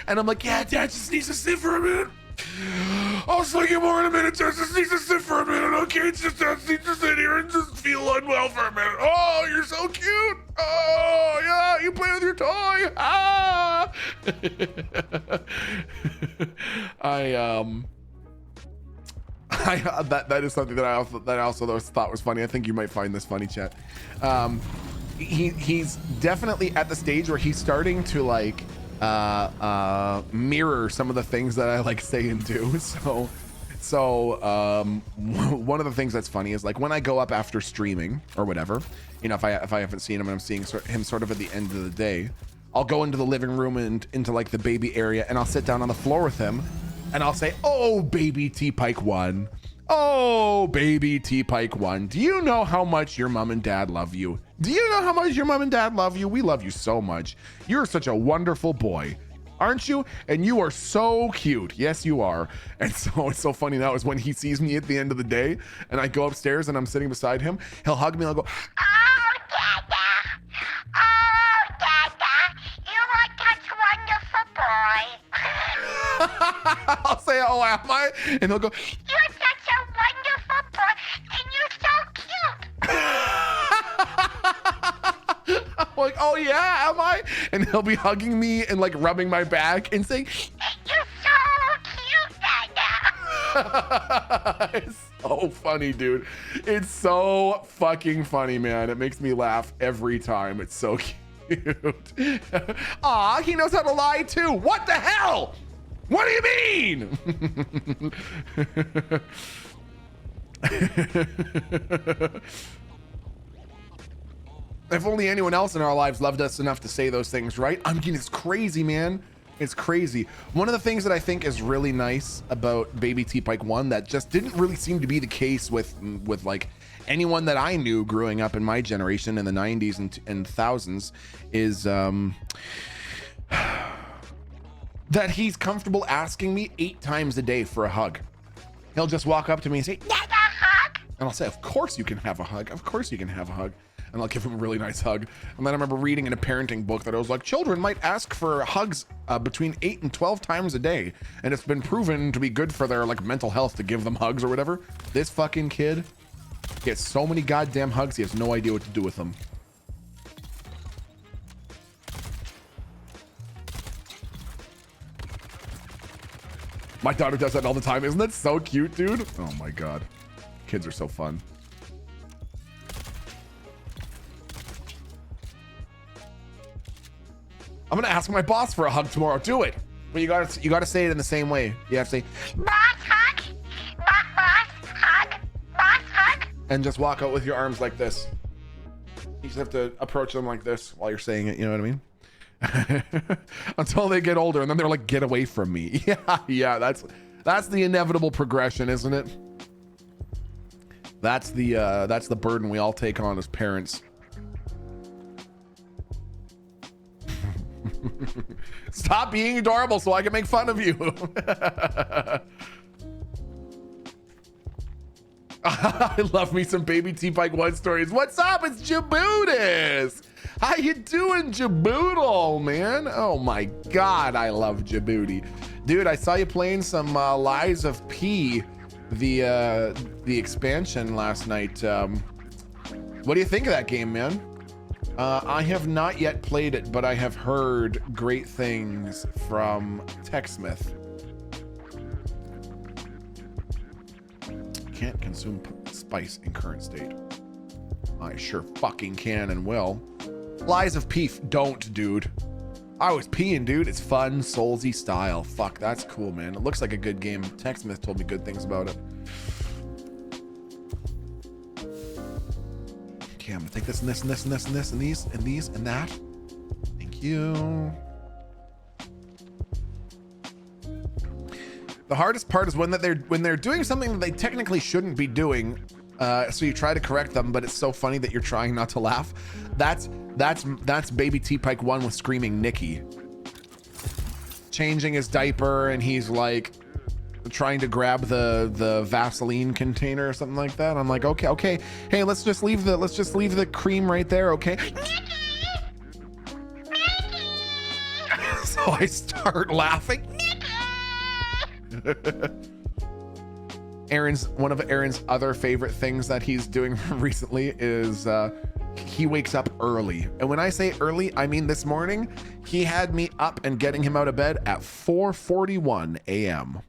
and I'm like, yeah, Dad just needs to sit for a minute. I'll swing you more in a minute. Dad just needs to sit for a minute. Okay, just Dad needs to sit here and just feel unwell for a minute. Oh, you're so cute. Oh, yeah, you play with your toy. Ah. That is something that I also thought was funny. I think you might find this funny, chat. He's definitely at the stage where he's starting to like mirror some of the things that I like say and do. So one of the things that's funny is like when I go up after streaming or whatever, you know, if I haven't seen him and I'm seeing him sort of at the end of the day, I'll go into the living room and into like the baby area, and I'll sit down on the floor with him and I'll say, oh, Baby T-Pike 1. Oh, Baby T-Pike 1. Do you know how much your mom and dad love you? Do you know how much your mom and dad love you? We love you so much. You're such a wonderful boy, aren't you? And you are so cute. Yes, you are. And so it's so funny now is when he sees me at the end of the day and I go upstairs and I'm sitting beside him, he'll hug me and I'll go, Oh, Dada. Oh, Dada. You are such a wonderful boy. I'll say, oh, am I? And he'll go, You're such a wonderful boy, and you're so cute. like, oh yeah, am I? And he'll be hugging me and like rubbing my back and saying, You're so cute right now. it's so funny, dude. It's so fucking funny, man. It makes me laugh every time. It's so cute. Aw, he knows how to lie too. What the hell? What do you mean? If only anyone else in our lives loved us enough to say those things, right? I mean, it's crazy, man. It's crazy. One of the things that I think is really nice about Baby T Pike 1 that just didn't really seem to be the case with like anyone that I knew growing up in my generation in the 90s and thousands is that he's comfortable asking me 8 times a day for a hug. He'll just walk up to me and say, Get a hug? and I'll say, of course you can have a hug. Of course you can have a hug. And I'll give him a really nice hug. And then I remember reading in a parenting book that it was like, children might ask for hugs between 8 and 12 times a day. And it's been proven to be good for their like mental health to give them hugs or whatever. This fucking kid gets so many goddamn hugs, he has no idea what to do with them. My daughter does that all the time. Isn't that so cute, dude? Oh my God. Kids are so fun. I'm gonna ask my boss for a hug tomorrow. Do it. But you gotta say it in the same way. You have to say, Boss hug? Boss hug? Boss hug? and just walk out with your arms like this. You just have to approach them like this while you're saying it. You know what I mean? Until they get older, and then they're like, "Get away from me." Yeah. That's the inevitable progression, isn't it? That's the burden we all take on as parents. Stop being adorable so I can make fun of you. I love me some Baby T Pike 1 stories. What's up? It's Jabootis. How you doing, Jaboodle, man? Oh my God, I love Djibouti. Dude, I saw you playing some Lies of P, the expansion last night. What do you think of that game, man? I have not yet played it, but I have heard great things from TechSmith. Can't consume spice in current state. I sure fucking can and will. Lies of Peef, don't, dude. I was peeing, dude. It's fun, soulsy style. Fuck, that's cool, man. It looks like a good game. TechSmith told me good things about it. Okay, I'm gonna take this and this and this and this and this and these and these and that. Thank you. The hardest part is when they're doing something that they technically shouldn't be doing. So you try to correct them, but it's so funny that you're trying not to laugh. That's Baby T Pike 1 with screaming Nikki. Changing his diaper, and he's like trying to grab the Vaseline container or something like that. I'm like, okay. Hey, let's just leave the cream right there, okay? So I start laughing. One of Aaron's other favorite things that he's doing recently is he wakes up early. And when I say early, I mean this morning, he had me up and getting him out of bed at 4:41 a.m.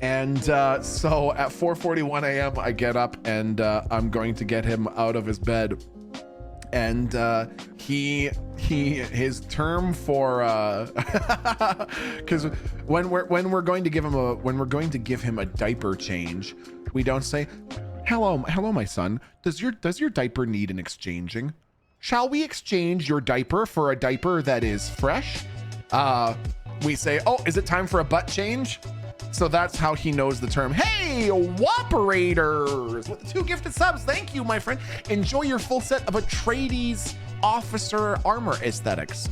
And so at 4:41 a.m. I get up and I'm going to get him out of his bed. And his term for because when we're going to give him a diaper change, we don't say, hello my son, does your diaper need an exchanging? Shall we exchange your diaper for a diaper that is fresh? We say, oh, is it time for a butt change? So that's how he knows the term. Hey, Whoperators with the 2 gifted subs. Thank you, my friend. Enjoy your full set of Atreides officer armor aesthetics.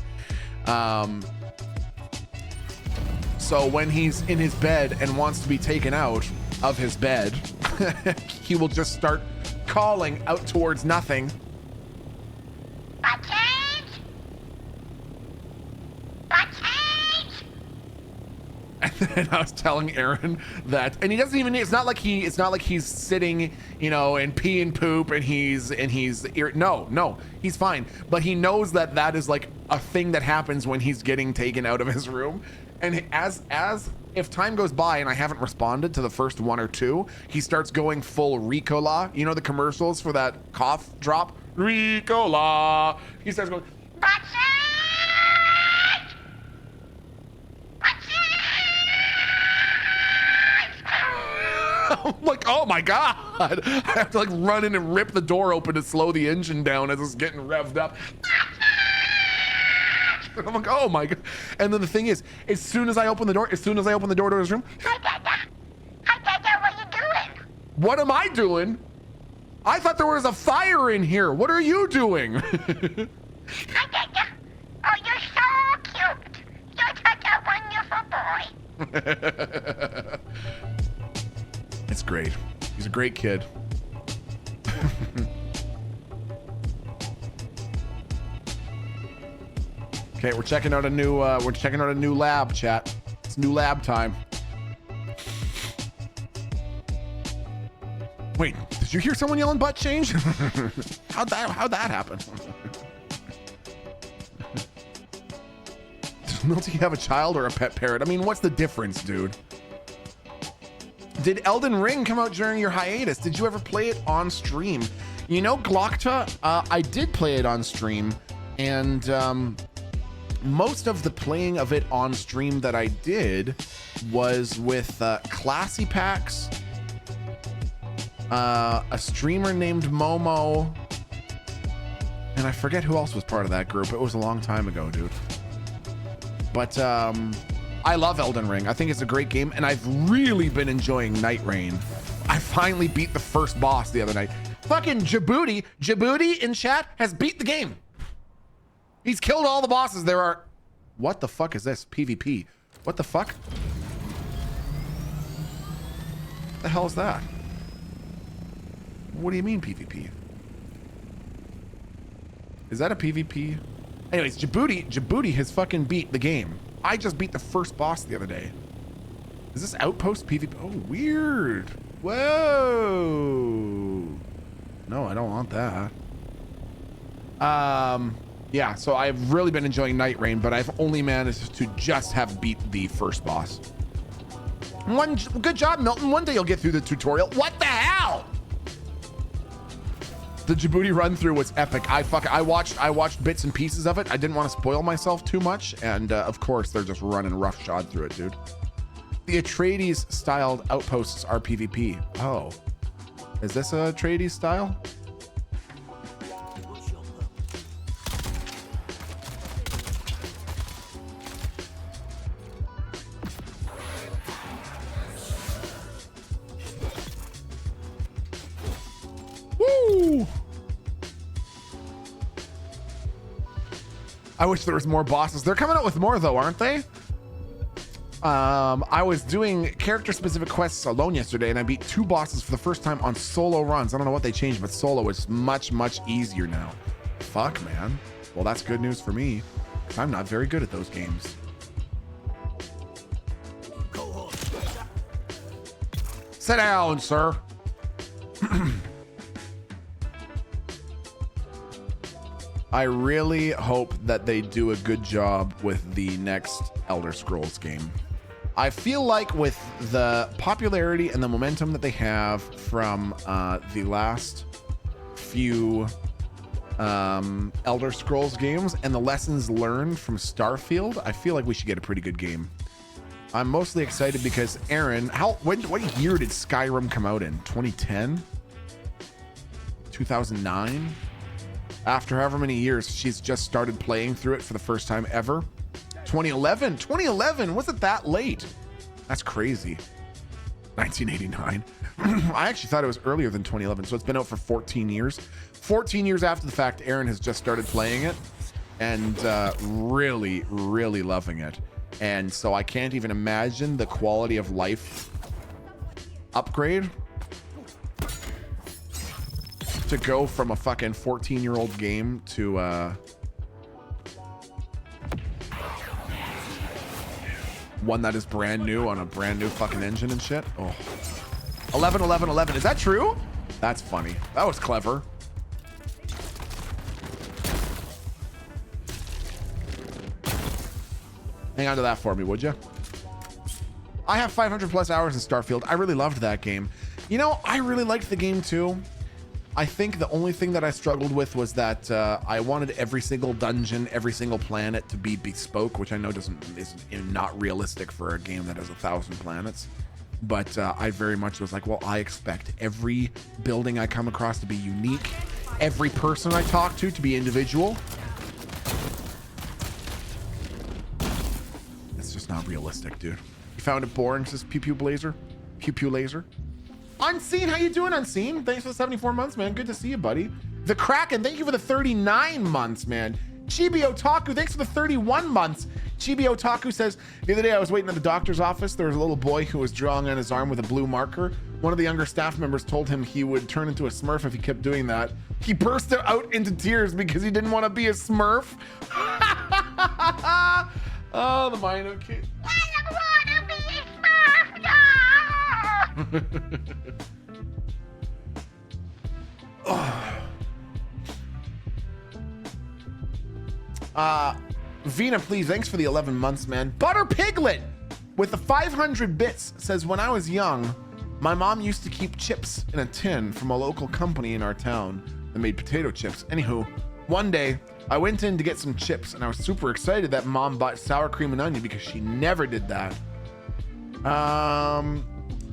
So when he's in his bed and wants to be taken out of his bed, he will just start calling out towards nothing. Butt change? Butt change? And And I was telling Aaron that, and he doesn't even, it's not like he's sitting, you know, and pee and poop and no, he's fine. But he knows that that is like a thing that happens when he's getting taken out of his room. And as if time goes by and I haven't responded to the first one or two, he starts going full Ricola. You know the commercials for that cough drop? Ricola. He starts going, I'm like, oh my God. I have to like run in and rip the door open to slow the engine down as it's getting revved up. I'm like, oh my God. And then the thing is, as soon as I open the door to his room, Hi, Dada. Hi, Dada, what you doing? what am I doing? I thought there was a fire in here. What are you doing? Hi, Dada. Oh, you're so cute. You're such a wonderful boy. It's great. He's a great kid. Okay, we're checking out a new lab, chat. It's new lab time. Wait, did you hear someone yelling butt change? How'd that happen? Does Milty have a child or a pet parrot? I mean, what's the difference, dude? Did Elden Ring come out during your hiatus? Did you ever play it on stream? You know, Glockta, I did play it on stream, and most of the playing of it on stream that I did was with Classy Packs, a streamer named Momo, and I forget who else was part of that group. It was a long time ago, dude. But I love Elden Ring. I think it's a great game, and I've really been enjoying Night Rain. I finally beat the first boss the other night. Fucking Djibouti in chat has beat the game. He's killed all the bosses there are. What the fuck is this? PvP. What the fuck? The hell is that? What do you mean PvP? Is that a PvP? Anyways, Djibouti has fucking beat the game. I just beat the first boss the other day. Is this Outpost PvP? Oh, weird. Whoa. No, I don't want that. Yeah, so I've really been enjoying Night Rain, but I've only managed to just have beat the first boss. Good job, Milton. One day you'll get through the tutorial. What the hell? The Djibouti run through was epic. I watched bits and pieces of it. I didn't want to spoil myself too much, and of course they're just running roughshod through it, dude. The Atreides styled outposts are PvP. Oh, is this a Atreides style? Woo! I wish there was more bosses. They're coming out with more though, aren't they? I was doing character specific quests alone yesterday and I beat 2 bosses for the first time on solo runs. I don't know what they changed, but solo is much easier now. Fuck, man. Well, that's good news for me, 'cause I'm not very good at those games. Sit down, sir. I really hope that they do a good job with the next Elder Scrolls game. I feel like with the popularity and the momentum that they have from the last few Elder Scrolls games and the lessons learned from Starfield, I feel like we should get a pretty good game. I'm mostly excited because Aaron, what year did Skyrim come out in? 2010? 2009? After however many years, she's just started playing through it for the first time ever. 2011? 2011? Was it that late? That's crazy. 1989. I actually thought it was earlier than 2011, so it's been out for 14 years. 14 years after the fact, Aaron has just started playing it and really loving it. And so I can't even imagine the quality of life upgrade to go from a fucking 14-year-old game to one that is brand new on a brand new fucking engine and shit. Oh, 11, 11, 11. Is that true? That's funny. That was clever. Hang on to that for me, would you? I have 500 plus hours in Starfield. I really loved that game. You know, I really liked the game too. I think the only thing that I struggled with was that I wanted every single dungeon, every single planet to be bespoke, which I know is not realistic for a game that has 1,000 planets. But I very much was like, well, I expect every building I come across to be unique, every person I talk to be individual. It's just not realistic, dude. You found it boring, says Pew Pew Blazer. Pew Pew Laser. Unseen, how you doing, Unseen? Thanks for the 74 months, man. Good to see you, buddy. The Kraken, thank you for the 39 months, man. Chibi Otaku, thanks for the 31 months. Chibi Otaku says, the other day I was waiting at the doctor's office. There was a little boy who was drawing on his arm with a blue marker. One of the younger staff members told him he would turn into a Smurf if he kept doing that. He burst out into tears because he didn't want to be a Smurf. Oh, the mind of kids. I don't wanna be a Smurf, no! Vina, please, thanks for the 11 months, man. Butter Piglet with the 500 bits says, when I was young, my mom used to keep chips in a tin from a local company in our town that made potato chips. Anywho, one day I went in to get some chips and I was super excited that mom bought sour cream and onion because she never did that.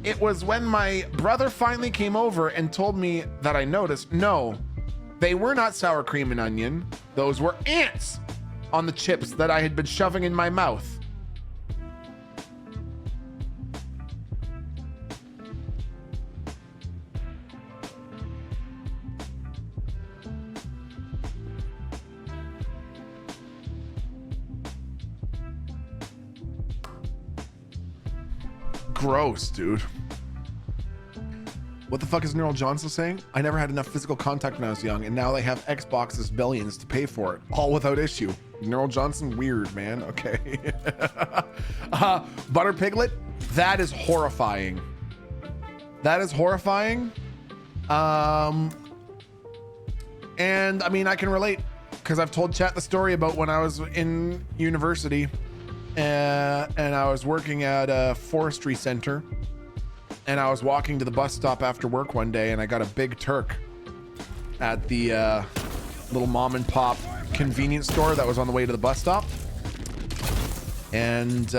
It was when my brother finally came over and told me that I noticed, no, they were not sour cream and onion. Those were ants on the chips that I had been shoving in my mouth. Gross, dude. What the fuck is Neural Johnson saying? I never had enough physical contact when I was young, and now they have Xboxes billions to pay for it, all without issue. Neural Johnson, weird, man. Okay. Butter Piglet, that is horrifying. That is horrifying. And I mean, I can relate because I've told chat the story about when I was in university and I was working at a forestry center. And I was walking to the bus stop after work one day and I got a big Turk at the little mom and pop convenience store that was on the way to the bus stop. And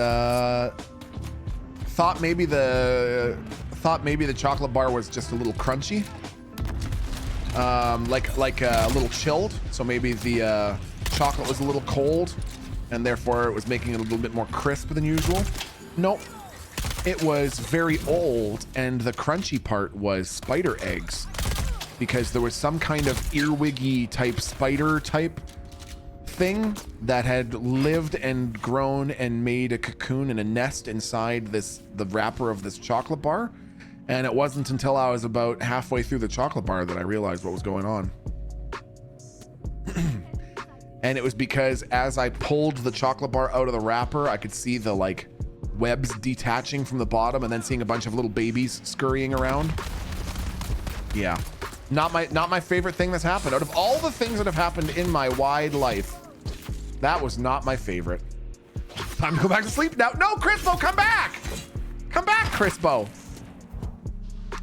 thought maybe the chocolate bar was just a little crunchy. Like a little chilled. So maybe the chocolate was a little cold and therefore it was making it a little bit more crisp than usual. Nope. It was very old, and the crunchy part was spider eggs because there was some kind of earwiggy type spider type thing that had lived and grown and made a cocoon and a nest inside the wrapper of this chocolate bar. And it wasn't until I was about halfway through the chocolate bar that I realized what was going on. And it was because as I pulled the chocolate bar out of the wrapper, I could see the webs detaching from the bottom and then seeing a bunch of little babies scurrying around. Yeah, not my favorite thing that's happened. Out of all the things that have happened in my wide life, that was not my favorite. Time to go back to sleep now. No, Crispo, come back! Come back, Crispo.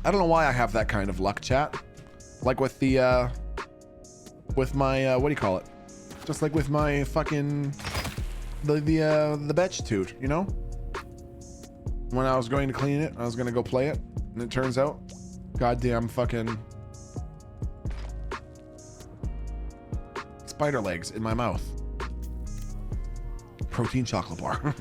I don't know why I have that kind of luck, chat. Like with the with my what do you call it? Just like with my fucking the betch toot, you know? When I was going to clean it, I was going to go play it, and it turns out, goddamn fucking spider legs in my mouth. Protein chocolate bar.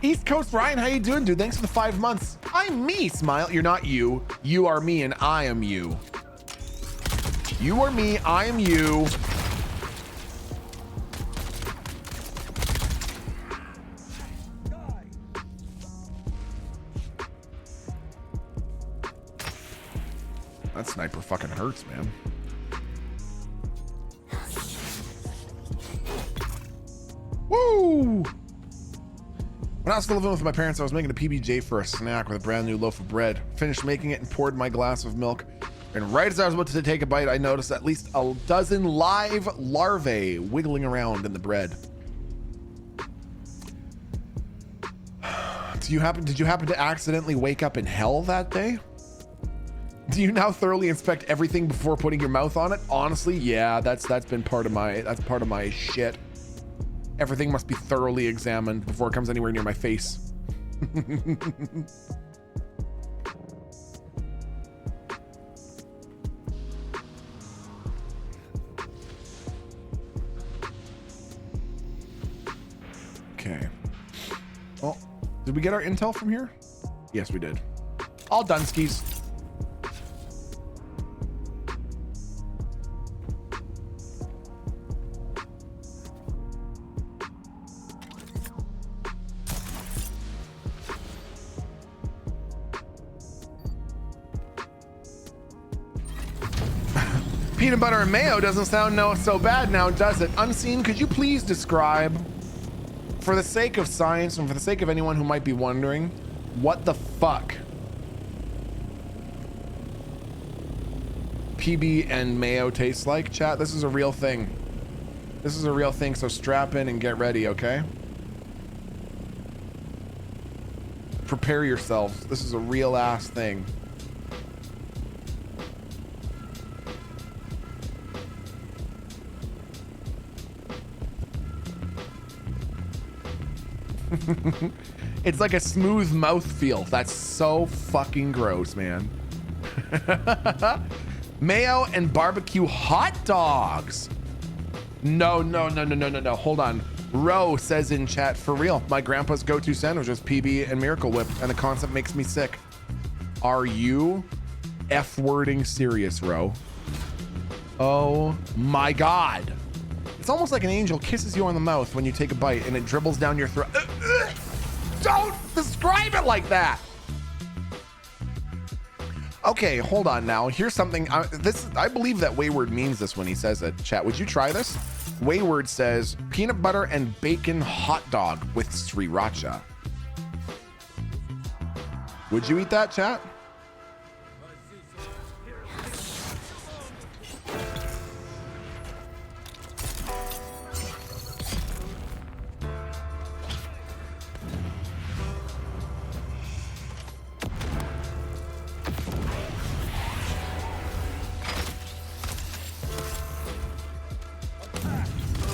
East Coast Ryan, how you doing, dude? Thanks for the 5 months. I'm me, Smile. You're not you. You are me, and I am you. You are me, I am you. That sniper fucking hurts, man. When I was still living with my parents, I was making a PBJ for a snack with a brand new loaf of bread. Finished making it and poured my glass of milk. And right as I was about to take a bite, I noticed at least a dozen live larvae wiggling around in the bread. Did you happen to accidentally wake up in hell that day? Do you now thoroughly inspect everything before putting your mouth on it? Honestly, yeah, that's been part of my shit. Everything must be thoroughly examined before it comes anywhere near my face. Okay. Oh, did we get our intel from here? Yes, we did. All done, skis. Peanut butter and mayo doesn't sound so bad now, does it? Unseen, could you please describe, for the sake of science and for the sake of anyone who might be wondering, what the fuck PB and mayo tastes like? Chat, this is a real thing. This is a real thing, so strap in and get ready, okay? Prepare yourselves. This is a real ass thing. It's like a smooth mouthfeel. That's so fucking gross, man. Mayo and barbecue hot dogs. No. Hold on. Ro says in chat, for real, my grandpa's go-to sandwich is PB and Miracle Whip, and the concept makes me sick. Are you F-wording serious, Ro? Oh my God. It's almost like an angel kisses you on the mouth when you take a bite and it dribbles down your throat. Don't describe it like that. Okay, hold on now. Here's something. I believe that Wayward means this when he says it. Chat, would you try this? Wayward says peanut butter and bacon hot dog with sriracha. Would you eat that, chat?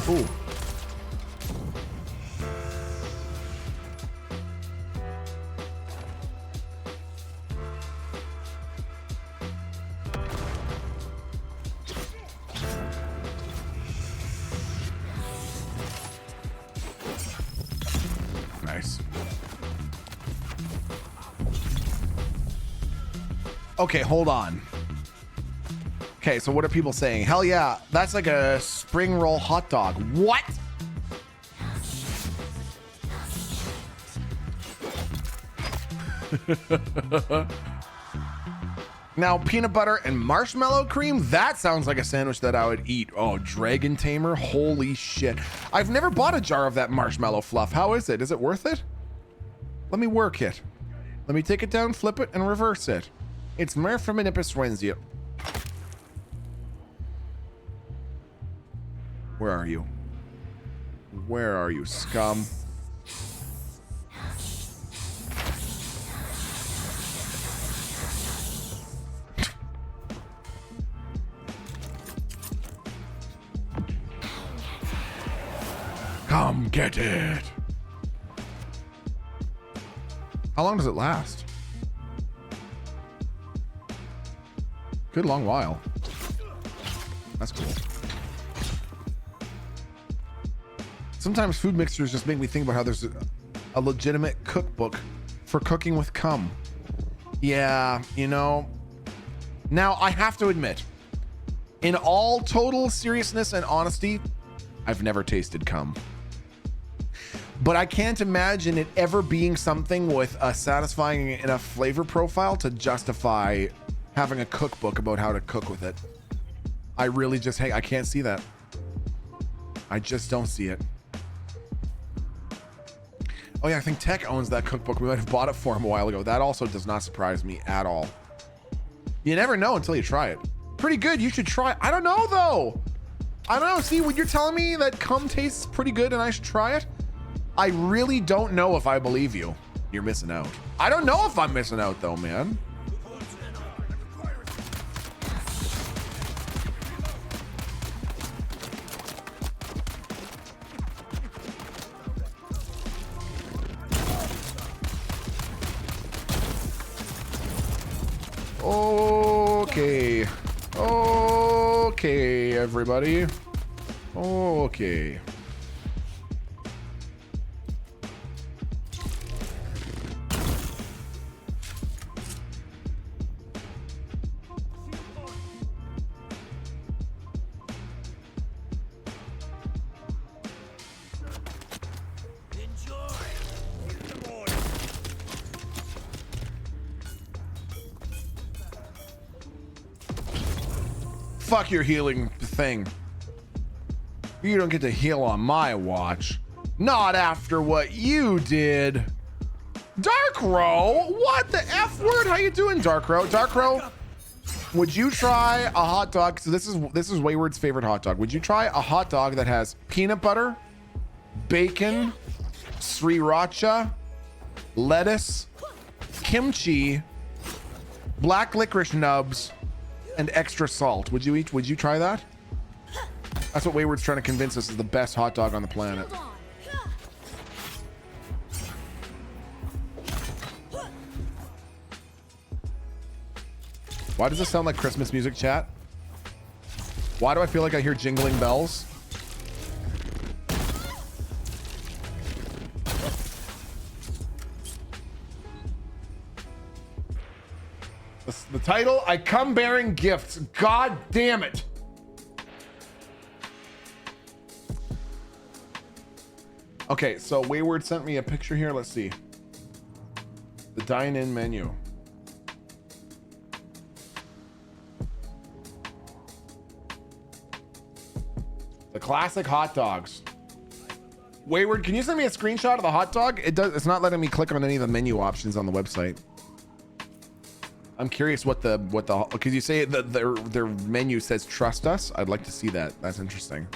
Ooh. Nice. Okay, hold on. Okay, so what are people saying? Hell yeah, that's like a spring roll hot dog. What? Now, peanut butter and marshmallow cream, that sounds like a sandwich that I would eat. Oh, Dragon Tamer, holy shit. I've never bought a jar of that marshmallow fluff. How is it? Is it worth it? Let me work it. Let me take it down, flip it, and reverse it. It's Murphaminipus Wednesday. Where are you? Where are you, scum? Come get it. How long does it last? Good long while. That's cool. Sometimes food mixtures just make me think about how there's a legitimate cookbook for cooking with cum. Yeah, you know. Now, I have to admit, in all total seriousness and honesty, I've never tasted cum. But I can't imagine it ever being something with a satisfying enough flavor profile to justify having a cookbook about how to cook with it. I really just, I can't see that. I just don't see it. Oh yeah, I think Tech owns that cookbook. We might have bought it for him a while ago. That also does not surprise me at all. You never know until you try it. Pretty good. You should try. I don't know though. I don't know. See, when you're telling me that cum tastes pretty good and I should try it, I really don't know if I believe you. You're missing out. I don't know if I'm missing out though, man. Okay. Okay, everybody. Okay. Fuck your healing thing. You don't get to heal on my watch. Not after what you did. Darkrow? What the F word? How you doing, Darkrow? Darkrow, would you try a hot dog? So this is Wayward's favorite hot dog. Would you try a hot dog that has peanut butter, bacon, sriracha, lettuce, kimchi, black licorice nubs, and extra salt? Would you try that? That's what Wayward's trying to convince us is the best hot dog on the planet. Why does this sound like Christmas music, chat? Why do I feel like I hear jingling bells? The title, I come bearing gifts. God damn it. Okay, so Wayward sent me a picture here. Let's see. The dine-in menu. The classic hot dogs. Wayward, can you send me a screenshot of the hot dog? It's not letting me click on any of the menu options on the website. I'm curious what the because you say that their menu says trust us. I'd like to see that. That's interesting.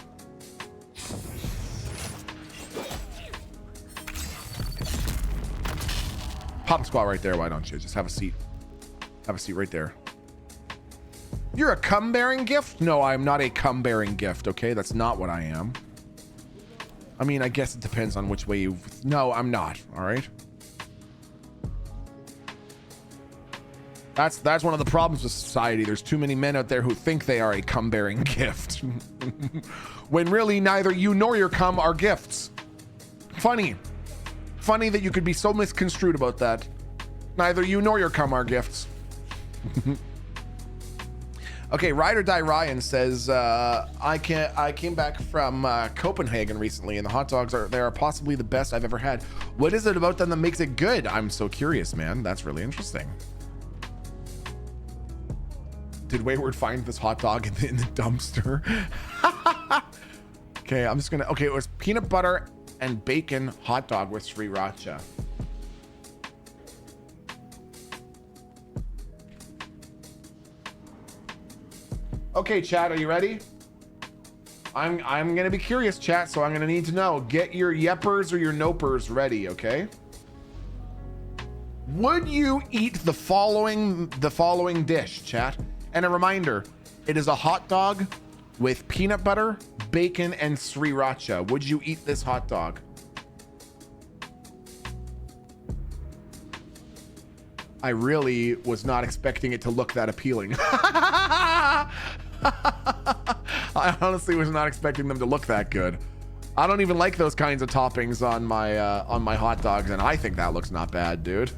Pop squat right there. Why don't you just have a seat? Have a seat right there. You're a cum bearing gift? No, I'm not a cum bearing gift. Okay, that's not what I am. I mean, I guess it depends on which way you. No, I'm not. All right. That's one of the problems with society. There's too many men out there who think they are a cum-bearing gift. When really neither you nor your cum are gifts. Funny. Funny that you could be so misconstrued about that. Neither you nor your cum are gifts. Okay, Ride or Die Ryan says, I came back from Copenhagen recently and the hot dogs are possibly the best I've ever had. What is it about them that makes it good? I'm so curious, man. That's really interesting. Did Wayward find this hot dog in the dumpster? Okay, I'm just gonna. Okay, it was peanut butter and bacon hot dog with sriracha. Okay, chat, are you ready? I'm gonna be curious, chat, so I'm gonna need to know. Get your yeppers or your nopers ready, okay? Would you eat the following dish, chat? And a reminder, it is a hot dog with peanut butter, bacon, and sriracha. Would you eat this hot dog? I really was not expecting it to look that appealing. I honestly was not expecting them to look that good. I don't even like those kinds of toppings on my hot dogs, and I think that looks not bad, dude.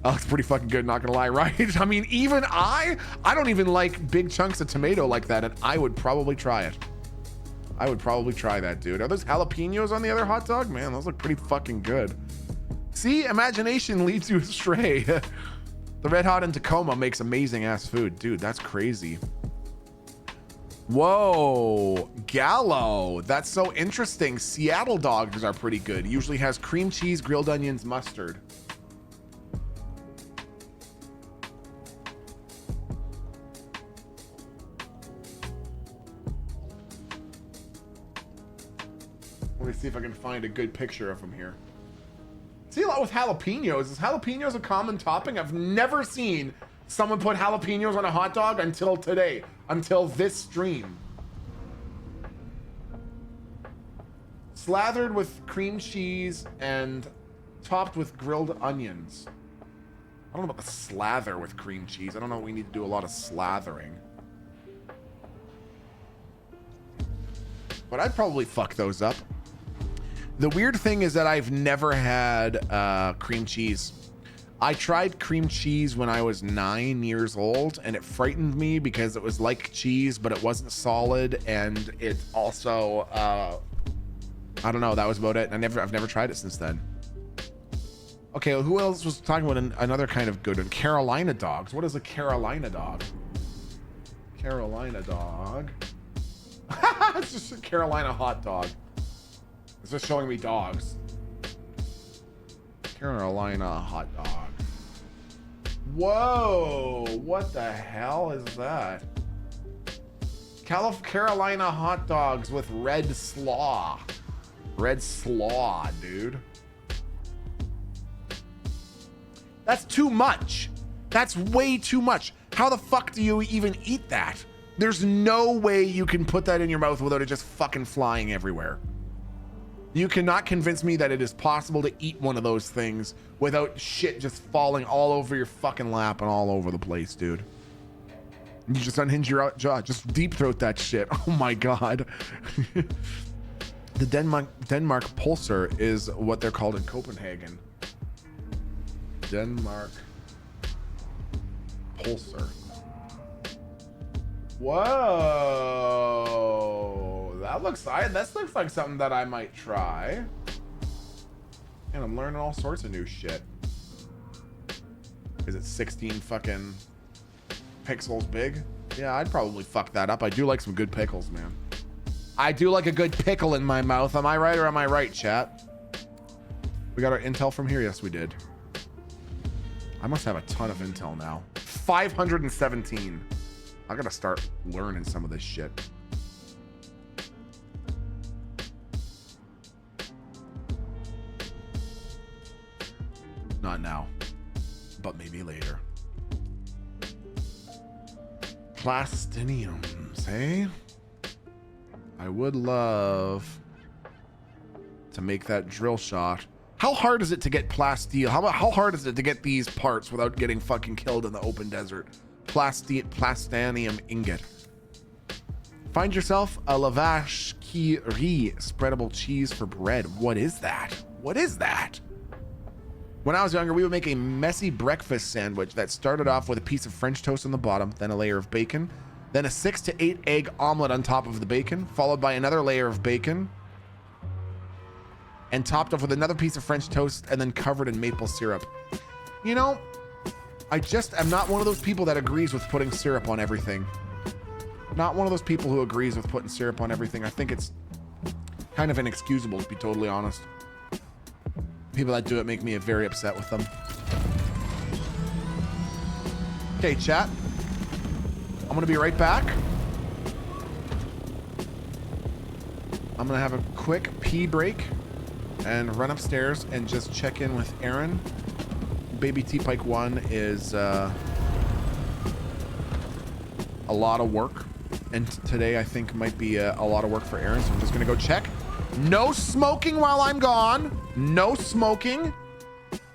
That looks pretty fucking good, not gonna lie, right? I mean, even I don't even like big chunks of tomato like that, and I would probably try it. I would probably try that, dude. Are those jalapenos on the other hot dog? Man, those look pretty fucking good. See, imagination leads you astray. The Red Hot in Tacoma makes amazing ass food. Dude, that's crazy. Whoa, Gallo. That's so interesting. Seattle dogs are pretty good. Usually has cream cheese, grilled onions, mustard. Let me see if I can find a good picture of them here. See a lot with jalapenos. Is jalapenos a common topping? I've never seen someone put jalapenos on a hot dog until today, until this stream. Slathered with cream cheese and topped with grilled onions. I don't know about the slather with cream cheese. I don't know. We need to do a lot of slathering. But I'd probably fuck those up. The weird thing is that I've never had cream cheese. I tried cream cheese when I was 9 years old, and it frightened me because it was like cheese, but it wasn't solid, and it also, I don't know, that was about it. And I've never tried it since then. Okay, well, who else was talking about another kind of good one? Carolina dogs. What is a Carolina dog? Carolina dog. It's just a Carolina hot dog. It's just showing me dogs. Carolina hot dog. Whoa, what the hell is that? Carolina hot dogs with red slaw. Red slaw, dude. That's too much. That's way too much. How the fuck do you even eat that? There's no way you can put that in your mouth without it just fucking flying everywhere. You cannot convince me that it is possible to eat one of those things without shit just falling all over your fucking lap and all over the place, dude. You just unhinge your jaw, just deep throat that shit. Oh my God. The Denmark Pulsar is what they're called in Copenhagen. Denmark Pulsar. Whoa, that looks like something that I might try. And I'm learning all sorts of new shit. Is it 16 fucking pixels big? Yeah, I'd probably fuck that up. I do like some good pickles, man. I do like a good pickle in my mouth. Am I right or am I right, chat? We got our intel from here? Yes, we did. I must have a ton of intel now. 517. I gotta start learning some of this shit. Not now, but maybe later. Plastiniums, hey? I would love to make that drill shot. How hard is it to get plasteel? How hard is it to get these parts without getting fucking killed in the open desert? Plastanium ingot. Find yourself a lavash qui rit spreadable cheese for bread. What is that? What is that? When I was younger, we would make a messy breakfast sandwich that started off with a piece of French toast on the bottom, then a layer of bacon, then a 6 to 8 egg omelet on top of the bacon, followed by another layer of bacon, and topped off with another piece of French toast, and then covered in maple syrup. You know, I just am not one of those people that agrees with putting syrup on everything. Not one of those people who agrees with putting syrup on everything. I think it's kind of inexcusable, to be totally honest. People that do it make me very upset with them. Okay, chat. I'm gonna be right back. I'm gonna have a quick pee break and run upstairs and just check in with Aaron. Baby T-Pike 1 is a lot of work, and today I think might be a lot of work for Aaron, so I'm just gonna go check. No smoking while I'm gone. No smoking.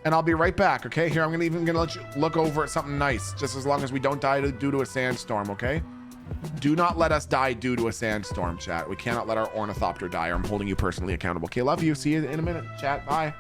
And I'll be right back, okay? Here, I'm gonna let you look over at something nice, just as long as we don't die due to a sandstorm, okay? Do not let us die due to a sandstorm, chat. We cannot let our ornithopter die, or I'm holding you personally accountable. Okay, love you. See you in a minute, chat. Bye.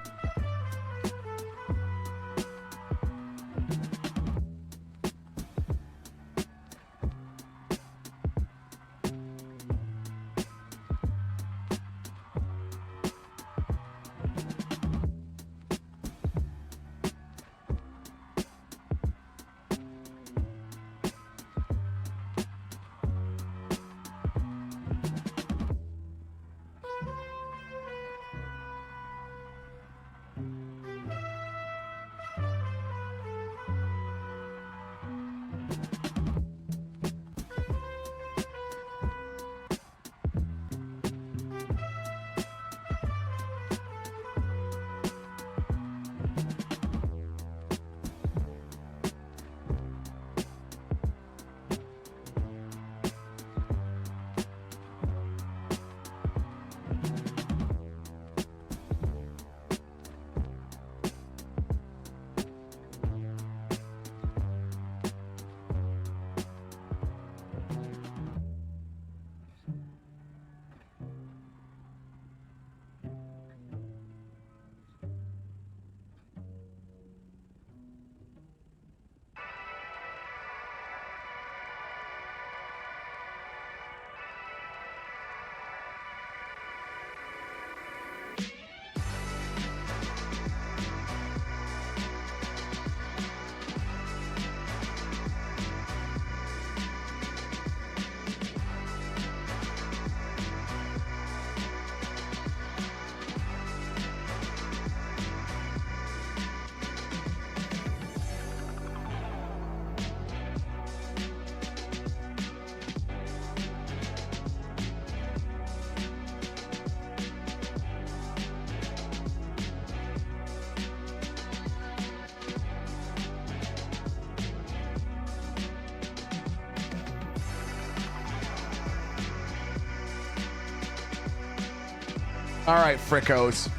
All right, frickos.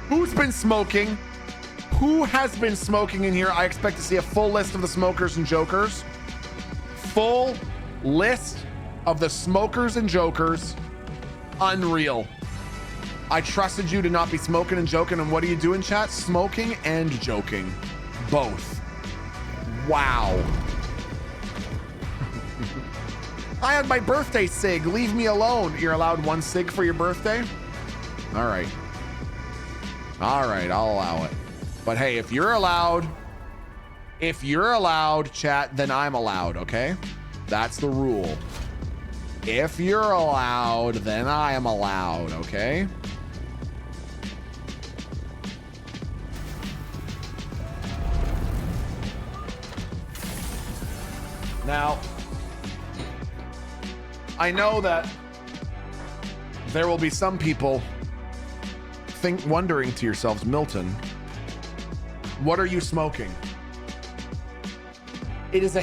Who's been smoking? Who has been smoking in here? I expect to see a full list of the smokers and jokers. Full list of the smokers and jokers. Unreal. I trusted you to not be smoking and joking. And what are you doing, chat? Smoking and joking. Both. Wow. I had my birthday cig. Leave me alone. You're allowed 1 cig for your birthday? All right. All right, I'll allow it. But hey, if you're allowed, chat, then I'm allowed, okay? That's the rule. If you're allowed, then I am allowed, okay? Now, I know that there will be some people wondering to yourselves, Milton, what are you smoking? It is a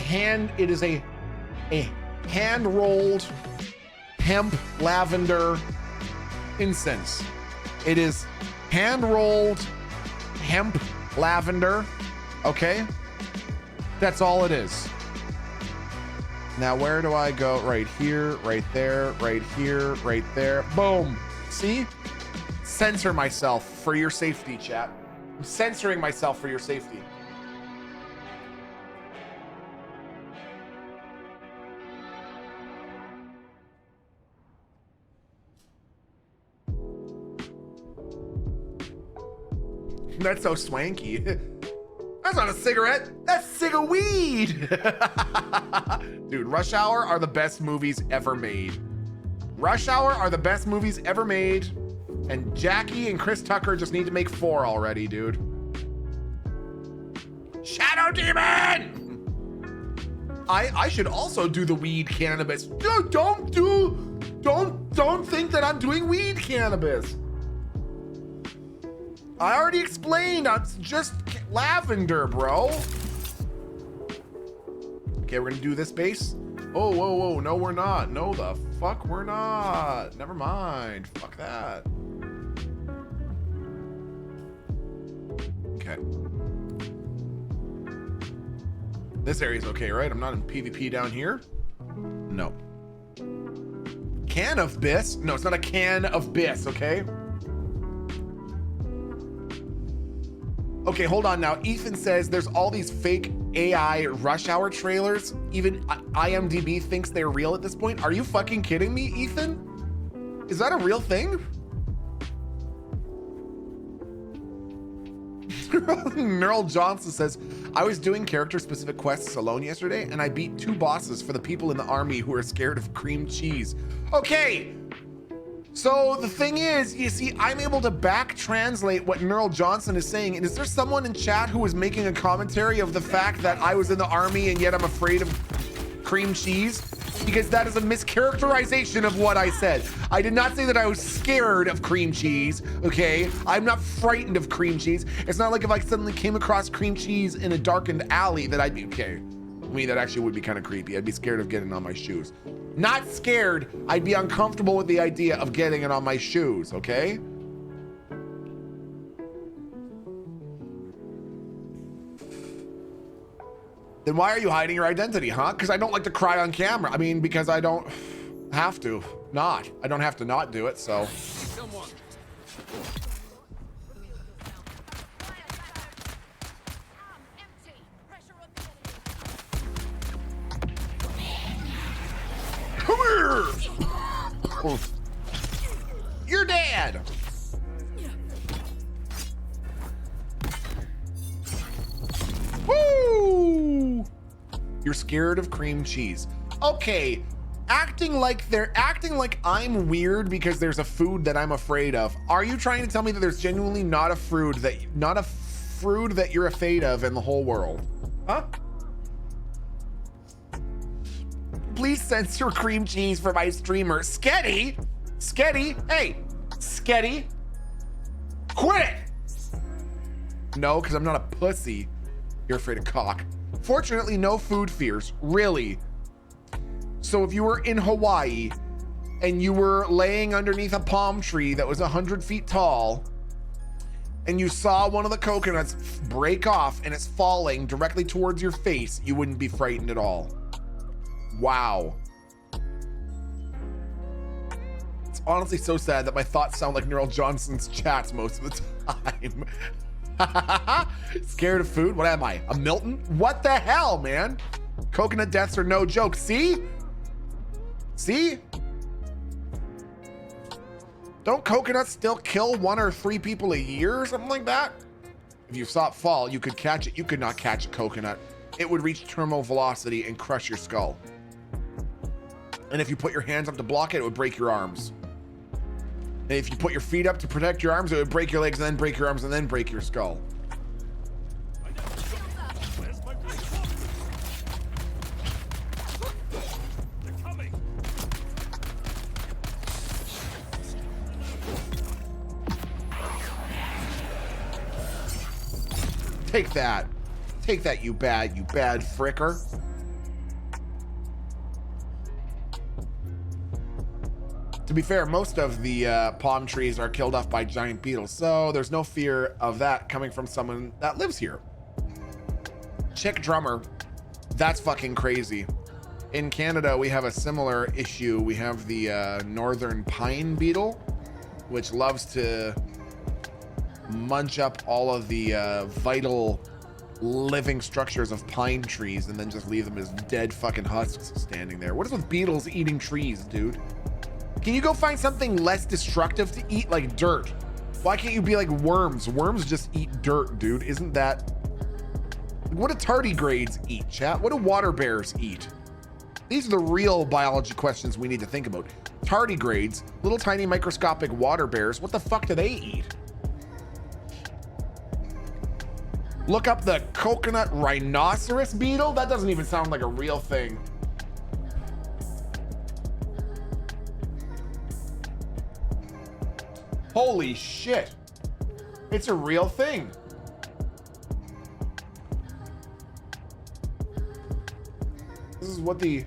hand-rolled hemp lavender incense. It is hand-rolled hemp lavender, okay? That's all it is. Now, where do I go? Right here, right there, right here, right there. Boom. See? Censor myself for your safety, chat. I'm censoring myself for your safety. That's so swanky. That's not a cigarette. That's cig weed. Dude, Rush Hour are the best movies ever made. Rush Hour are the best movies ever made. And Jackie and Chris Tucker just need to make 4 already, dude. Shadow Demon! I should also do the weed cannabis. No, don't think that I'm doing weed cannabis. I already explained, it's just lavender, bro. Okay, we're gonna do this base. Oh, whoa, no, we're not. No, the fuck, we're not. Never mind, fuck that. Okay. This area's okay, right? I'm not in PvP down here? No. Can of bis? No, it's not a can of bis, okay? Okay, hold on now. Ethan says there's all these fake AI Rush Hour trailers. Even IMDb thinks they're real at this point. Are you fucking kidding me, Ethan? Is that a real thing? Neural Johnson says, I was doing character-specific quests alone yesterday, and I beat 2 bosses for the people in the army who are scared of cream cheese. Okay, so the thing is, you see, I'm able to back translate what Neural Johnson is saying. And is there someone in chat who was making a commentary of the fact that I was in the army and yet I'm afraid of cream cheese? Because that is a mischaracterization of what I said. I did not say that I was scared of cream cheese, okay? I'm not frightened of cream cheese. It's not like if I suddenly came across cream cheese in a darkened alley that I'd be, okay. I mean, that actually would be kind of creepy. I'd be scared of getting it on my shoes. Not scared, I'd be uncomfortable with the idea of getting it on my shoes, okay? Then why are you hiding your identity, huh? Because I don't like to cry on camera. I mean, because I don't have to not. I don't have to not do it, so. Come here! You're dead! Woo! You're scared of cream cheese. Okay, acting like I'm weird because there's a food that I'm afraid of. Are you trying to tell me that there's genuinely not a fruit that you're afraid of in the whole world? Huh? Please censor cream cheese for my streamer. Sketty? Hey, Sketty, quit it! No, because I'm not a pussy. You're afraid of cock. Fortunately, no food fears, really. So if you were in Hawaii and you were laying underneath a palm tree that was 100 feet tall, and you saw one of the coconuts break off and it's falling directly towards your face, you wouldn't be frightened at all. Wow. It's honestly so sad that my thoughts sound like Neural Johnson's chats most of the time. Scared of food? What am I? A Milton? What the hell, man? Coconut deaths are no joke. See? See? Don't coconuts still kill 1 or 3 people a year or something like that? If you saw it fall, you could catch it. You could not catch a coconut. It would reach terminal velocity and crush your skull. And if you put your hands up to block it, it would break your arms. And if you put your feet up to protect your arms, it would break your legs and then break your arms and then break your skull. Take that. Take that, you bad fricker. To be fair, most of the palm trees are killed off by giant beetles, so there's no fear of that coming from someone that lives here. Chick drummer, that's fucking crazy. In Canada, we have a similar issue. We have the northern pine beetle, which loves to munch up all of the vital living structures of pine trees and then just leave them as dead fucking husks standing there. What is with beetles eating trees, dude? Can you go find something less destructive to eat, like dirt? Why can't you be like worms? Worms just eat dirt, dude. Isn't that... What do tardigrades eat, chat? What do water bears eat? These are the real biology questions we need to think about. Tardigrades, little tiny microscopic water bears, what the fuck do they eat? Look up the coconut rhinoceros beetle? That doesn't even sound like a real thing. Holy shit. It's a real thing. This is what the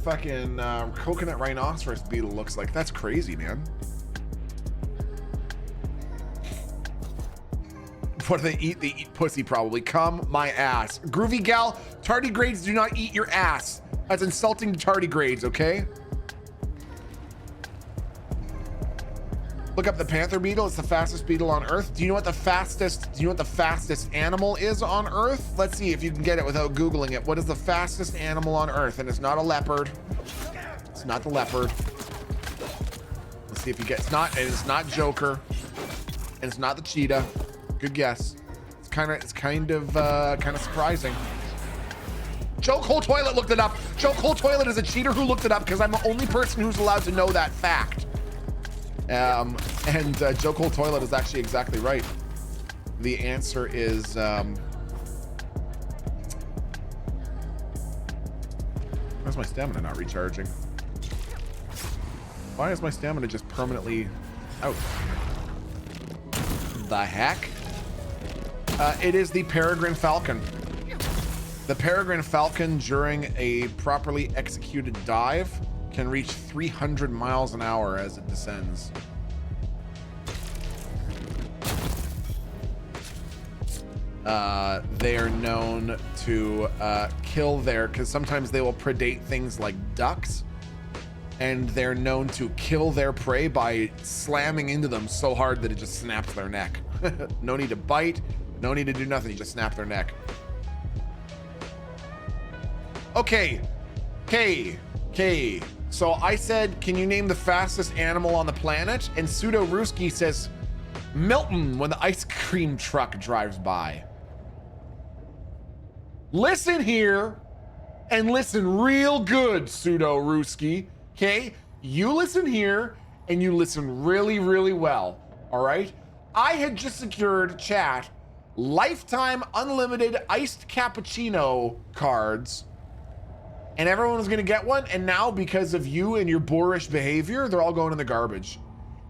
fucking coconut rhinoceros beetle looks like. That's crazy, man. What do they eat? They eat pussy, probably. Come my ass. Groovy gal, tardigrades do not eat your ass. That's insulting to tardigrades, okay? Look up the panther beetle. It's the fastest beetle on Earth. Do you know what the fastest animal is on Earth? Let's see if you can get it without Googling it. What is the fastest animal on Earth? And it's not a leopard. It's not the leopard. Let's see if you get, it's not Joker. And it's not the cheetah. Good guess. It's kind of surprising. Joe Cole Toilet looked it up. Joe Cole Toilet is a cheater who looked it up because I'm the only person who's allowed to know that fact. Joe Cole Toilet is actually exactly right. The answer is where's my stamina not recharging? Why is my stamina just permanently out? The heck? It is the peregrine falcon. The peregrine falcon, during a properly executed dive, can reach 300 miles an hour as it descends. They are known to kill because sometimes they will predate things like ducks, and they're known to kill their prey by slamming into them so hard that it just snaps their neck. No need to bite, no need to do nothing, you just snap their neck. Okay. So I said, can you name the fastest animal on the planet? And Pseudo Ruski says, Milton, when the ice cream truck drives by. Listen here and listen real good, Pseudo Ruski. Okay? You listen here and you listen really, really well. All right? I had just secured, chat, lifetime unlimited iced cappuccino cards. And everyone was gonna get one, and now because of you and your boorish behavior, they're all going in the garbage.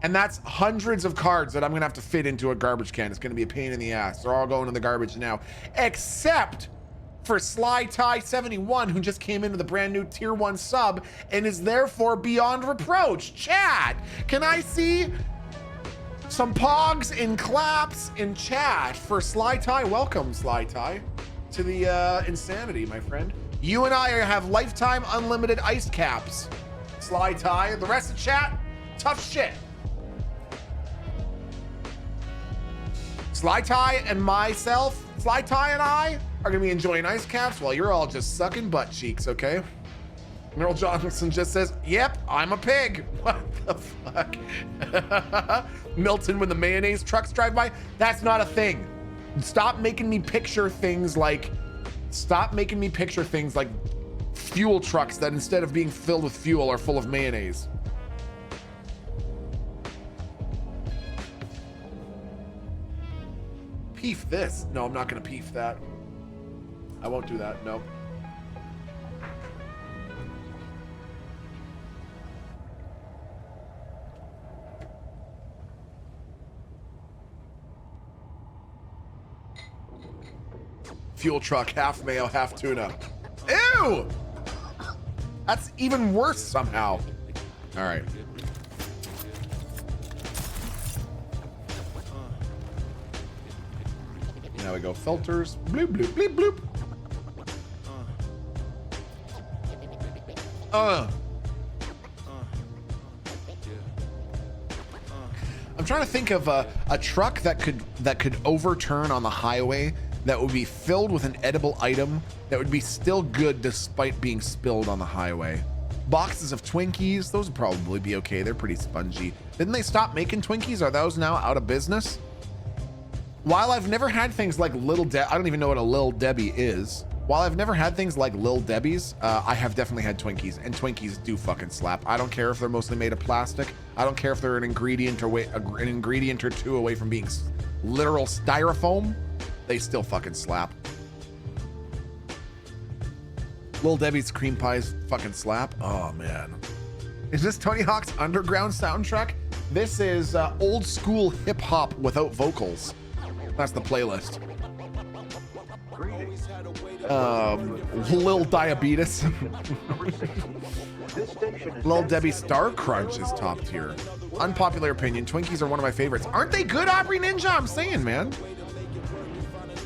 And that's hundreds of cards that I'm gonna have to fit into a garbage can. It's gonna be a pain in the ass. They're all going in the garbage now, except for Sly Tie 71, who just came into the brand new tier 1 sub and is therefore beyond reproach. Chat, can I see some pogs and claps in chat for Sly Tie? Welcome, Sly Tie, to the insanity, my friend. You and I have lifetime unlimited ice caps. Sly Tie, the rest of chat, tough shit. Sly Tie and myself, Sly Tie and I are gonna be enjoying ice caps while you're all just sucking butt cheeks, okay? Merle Johnson just says, yep, I'm a pig. What the fuck? Milton, when the mayonnaise trucks drive by, that's not a thing. Stop making me picture things like fuel trucks that instead of being filled with fuel are full of mayonnaise. Peef this. No, I'm not gonna peef that. I won't do that, no. Fuel truck, half mayo, half tuna. Ew! That's even worse somehow. All right. Now we go filters. Bloop, bloop, bleep, bloop. I'm trying to think of a truck that could overturn on the highway that would be filled with an edible item that would be still good despite being spilled on the highway. Boxes of Twinkies, those would probably be okay. They're pretty spongy. Didn't they stop making Twinkies? Are those now out of business? While I've never had things like I don't even know what a Lil Debbie is. While I've never had things like Lil Debbie's, I have definitely had Twinkies, and Twinkies do fucking slap. I don't care if they're mostly made of plastic. I don't care if they're an ingredient or two away from being literal styrofoam. They still fucking slap. Lil Debbie's cream pies fucking slap. Oh man. Is this Tony Hawk's Underground soundtrack? This is old school hip hop without vocals. That's the playlist. Lil Diabetes. Lil Debbie Star Crunch is top tier. Unpopular opinion, Twinkies are one of my favorites. Aren't they good, Aubrey Ninja? I'm saying, man.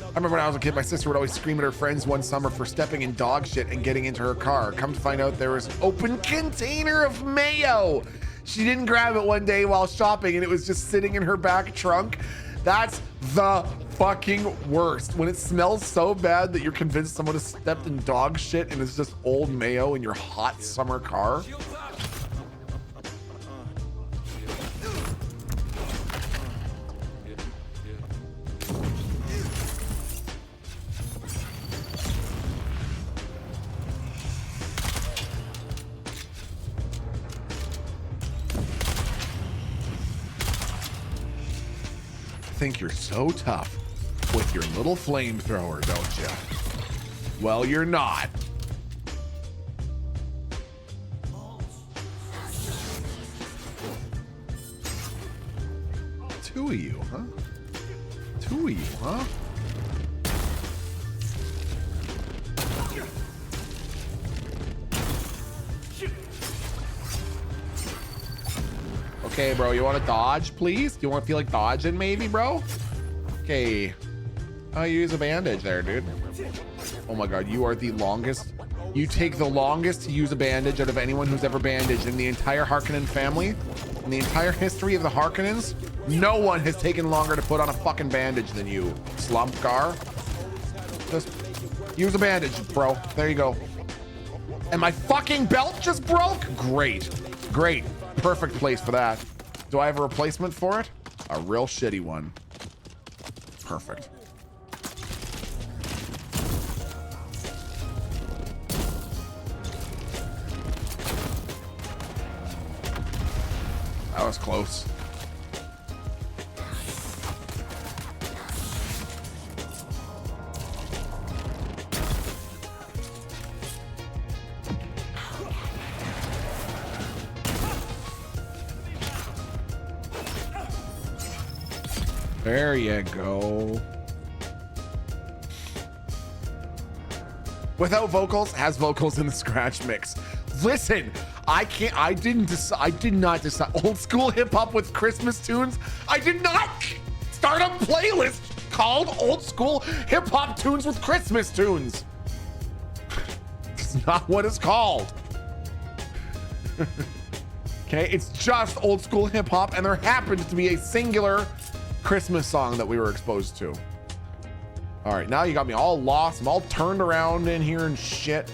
I remember when I was a kid, my sister would always scream at her friends one summer for stepping in dog shit and getting into her car. Come to find out there was an open container of mayo. She didn't grab it one day while shopping and it was just sitting in her back trunk. That's the fucking worst. When it smells so bad that you're convinced someone has stepped in dog shit and it's just old mayo in your hot summer car. Think you're so tough with your little flamethrower, don't you? Well, you're not. Two of you, huh? Two of you, huh? Okay, bro, you want to dodge, please? Do you want to feel like dodging, maybe, bro? Okay. Oh, you use a bandage there, dude. Oh my god, you are the longest. You take the longest to use a bandage out of anyone who's ever bandaged in the entire Harkonnen family. In the entire history of the Harkonnens, no one has taken longer to put on a fucking bandage than you, Slumpgar. Just use a bandage, bro. There you go. And my fucking belt just broke? Great. Great. Perfect place for that. Do I have a replacement for it? A real shitty one. Perfect. That was close. There you go. Without vocals, has vocals in the scratch mix. Listen, I did not decide. Old school hip hop with Christmas tunes. I did not start a playlist called Old School Hip Hop Tunes with Christmas Tunes. It's not what it's called. Okay, it's just old school hip hop, and there happens to be a singular Christmas song that we were exposed to. All right, now you got me all lost. I'm all turned around in here and shit.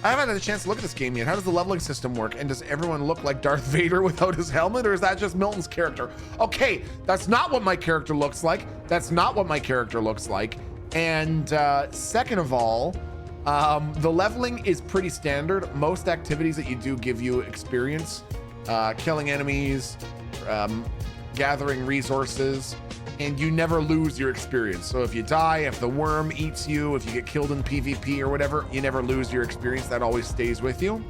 I haven't had a chance to look at this game yet. How does the leveling system work? And does everyone look like Darth Vader without his helmet, or is that just Milton's character? Okay, that's not what my character looks like. That's not what my character looks like. And second of all, the leveling is pretty standard. Most activities that you do give you experience. Killing enemies, gathering resources, and you never lose your experience. So if you die, if the worm eats you, if you get killed in PvP or whatever, you never lose your experience. That always stays with you.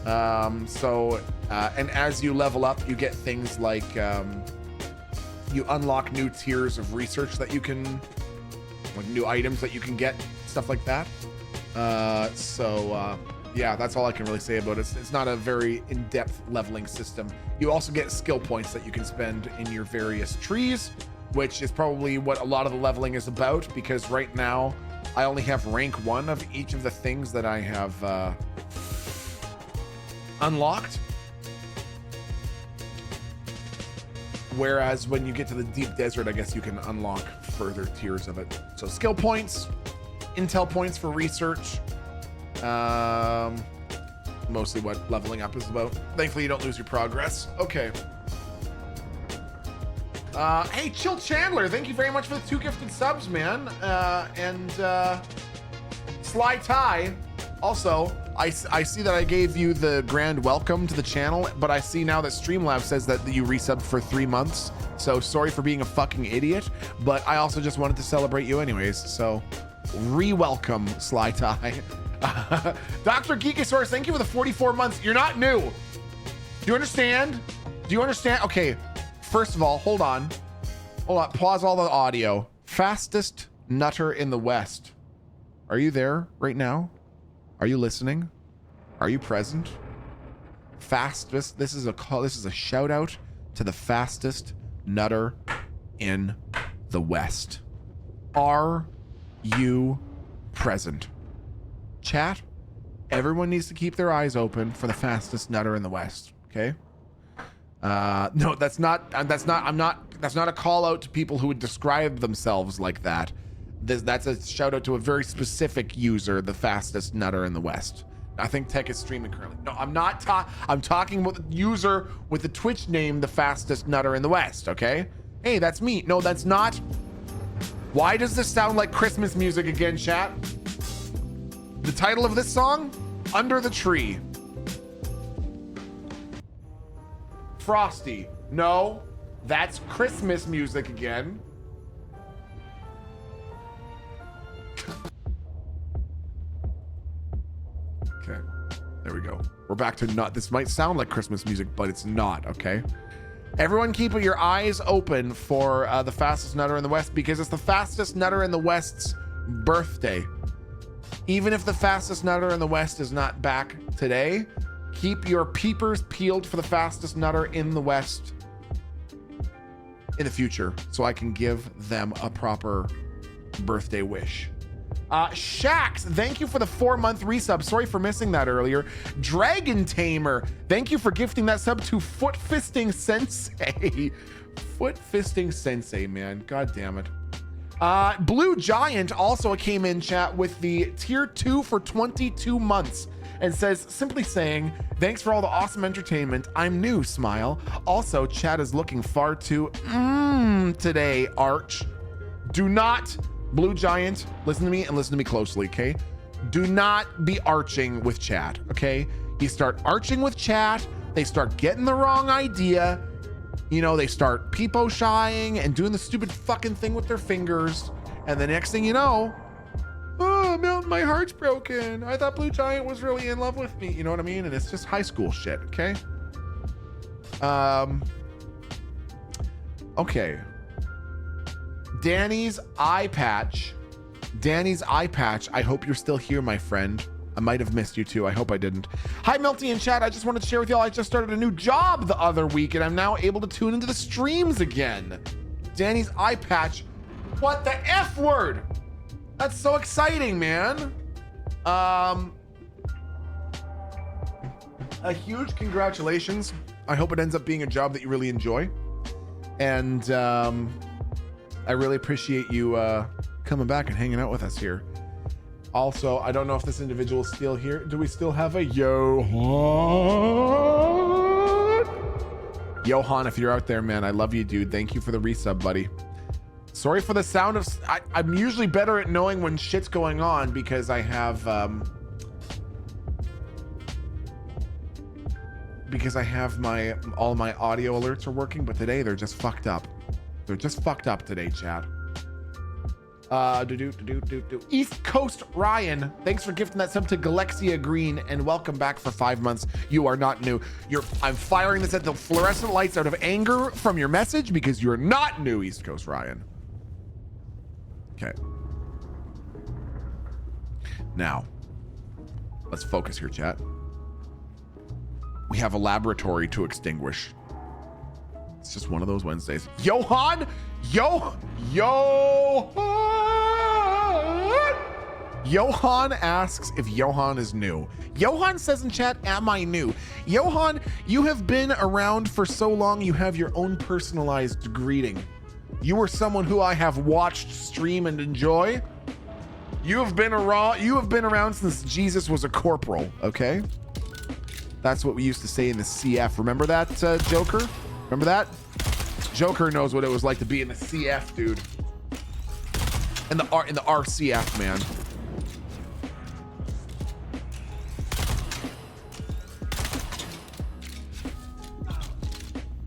And as you level up, you get things like you unlock new tiers of research that you can, like new items that you can get, stuff like that. Yeah, that's all I can really say about it. It's not a very in-depth leveling system. You also get skill points that you can spend in your various trees, which is probably what a lot of the leveling is about, because right now I only have rank 1 of each of the things that I have unlocked. Whereas when you get to the deep desert, I guess you can unlock further tiers of it. So skill points, intel points for research, mostly what leveling up is about. Thankfully you don't lose your progress. Okay. Hey, Chill Chandler, thank you very much for the 2 gifted subs, man. Sly Ty, also, I see that I gave you the grand welcome to the channel, but I see now that Streamlabs says that you resubbed for 3 months. So sorry for being a fucking idiot, but I also just wanted to celebrate you anyways. So re-welcome, Sly Ty. Dr. Geekosaurus, thank you for the 44 months. You're not new. Do you understand? Do you understand? Okay, first of all, hold on. Pause all the audio. Fastest nutter in the West. Are you there right now? Are you listening? Are you present? Fastest. This is a shout out to the fastest nutter in the West. Are you present? Chat, everyone needs to keep their eyes open for the fastest nutter in the West. Okay. No, that's not a call out to people who would describe themselves like that. That's a shout out to a very specific user, the fastest nutter in the West. I think Tech is streaming currently. No, I'm not I'm talking about the user with the Twitch name, the fastest nutter in the West. Okay. Hey, that's me. No, that's not. Why does this sound like Christmas music again, chat? The title of this song? Under the Tree. Frosty. No, that's Christmas music again. Okay, there we go. We're back to not. This might sound like Christmas music, but it's not, okay? Everyone keep your eyes open for the fastest nutter in the West, because it's the fastest nutter in the West's birthday. Even if the fastest nutter in the West is not back today, keep your peepers peeled for the fastest nutter in the West in the future, so I can give them a proper birthday wish. Shax, thank you for the 4-month resub. Sorry for missing that earlier. Dragon Tamer, thank you for gifting that sub to Foot Fisting Sensei. Foot Fisting Sensei, man. God damn it. Blue Giant also came in, chat, with the tier 2 for 22 months and says, simply saying, thanks for all the awesome entertainment. I'm new, smile. Also, chat is looking far too today, Arch. Do not, Blue Giant, listen to me and listen to me closely, okay? Do not be arching with chat, okay? You start arching with chat, they start getting the wrong idea. You know, they start peepo shying and doing the stupid fucking thing with their fingers. And the next thing you know, oh, Milton, my heart's broken. I thought Blue Giant was really in love with me. You know what I mean? And it's just high school shit, okay? Okay. Danny's eye patch Danny's eye patch. I hope you're still here, my friend. I might have missed you too. I hope I didn't. Hi, Milty and chat. I just wanted to share with y'all I just started a new job the other week and I'm now able to tune into the streams again. Danny's eye patch. What the F word? That's so exciting, man. A huge congratulations. I hope it ends up being a job that you really enjoy. And I really appreciate you coming back and hanging out with us here. Also, I don't know if this individual is still here. Do we still have a Johan? Johan, if you're out there, man, I love you, dude. Thank you for the resub, buddy. Sorry for the sound of... I'm usually better at knowing when shit's going on because I have... because I have all my audio alerts are working, but today they're just fucked up. They're just fucked up today, chat. East Coast Ryan, thanks for gifting that sub to Galexia Green, and welcome back for 5 months. You are not new. I'm firing this at the fluorescent lights out of anger from your message because you're not new, East Coast Ryan. Okay. Now, let's focus here, chat. We have a laboratory to extinguish. It's just one of those Wednesdays. Johan! Johan! Johan asks if Johan is new. Johan says in chat, am I new? Johan, you have been around for so long, you have your own personalized greeting. You are someone who I have watched stream and enjoy. You have been around since Jesus was a corporal, okay? That's what we used to say in the CF. Remember that, Joker? Remember that? Joker knows what it was like to be in the CF, dude. In the RCF, man.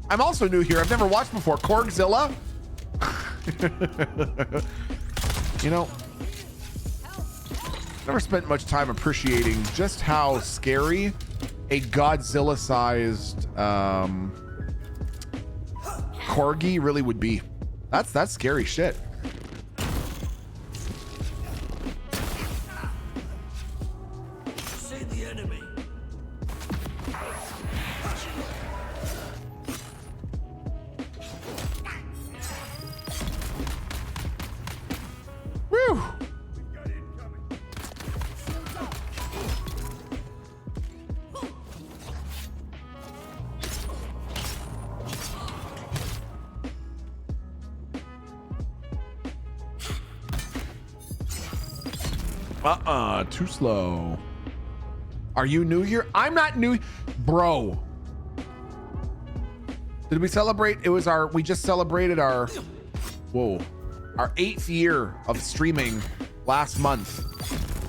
I'm also new here. I've never watched before. Korgzilla. You know, never spent much time appreciating just how scary a Godzilla-sized corgi really would be. That's scary shit. See the enemy. Woo! Too slow. Are you new here? I'm not new, bro. Did we celebrate? We just celebrated our 8th year of streaming last month.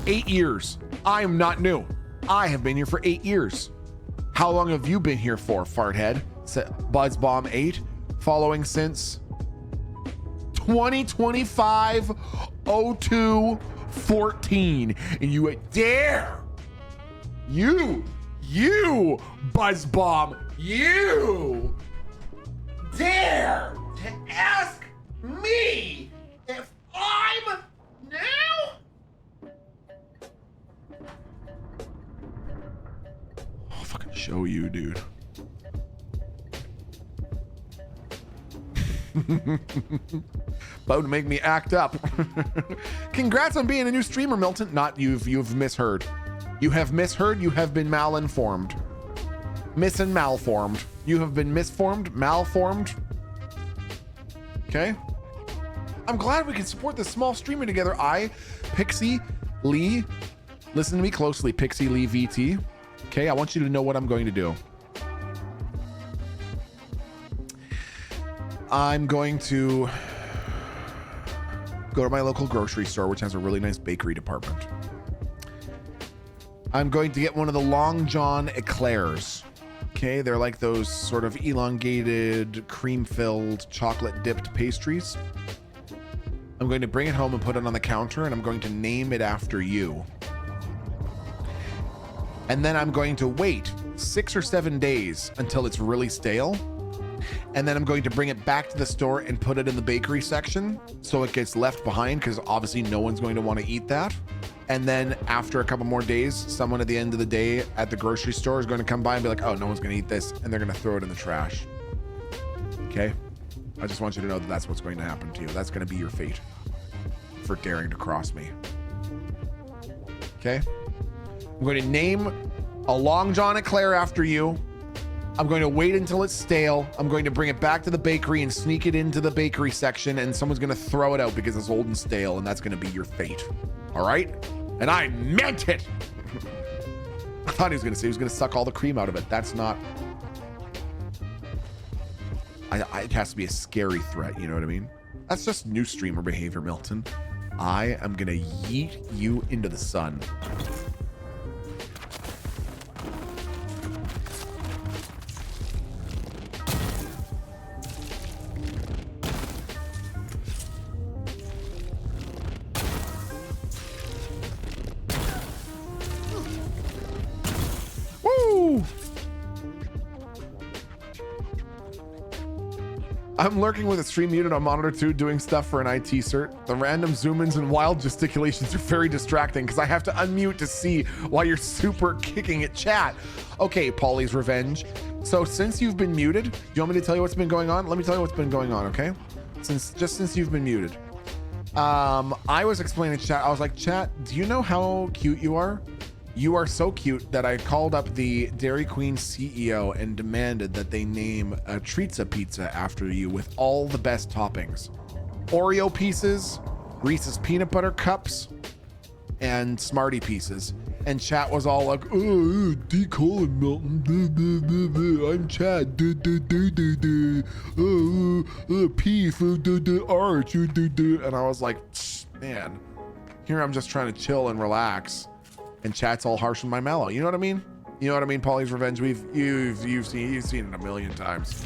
8 years. I am not new. I have been here for 8 years. How long have you been here for, Farthead? Buzzbomb 8, following since 2025 02 14, and you dare you Buzzbomb, you dare to ask me if I'm new? I'll fucking show you, dude. About to make me act up. Congrats on being a new streamer, Milton. Not you've misheard. You have misheard. You have been malinformed. Malformed. You have been misformed, malformed. Okay. I'm glad we can support this small streamer together. Pixie Lee, listen to me closely, Pixie Lee VT. Okay, I want you to know what I'm going to do. I'm going to go to my local grocery store, which has a really nice bakery department. I'm going to get one of the Long John eclairs. Okay, they're like those sort of elongated, cream-filled, chocolate-dipped pastries. I'm going to bring it home and put it on the counter, and I'm going to name it after you. And then I'm going to wait 6 or 7 days until it's really stale. and then I'm going to bring it back to the store and put it in the bakery section so it gets left behind, because obviously no one's going to want to eat that. And then after a couple more days, someone at the end of the day at the grocery store is going to come by and be like, oh, no one's going to eat this, and they're going to throw it in the trash. Okay? I just want you to know that that's what's going to happen to you. That's going to be your fate for daring to cross me. Okay? I'm going to name a Long John Eclair after you. I'm going to wait until it's stale. I'm going to bring it back to the bakery and sneak it into the bakery section, and someone's going to throw it out because it's old and stale, and that's going to be your fate. All right? And I meant it. I thought he was going to say he was going to suck all the cream out of it. That's not... it has to be a scary threat, you know what I mean? That's just new streamer behavior, Milton. I am going to yeet you into the sun. I'm lurking with a stream muted on monitor 2 doing stuff for an IT cert. The random zoom-ins and wild gesticulations are very distracting because I have to unmute to see while you're super kicking at chat. Okay, Polly's Revenge. So since you've been muted, do you want me to tell you what's been going on? Let me tell you what's been going on, okay? Since you've been muted. I was explaining to chat, I was like, chat, do you know how cute you are? You are so cute that I called up the Dairy Queen CEO and demanded that they name a Treatza pizza after you with all the best toppings. Oreo pieces, Reese's peanut butter cups, and Smartie pieces. And chat was all like, oh, D. Colin Milton, I'm Chad, Peef, Arch, and I was like, man, here I'm just trying to chill and relax. And chat's all harsh with my mellow. You know what I mean? You know what I mean? Polly's Revenge. You've seen it a million times.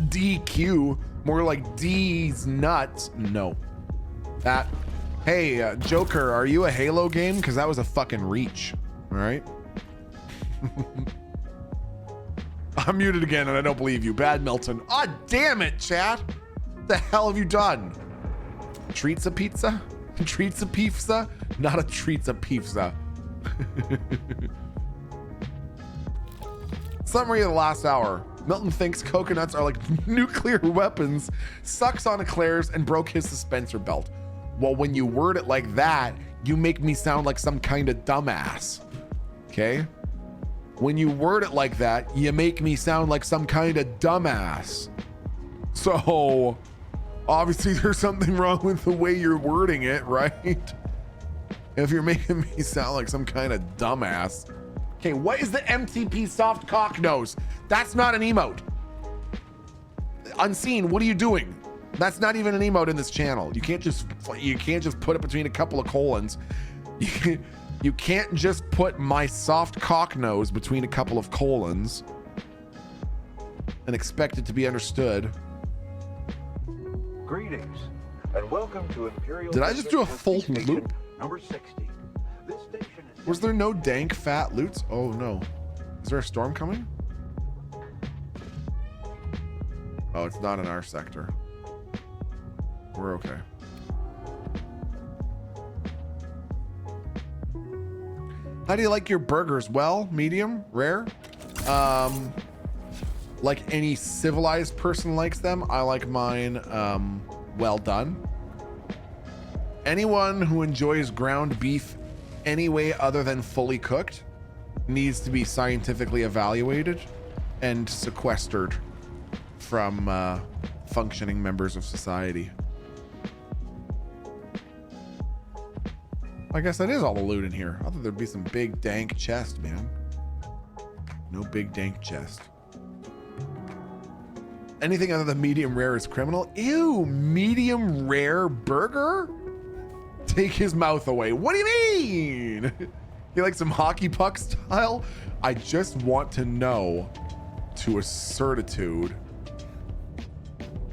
DQ, more like D's nuts. No. That. Hey, Joker, are you a Halo game? Because that was a fucking reach. All right. I'm muted again, and I don't believe you. Bad Milton. Ah, damn it, chat. What the hell have you done? Treatza pizza? Treatza pizza? Not a treatza pizza. Summary of the last hour. Milton thinks coconuts are like nuclear weapons, sucks on eclairs, and broke his suspensor belt. Well, when you word it like that, you make me sound like some kind of dumbass. Okay? When you word it like that, you make me sound like some kind of dumbass. So... obviously, there's something wrong with the way you're wording it, right? If you're making me sound like some kind of dumbass. Okay, what is the MTP soft cock nose? That's not an emote. Unseen, what are you doing? That's not even an emote in this channel. You can't just put it between a couple of colons. You can't just put my soft cock nose between a couple of colons and expect it to be understood. Greetings and welcome to Imperial. Did I just do a full loop? Number 60. This station is... Was there no dank fat loots? Oh no. Is there a storm coming? Oh, it's not in our sector. We're okay. How do you like your burgers? Well, medium, rare? Like any civilized person likes them, I like mine well done. Anyone who enjoys ground beef any way other than fully cooked needs to be scientifically evaluated and sequestered from functioning members of society. I guess that is all the loot in here. I thought there'd be some big dank chest, man. No big dank chest. Anything other than medium rare is criminal. Ew, medium rare burger? Take his mouth away. What do you mean? You like some hockey puck style? I just want to know to a certitude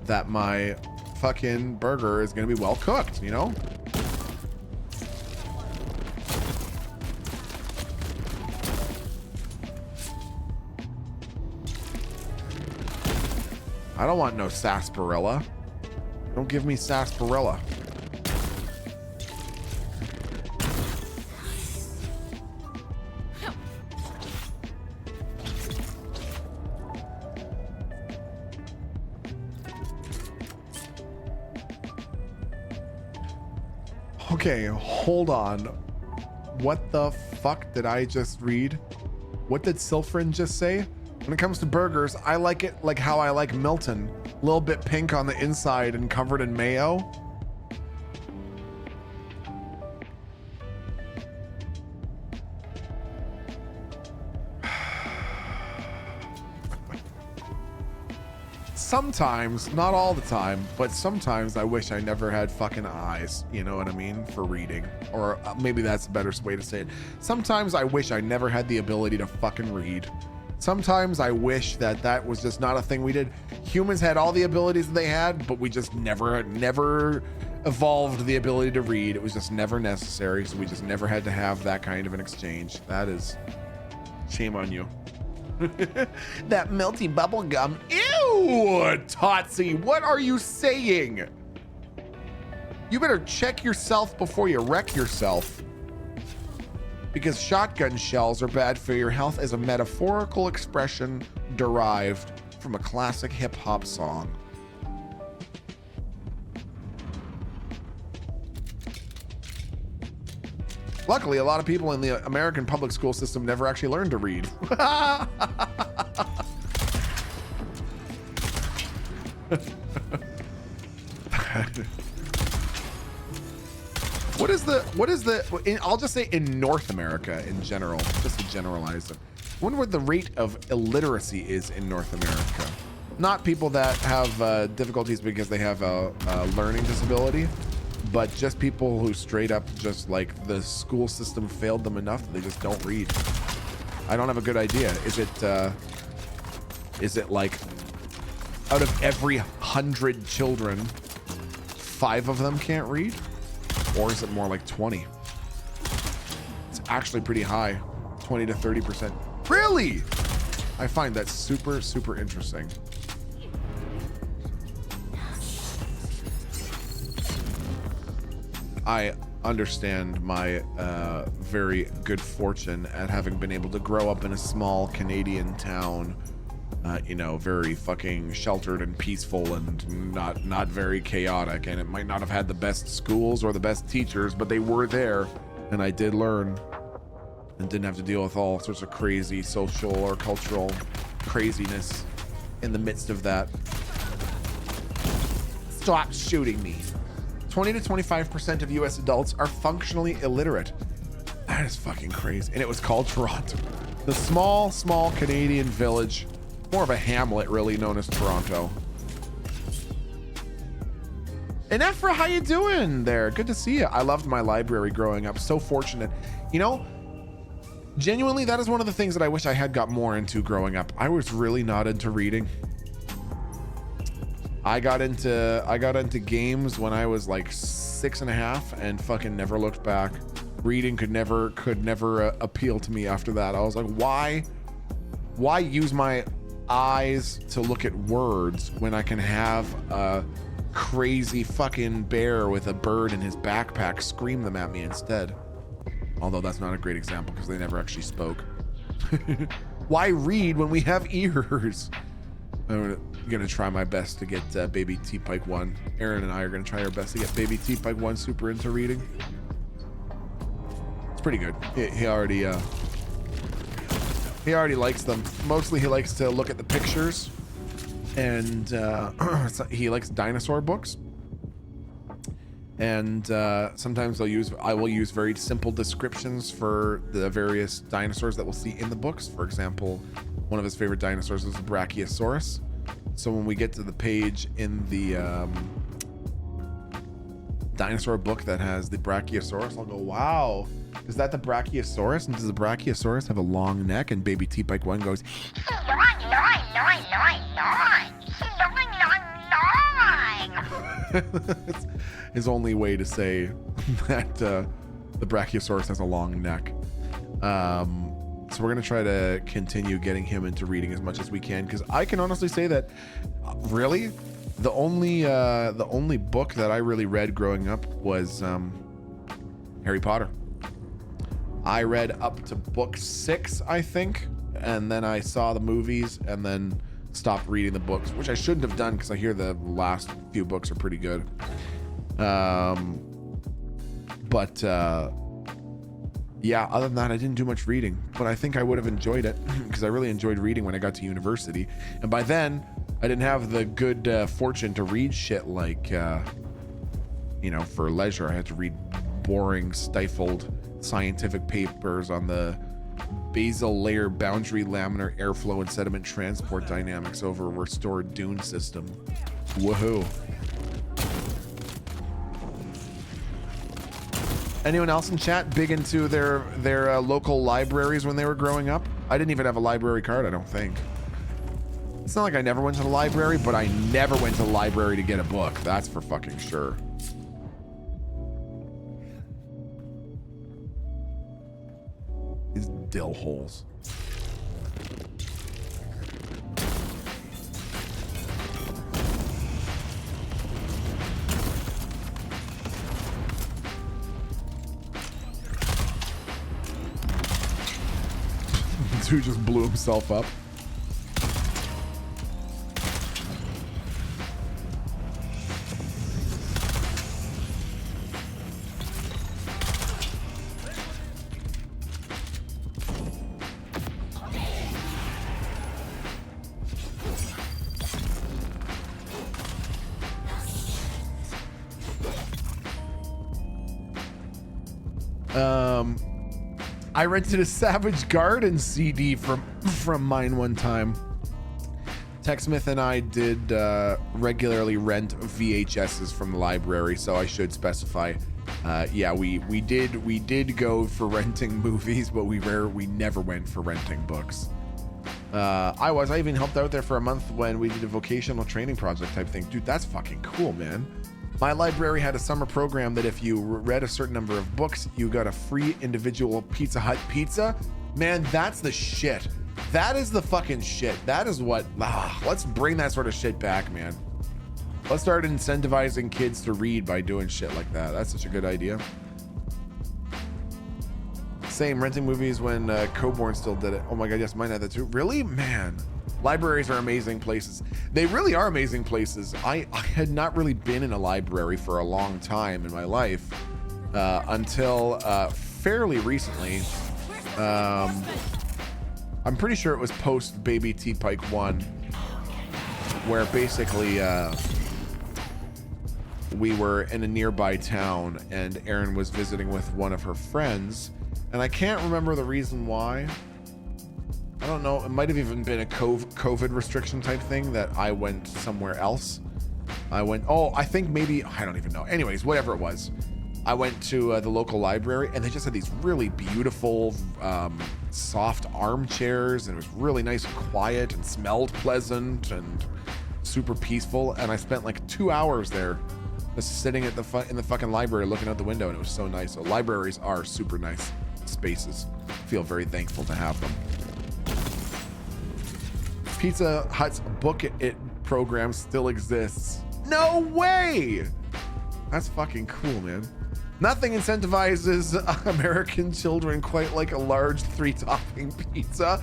that my fucking burger is gonna be well cooked, you know? I don't want no sarsaparilla. Don't give me sarsaparilla. Okay, hold on. What the fuck did I just read? What did Silfrin just say? When it comes to burgers, I like it like how I like Milton. A little bit pink on the inside and covered in mayo. Sometimes, not all the time, but sometimes I wish I never had fucking eyes, you know what I mean, for reading. Or maybe that's a better way to say it. Sometimes I wish I never had the ability to fucking read. Sometimes I wish that that was just not a thing we did. Humans had all the abilities that they had, but we just never evolved the ability to read. It was just never necessary, so we just never had to have that kind of an exchange. That is shame on you. That melty bubble gum. Ew, Totsy, what are you saying? You better check yourself before you wreck yourself. Because shotgun shells are bad for your health as a metaphorical expression derived from a classic hip-hop song. Luckily, a lot of people in the American public school system never actually learned to read. What is the, I'll just say in North America in general, just to generalize it. I wonder what the rate of illiteracy is in North America. Not people that have difficulties because they have a learning disability, but just people who straight up just like the school system failed them enough that they just don't read. I don't have a good idea. Is it like out of every 100 children, 5 of them can't read? Or is it more like 20? It's actually pretty high, 20 to 30%. Really? I find that super, super interesting. I understand my very good fortune at having been able to grow up in a small Canadian town, you know, very fucking sheltered and peaceful and not very chaotic. And it might not have had the best schools or the best teachers, but they were there, and I did learn and didn't have to deal with all sorts of crazy social or cultural craziness in the midst of that. Stop shooting me. 20 to 25% of US adults are functionally illiterate. That is fucking crazy. And it was called Toronto. The small Canadian village, more of a hamlet really, known as Toronto. And Ephra, how you doing there? Good to see you. I loved my library growing up. So fortunate. You know, genuinely, that is one of the things that I wish I had got more into growing up. I was really not into reading. I got into games when I was like 6.5 and fucking never looked back. Reading could never appeal to me after that. I was like, why use my eyes to look at words when I can have a crazy fucking bear with a bird in his backpack scream them at me instead? Although that's not a great example because they never actually spoke. Why read when we have ears? I'm gonna try my best to get baby T-Pike 1. Aaron and I are gonna try our best to get baby T-Pike 1 super into reading. It's pretty good. He already likes them. Mostly he likes to look at the pictures, and he likes dinosaur books. And sometimes I will use very simple descriptions for the various dinosaurs that we'll see in the books. For example, one of his favorite dinosaurs is the Brachiosaurus. So when we get to the page in the dinosaur book that has the Brachiosaurus, I'll go, wow, is that the Brachiosaurus? And does the Brachiosaurus have a long neck? And baby T-Pike 1 goes, it's his only way to say that the Brachiosaurus has a long neck. So we're gonna try to continue getting him into reading as much as we can, because I can honestly say that really the only book that I really read growing up was Harry Potter. I read up to book 6, I think, and then I saw the movies and then stopped reading the books, which I shouldn't have done because I hear the last few books are pretty good. Yeah, other than that, I didn't do much reading, but I think I would have enjoyed it because I really enjoyed reading when I got to university. And by then, I didn't have the good fortune to read shit like, you know, for leisure. I had to read boring, stifled scientific papers on the basal layer boundary laminar airflow and sediment transport dynamics over a restored dune system. Woohoo. Anyone else in chat big into their local libraries when they were growing up? I didn't even have a library card, I don't think. It's not like I never went to the library, but I never went to the library to get a book. That's for fucking sure. These dill holes. Dude just blew himself up. I rented a Savage Garden CD from mine one time. TechSmith and I did regularly rent VHSs from the library, so I should specify. Yeah, we did go for renting movies, but we never went for renting books. I even helped out there for a month when we did a vocational training project type thing. Dude, that's fucking cool, man. My library had a summer program that if you read a certain number of books, you got a free individual Pizza Hut pizza. Man, that's the shit. That is the fucking shit. That is what, let's bring that sort of shit back, man. Let's start incentivizing kids to read by doing shit like that. That's such a good idea. Same, renting movies when Coborn still did it. Oh my God, yes, mine had that too. Really? Man. Libraries are amazing places. They really are amazing places. I had not really been in a library for a long time in my life until fairly recently. I'm pretty sure it was post Baby T Pike 1, where basically we were in a nearby town and Erin was visiting with one of her friends, and I can't remember the reason why. I don't know, it might have even been a COVID restriction type thing that I went somewhere else. I think maybe, I don't even know. Anyways, whatever it was. I went to the local library and they just had these really beautiful, soft armchairs, and it was really nice and quiet and smelled pleasant and super peaceful. And I spent like 2 hours there just sitting at in the fucking library looking out the window, and it was so nice. So libraries are super nice spaces. I feel very thankful to have them. Pizza Hut's Book It program still exists. No way! That's fucking cool, man. Nothing incentivizes American children quite like a large 3-topping pizza.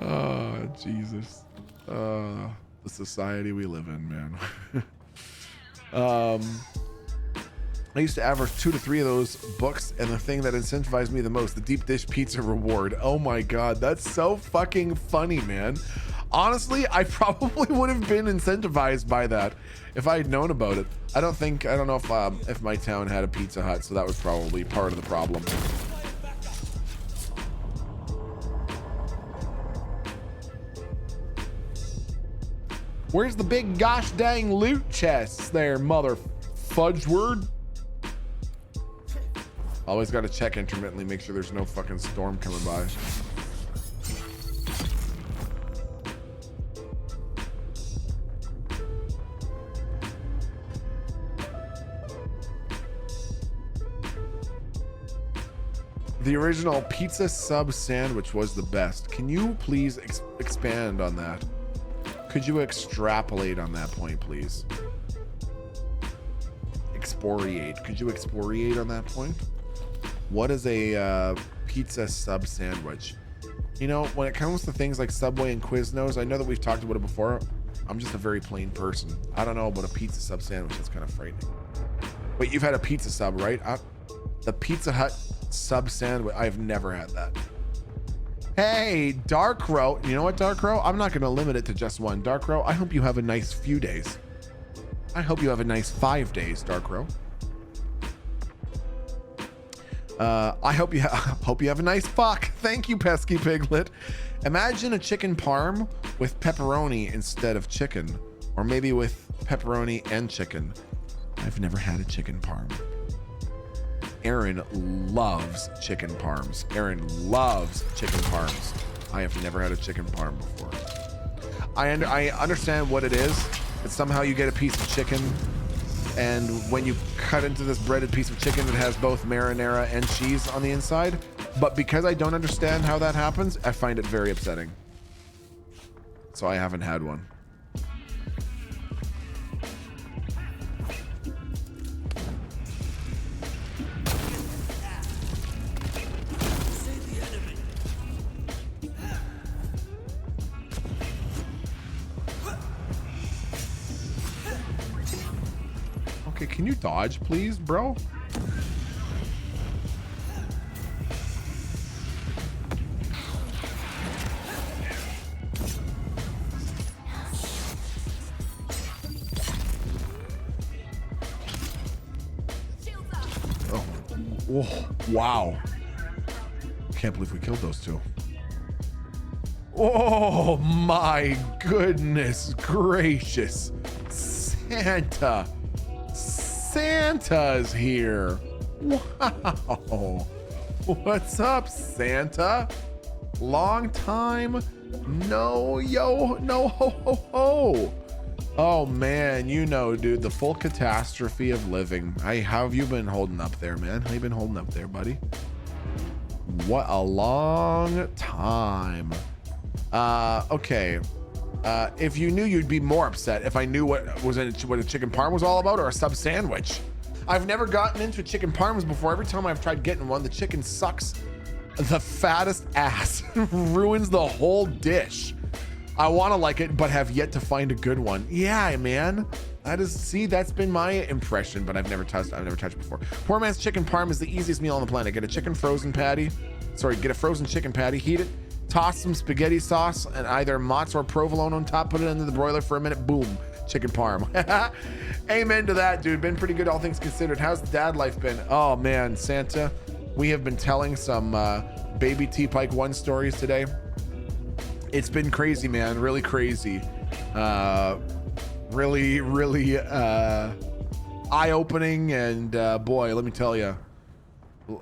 Oh, Jesus. The society we live in, man. I used to average 2 to 3 of those books, and the thing that incentivized me the most, the deep dish pizza reward. Oh my God, that's so fucking funny, man. Honestly, I probably would have been incentivized by that if I had known about it. I don't know if my town had a Pizza Hut, so that was probably part of the problem. Where's the big gosh dang loot chests there, mother fudge word? Always got to check intermittently, make sure there's no fucking storm coming by. The original pizza sub sandwich was the best. Can you please expand on that? Could you extrapolate on that point, please? Exporiate. Could you exporiate on that point? What is a pizza sub sandwich? You know, when it comes to things like Subway and Quiznos, I know that we've talked about it before. I'm just a very plain person. I don't know about a pizza sub sandwich. That's kind of frightening. But you've had a pizza sub, right? The Pizza Hut sub sandwich. I've never had that. Hey, Dark Row. You know what, Dark Row? I'm not going to limit it to just one. Dark Row, I hope you have a nice few days. I hope you have a nice 5 days, Dark Row. I hope you have a nice fuck. Thank you, Pesky Piglet. Imagine a chicken parm with pepperoni instead of chicken, or maybe with pepperoni and chicken. I've never had a chicken parm. Aaron loves chicken parms. Aaron loves chicken parms. I have never had a chicken parm before. I understand what it is. But somehow you get a piece of chicken, and when you cut into this breaded piece of chicken, it has both marinara and cheese on the inside. But because I don't understand how that happens, I find it very upsetting. So I haven't had one. Okay, can you dodge, please, bro? Oh, wow. Can't believe we killed those two. Oh my goodness gracious. Santa. Santa's here. Wow. What's up, Santa? Long time no ho ho ho. Oh man, you know, dude, the full catastrophe of living. How have you been holding up there, man? How you been holding up there, buddy? What a long time. Okay. If you knew, you'd be more upset if I knew what a chicken parm was all about, or a sub sandwich. I've never gotten into chicken parms before. Every time I've tried getting one, the chicken sucks the fattest ass, ruins the whole dish. I want to like it, but have yet to find a good one. Yeah, man. That's been my impression, but I've never touched before. Poor man's chicken parm is the easiest meal on the planet. Get a frozen chicken patty, heat it, toss some spaghetti sauce and either mozz or provolone on top, put it into the broiler for a minute, boom, chicken parm. Amen to that, dude. Been pretty good, all things considered. How's dad life been? Oh man, Santa, we have been telling some baby T-Pike 1 stories today. It's been crazy, man. Really crazy. Really eye-opening, and boy, let me tell you,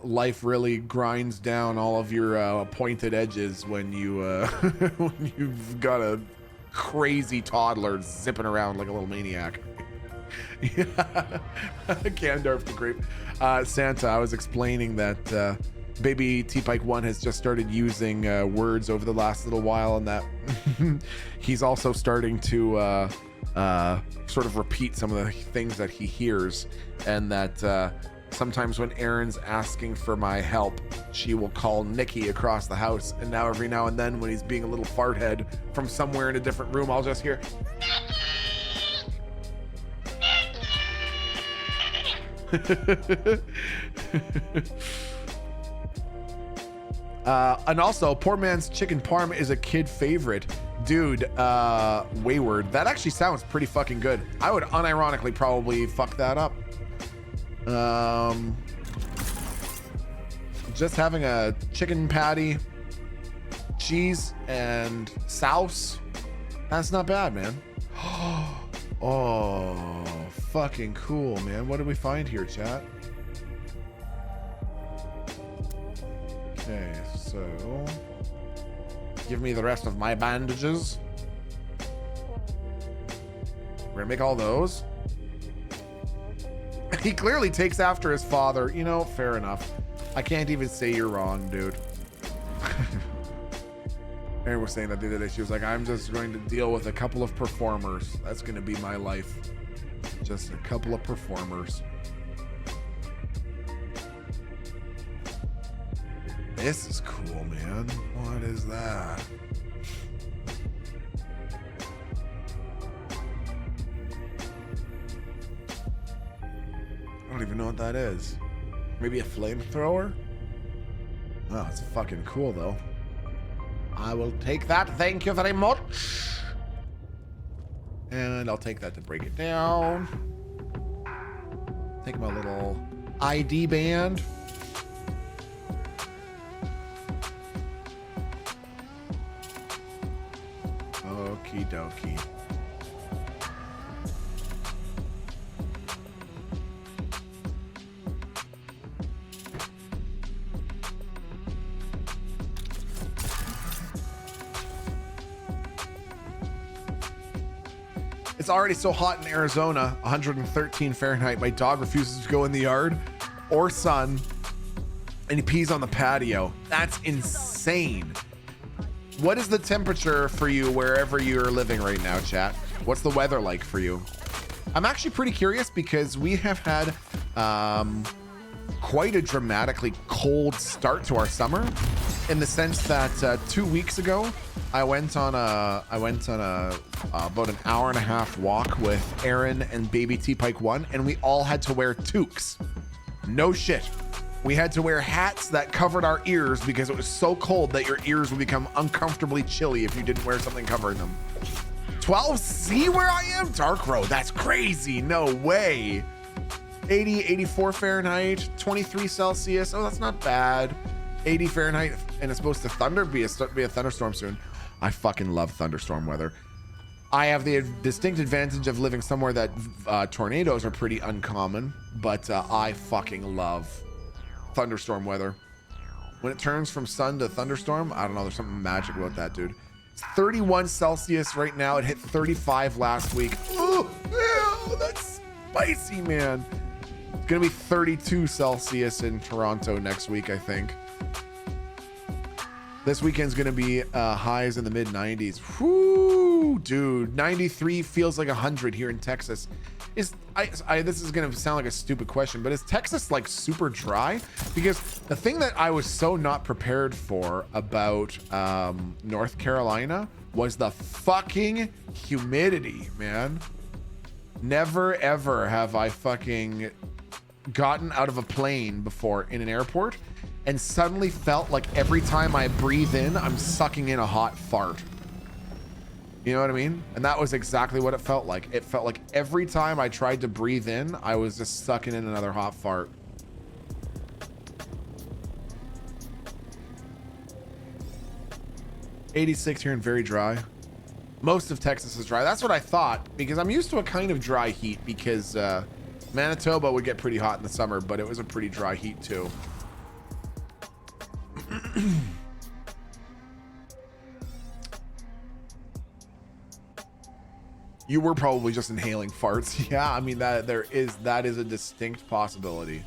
life really grinds down all of your pointed edges when you when you've got a crazy toddler zipping around like a little maniac. Yeah. Gandalf the Great. Santa, I was explaining that baby T-Pike 1 has just started using words over the last little while, and that he's also starting to sort of repeat some of the things that he hears, and that sometimes when Erin's asking for my help, she will call Nikki across the house, and now every now and then when he's being a little farthead from somewhere in a different room, I'll just hear and also, poor man's chicken parm is a kid favorite. Dude, Wayward, that actually sounds pretty fucking good. I would unironically probably fuck that up. Just having a chicken patty, cheese, and sauce, that's not bad, man. Oh, fucking cool, man. What did we find here, chat? Okay, so give me the rest of my bandages. We're gonna make all those. He clearly takes after his father, you know, fair enough. I can't even say you're wrong, dude. Erin was saying that the other day. She was like, I'm just going to deal with a couple of performers. That's going to be my life. Just a couple of performers. This is cool, man. What is that? I don't even know what that is. Maybe a flamethrower? Oh, it's fucking cool, though. I will take that. Thank you very much. And I'll take that to break it down. Take my little ID band. Okie dokie. It's already so hot in Arizona, 113 Fahrenheit. My dog refuses to go in the yard or sun, and he pees on the patio. That's insane. What is the temperature for you wherever you're living right now, chat? What's the weather like for you? I'm actually pretty curious because we have had quite a dramatically cold start to our summer, in the sense that 2 weeks ago I went on a about an hour and a half walk with Aaron and baby T-Pike 1, and we all had to wear toques. No shit. We had to wear hats that covered our ears because it was so cold that your ears would become uncomfortably chilly if you didn't wear something covering them. 12C where I am? Dark Road. That's crazy. No way. 80, 84 Fahrenheit, 23 Celsius. Oh, that's not bad. 80 Fahrenheit, and it's supposed to be a thunderstorm soon. I fucking love thunderstorm weather. I have the distinct advantage of living somewhere that tornadoes are pretty uncommon, but I fucking love thunderstorm weather. When it turns from sun to thunderstorm, I don't know, there's something magic about that, dude. It's 31 Celsius right now. It hit 35 last week. Oh, yeah, that's spicy, man. It's gonna be 32 Celsius in Toronto next week, I think. This weekend's gonna be highs in the mid 90s. Whoo, dude, 93 feels like 100 here in Texas. This is gonna sound like a stupid question, but is Texas like super dry? Because the thing that I was so not prepared for about North Carolina was the fucking humidity, man. Never ever have I fucking gotten out of a plane before in an airport and suddenly felt like every time I breathe in, I'm sucking in a hot fart. You know what I mean? And that was exactly what it felt like. It felt like every time I tried to breathe in, I was just sucking in another hot fart. '86 here and very dry. Most of Texas is dry. That's what I thought, because I'm used to a kind of dry heat, because Manitoba would get pretty hot in the summer, but it was a pretty dry heat too. You were probably just inhaling farts. Yeah, I mean that is a distinct possibility.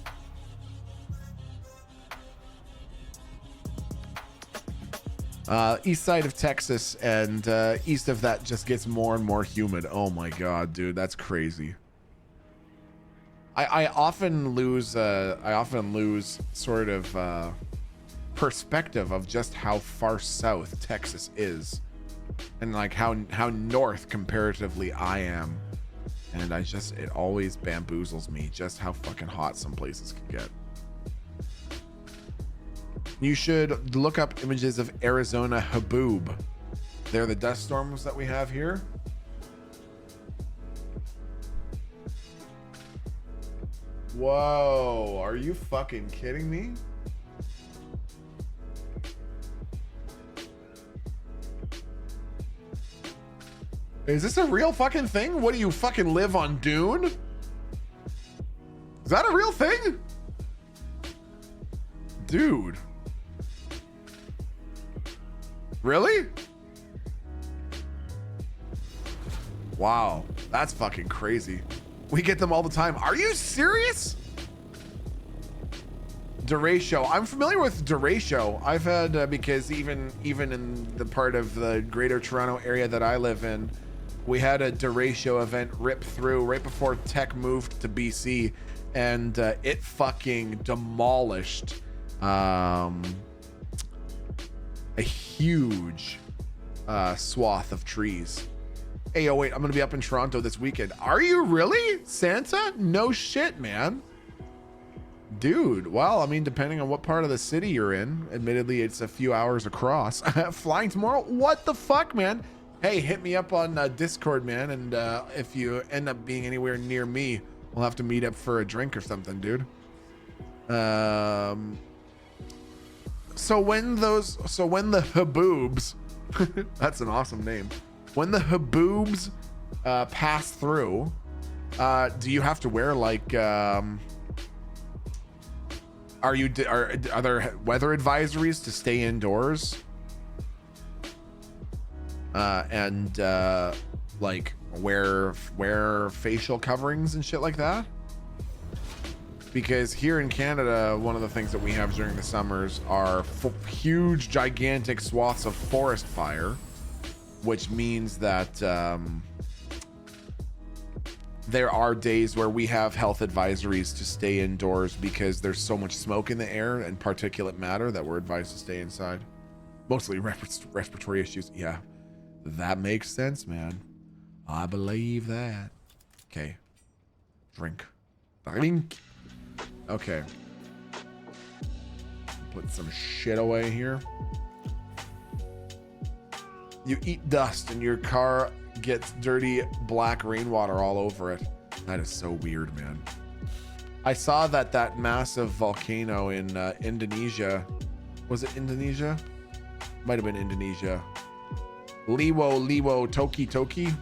East side of Texas and east of that just gets more and more humid. Oh my god, dude, that's crazy. I often lose sort of perspective of just how far south Texas is, and like how north comparatively I am, and it always bamboozles me just how fucking hot some places can get. You should look up images of Arizona Haboob. They're the dust storms that we have here. Whoa, are you fucking kidding me? Is this a real fucking thing? What do you fucking live on Dune? Is that a real thing? Dude. Really? Wow, that's fucking crazy. We get them all the time. Are you serious? Derecho. I'm familiar with Derecho. I've had because even in the part of the Greater Toronto area that I live in, we had a Derecho event rip through right before Tech moved to BC, and it fucking demolished a huge swath of trees. Hey, oh wait, I'm gonna be up in Toronto this weekend. Are you really, Santa? No shit, man. Dude, well, I mean, depending on what part of the city you're in, admittedly, it's a few hours across. Flying tomorrow? What the fuck, man? Hey, hit me up on Discord, man, and if you end up being anywhere near me, we'll have to meet up for a drink or something, dude. So when the Haboobs, that's an awesome name. When the Haboobs pass through, do you have to wear like are there weather advisories to stay indoors? And like wear facial coverings and shit like that? Because here in Canada, one of the things that we have during the summers are huge, gigantic swaths of forest fire, which means that there are days where we have health advisories to stay indoors because there's so much smoke in the air and particulate matter that we're advised to stay inside. Mostly respiratory issues. Yeah, that makes sense, man. I believe that. Okay. Drink. Okay. Put some shit away here. You eat dust and your car gets dirty black rainwater all over it. That is so weird, man. I saw that massive volcano in Indonesia. Was it Indonesia? Might have been Indonesia. Liwo Toki.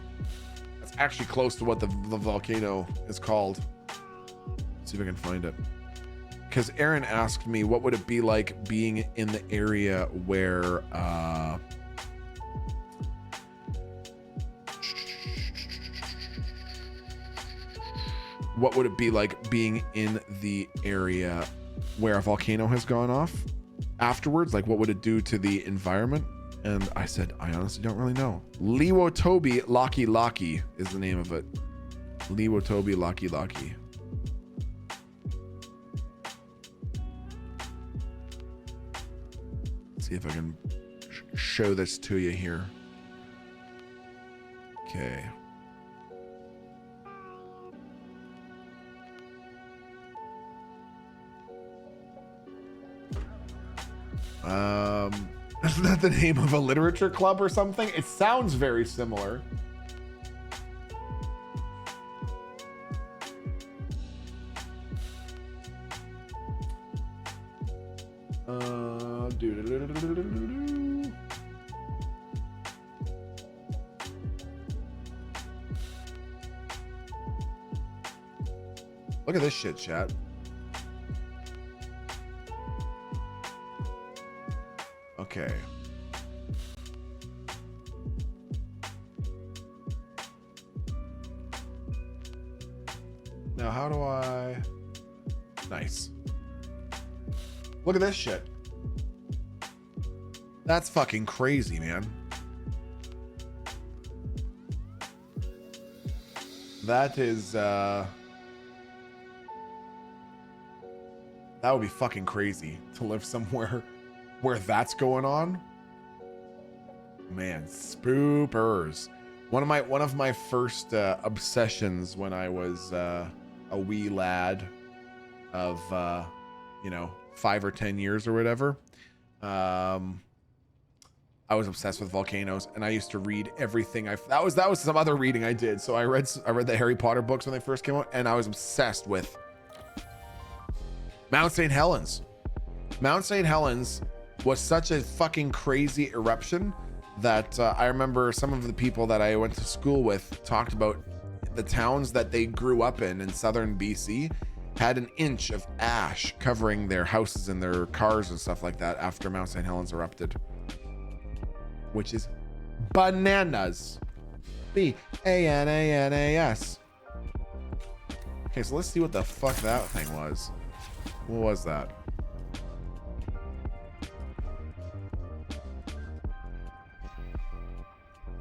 That's actually close to what the volcano is called. Let's see if I can find it. Because Aaron asked me what would it be like being in the area where what would it be like being in the area where a volcano has gone off afterwards? Like, what would it do to the environment? And I said, I honestly don't really know. Liwotobi Laki is the name of it. Liwotobi Laki. Let's see if I can show this to you here. Okay. Isn't that the name of a literature club or something? It sounds very similar. Look at this shit, chat. Okay. Now, how do I... Nice. Look at this shit. That's fucking crazy, man. That is, that would be fucking crazy to live somewhere where that's going on. Man, spoopers. One of my first obsessions when I was a wee lad of 5 or 10 years or whatever, I was obsessed with volcanoes, and I used to read everything. That was some other reading I did. So I read the Harry Potter books when they first came out, and I was obsessed with Mount St. Helens. Mount St. Helens was such a fucking crazy eruption that I remember some of the people that I went to school with talked about the towns that they grew up in southern BC had an inch of ash covering their houses and their cars and stuff like that after Mount St. Helens erupted, which is bananas. Bananas. Okay, so let's see what the fuck that thing was. What was that?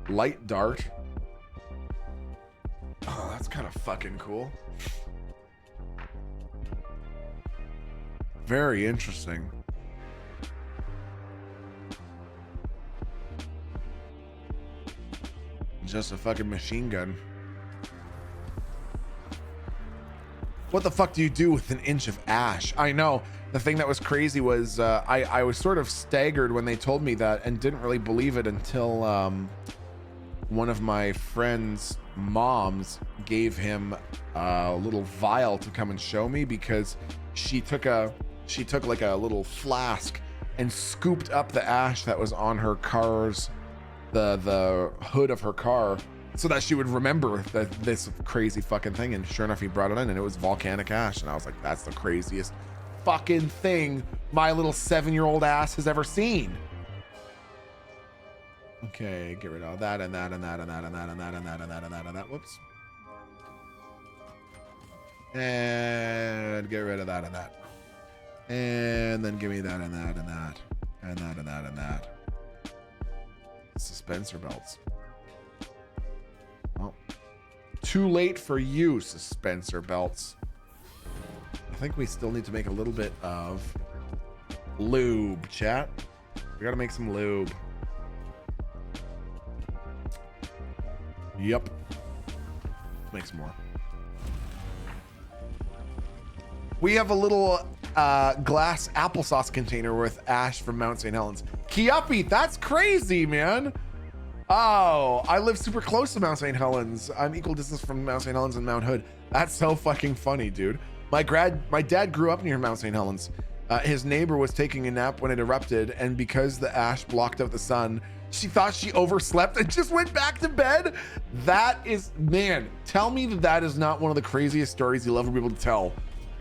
Light dart. Oh, that's kind of fucking cool. Very interesting. Just a fucking machine gun. What the fuck do you do with an inch of ash? I know. The thing that was crazy was I was sort of staggered when they told me that and didn't really believe it until one of my friend's moms gave him a little vial to come and show me, because she took like a little flask and scooped up the ash that was on her car's the hood of her car, so that she would remember that this crazy fucking thing. And sure enough, he brought it in and it was volcanic ash. And I was like, that's the craziest fucking thing my little 7-year-old ass has ever seen. Okay, get rid of that and that and that and that and that and that and that and that and that and that. Whoops. And get rid of that and that. And then give me that and that and that and that and that and that. Suspensor belts. Well, too late for you, suspensor belts. I think we still need to make a little bit of lube, chat. We gotta make some lube. Yep. Make some more. We have a little glass applesauce container with ash from Mount St. Helens. Kiapi, that's crazy, man. Oh, I live super close to Mount St. Helens. I'm equal distance from Mount St. Helens and Mount Hood. That's so fucking funny, dude. My dad grew up near Mount St. Helens. His neighbor was taking a nap when it erupted, and because the ash blocked out the sun, she thought she overslept and just went back to bed. That is, man, tell me that is not one of the craziest stories you'll ever be able to tell.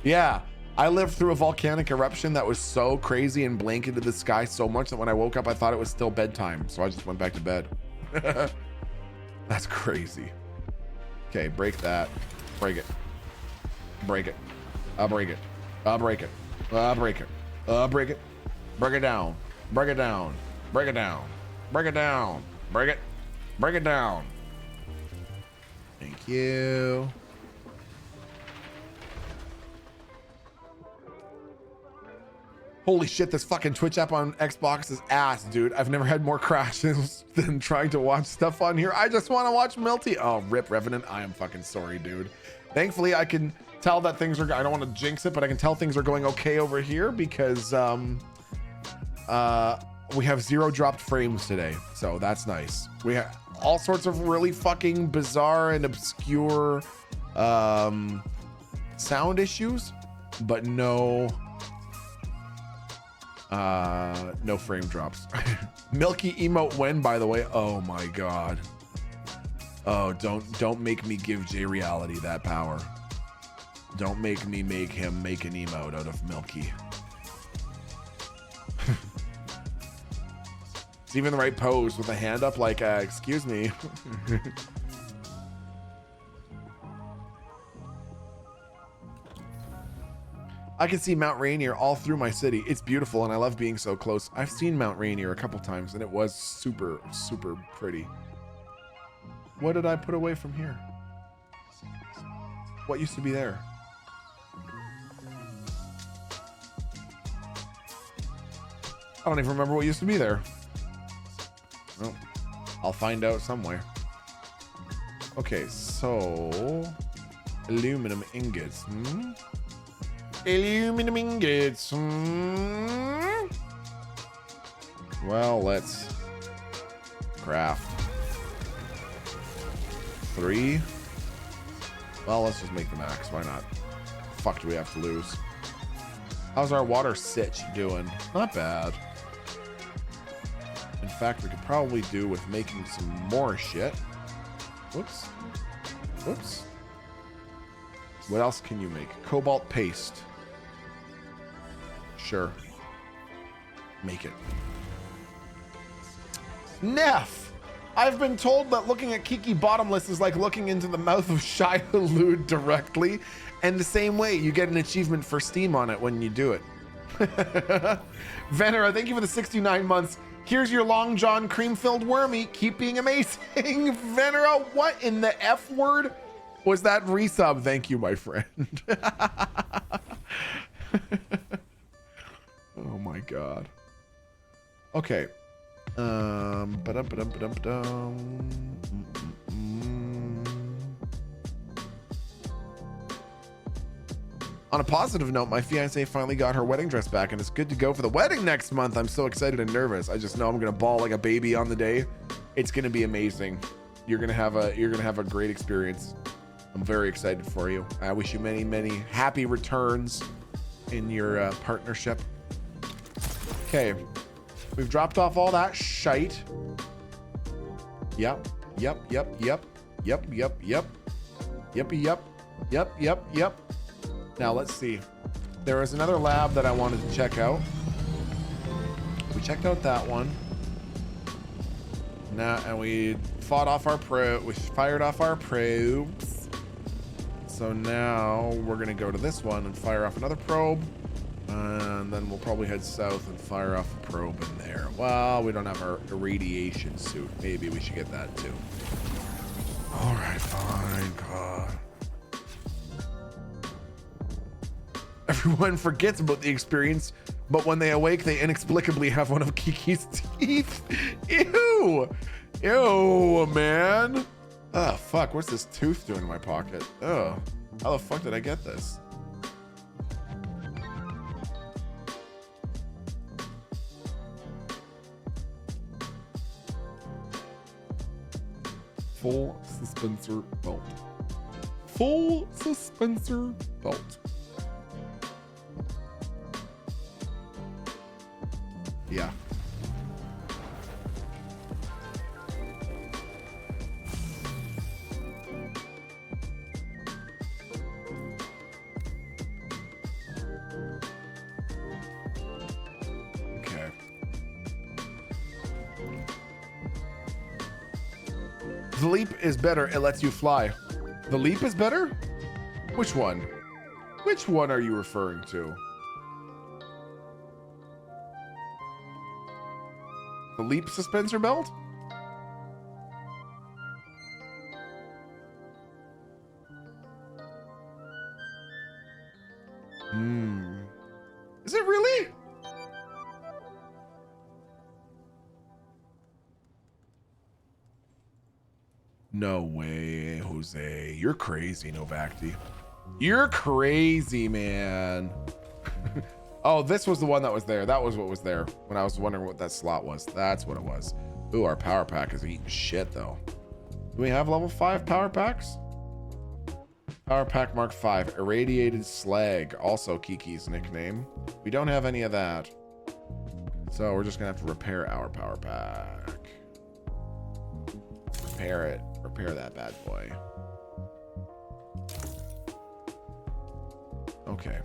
Yeah, I lived through a volcanic eruption that was so crazy and blanketed the sky so much that when I woke up, I thought it was still bedtime. So I just went back to bed. That's crazy. Okay, break that. Break it. Break it. I'll break it. I'll break it. I'll break it. I'll break it. Break it down. Break it down. Break it down. Break it down. Break it. Break it down. Thank you. Holy shit, this fucking Twitch app on Xbox is ass, dude. I've never had more crashes than trying to watch stuff on here. I just want to watch Milty. Oh, rip Revenant. I am fucking sorry, dude. Thankfully, I can tell that things are, I don't want to jinx it, but I can tell things are going okay over here because we have 0 dropped frames today. So that's nice. We have all sorts of really fucking bizarre and obscure sound issues, but no frame drops. Milky emote when, by the way. Oh my god. Oh, don't make me give J Reality that power. Don't make me make him make an emote out of Milky. It's even the right pose with a hand up like excuse me. I can see Mount Rainier all through my city. It's beautiful and I love being so close. I've seen Mount Rainier a couple times and it was super, super pretty. What did I put away from here? What used to be there? I don't even remember what used to be there. Well, I'll find out somewhere. Okay, so aluminum ingots. Aluminum ingots. Well, let's craft 3. Well, let's just make the max. Why not? Fuck, do we have to lose? How's our water sitch doing? Not bad. In fact, we could probably do with making some more shit. Whoops. Whoops. What else can you make? Cobalt paste. Sure. Make it. Neff! I've been told that looking at Kiki Bottomless is like looking into the mouth of Shia Lude directly, and the same way you get an achievement for Steam on it when you do it. Venera, thank you for the 69 months. Here's your Long John cream-filled wormy. Keep being amazing. Venera, what in the F word was that resub? Thank you, my friend. Oh my God. Okay. On a positive note, my fiance finally got her wedding dress back and it's good to go for the wedding next month. I'm so excited and nervous. I just know I'm gonna bawl like a baby on the day. It's gonna be amazing. You're gonna have a great experience. I'm very excited for you. I wish you many, many happy returns in your partnership. Okay, we've dropped off all that shite. Yep. Now let's see. There is another lab that I wanted to check out. We checked out that one. Now, and we fired off our probes. So now we're gonna go to this one and fire off another probe. And then we'll probably head south and fire off a probe in there. Well, we don't have our irradiation suit. Maybe we should get that too. All right, fine, God. Everyone forgets about the experience, but when they awake, they inexplicably have one of Kiki's teeth. Ew! Ew, man. Oh, fuck. What's this tooth doing in my pocket? Oh, how the fuck did I get this? Full suspensor belt. Full suspensor belt. Yeah. Okay. The leap is better. It lets you fly. The leap is better? Which one? Which one are you referring to? The leap suspensor belt? Is it really? No way, Jose. You're crazy, Novacti. You're crazy, man. Oh, this was the one that was there. That was what was there when I was wondering what that slot was. That's what it was. Ooh, our power pack is eating shit, though. Do we have level 5 power packs? Power pack mark 5. Irradiated slag. Also Kiki's nickname. We don't have any of that. So we're just going to have to repair our power pack. Repair it. Repair that bad boy. Okay.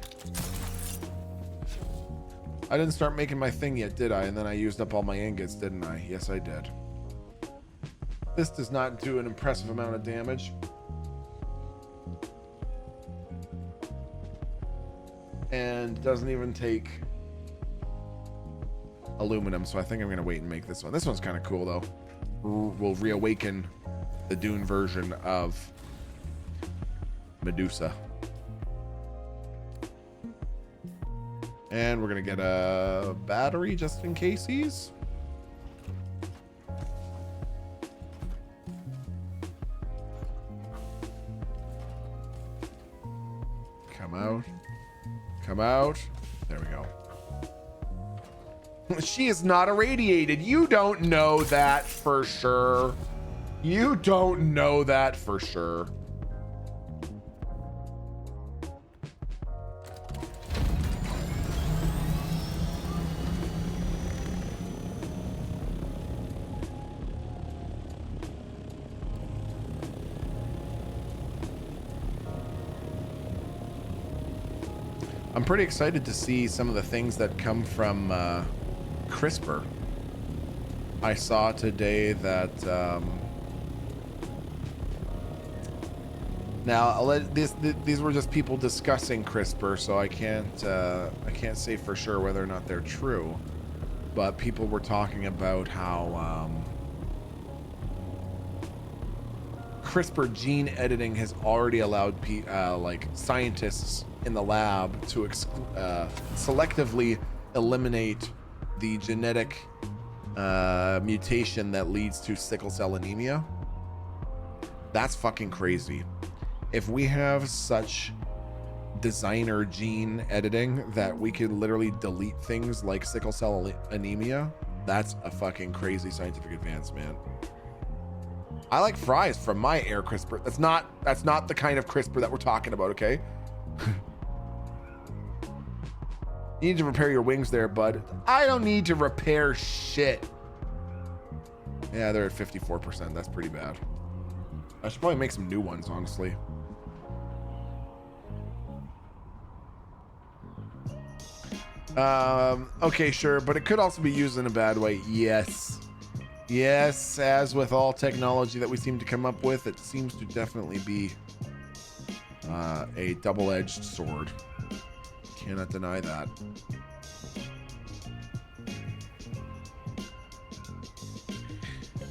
I didn't start making my thing yet, did I? And then I used up all my ingots, didn't I? Yes, I did. This does not do an impressive amount of damage. And doesn't even take aluminum, so I think I'm going to wait and make this one. This one's kind of cool, though. We'll reawaken the Dune version of Medusa. And we're going to get a battery just in casesies. Come out. Come out. There we go. She is not irradiated. You don't know that for sure. You don't know that for sure. I'm pretty excited to see some of the things that come from CRISPR. I saw today that now these were just people discussing CRISPR, so I can't say for sure whether or not they're true. but people were talking about how CRISPR gene editing has already allowed like scientists in the lab to selectively eliminate the genetic mutation that leads to sickle cell anemia. That's fucking crazy. If we have such designer gene editing that we can literally delete things like sickle cell anemia, that's a fucking crazy scientific advance, man. I like fries from my air CRISPR. That's not the kind of CRISPR that we're talking about, okay? You need to repair your wings there, bud. I don't need to repair shit. Yeah, they're at 54%. That's pretty bad. I should probably make some new ones, honestly. Okay, sure, but it could also be used in a bad way. Yes. Yes, as with all technology that we seem to come up with, it seems to definitely be a double-edged sword. Cannot deny that.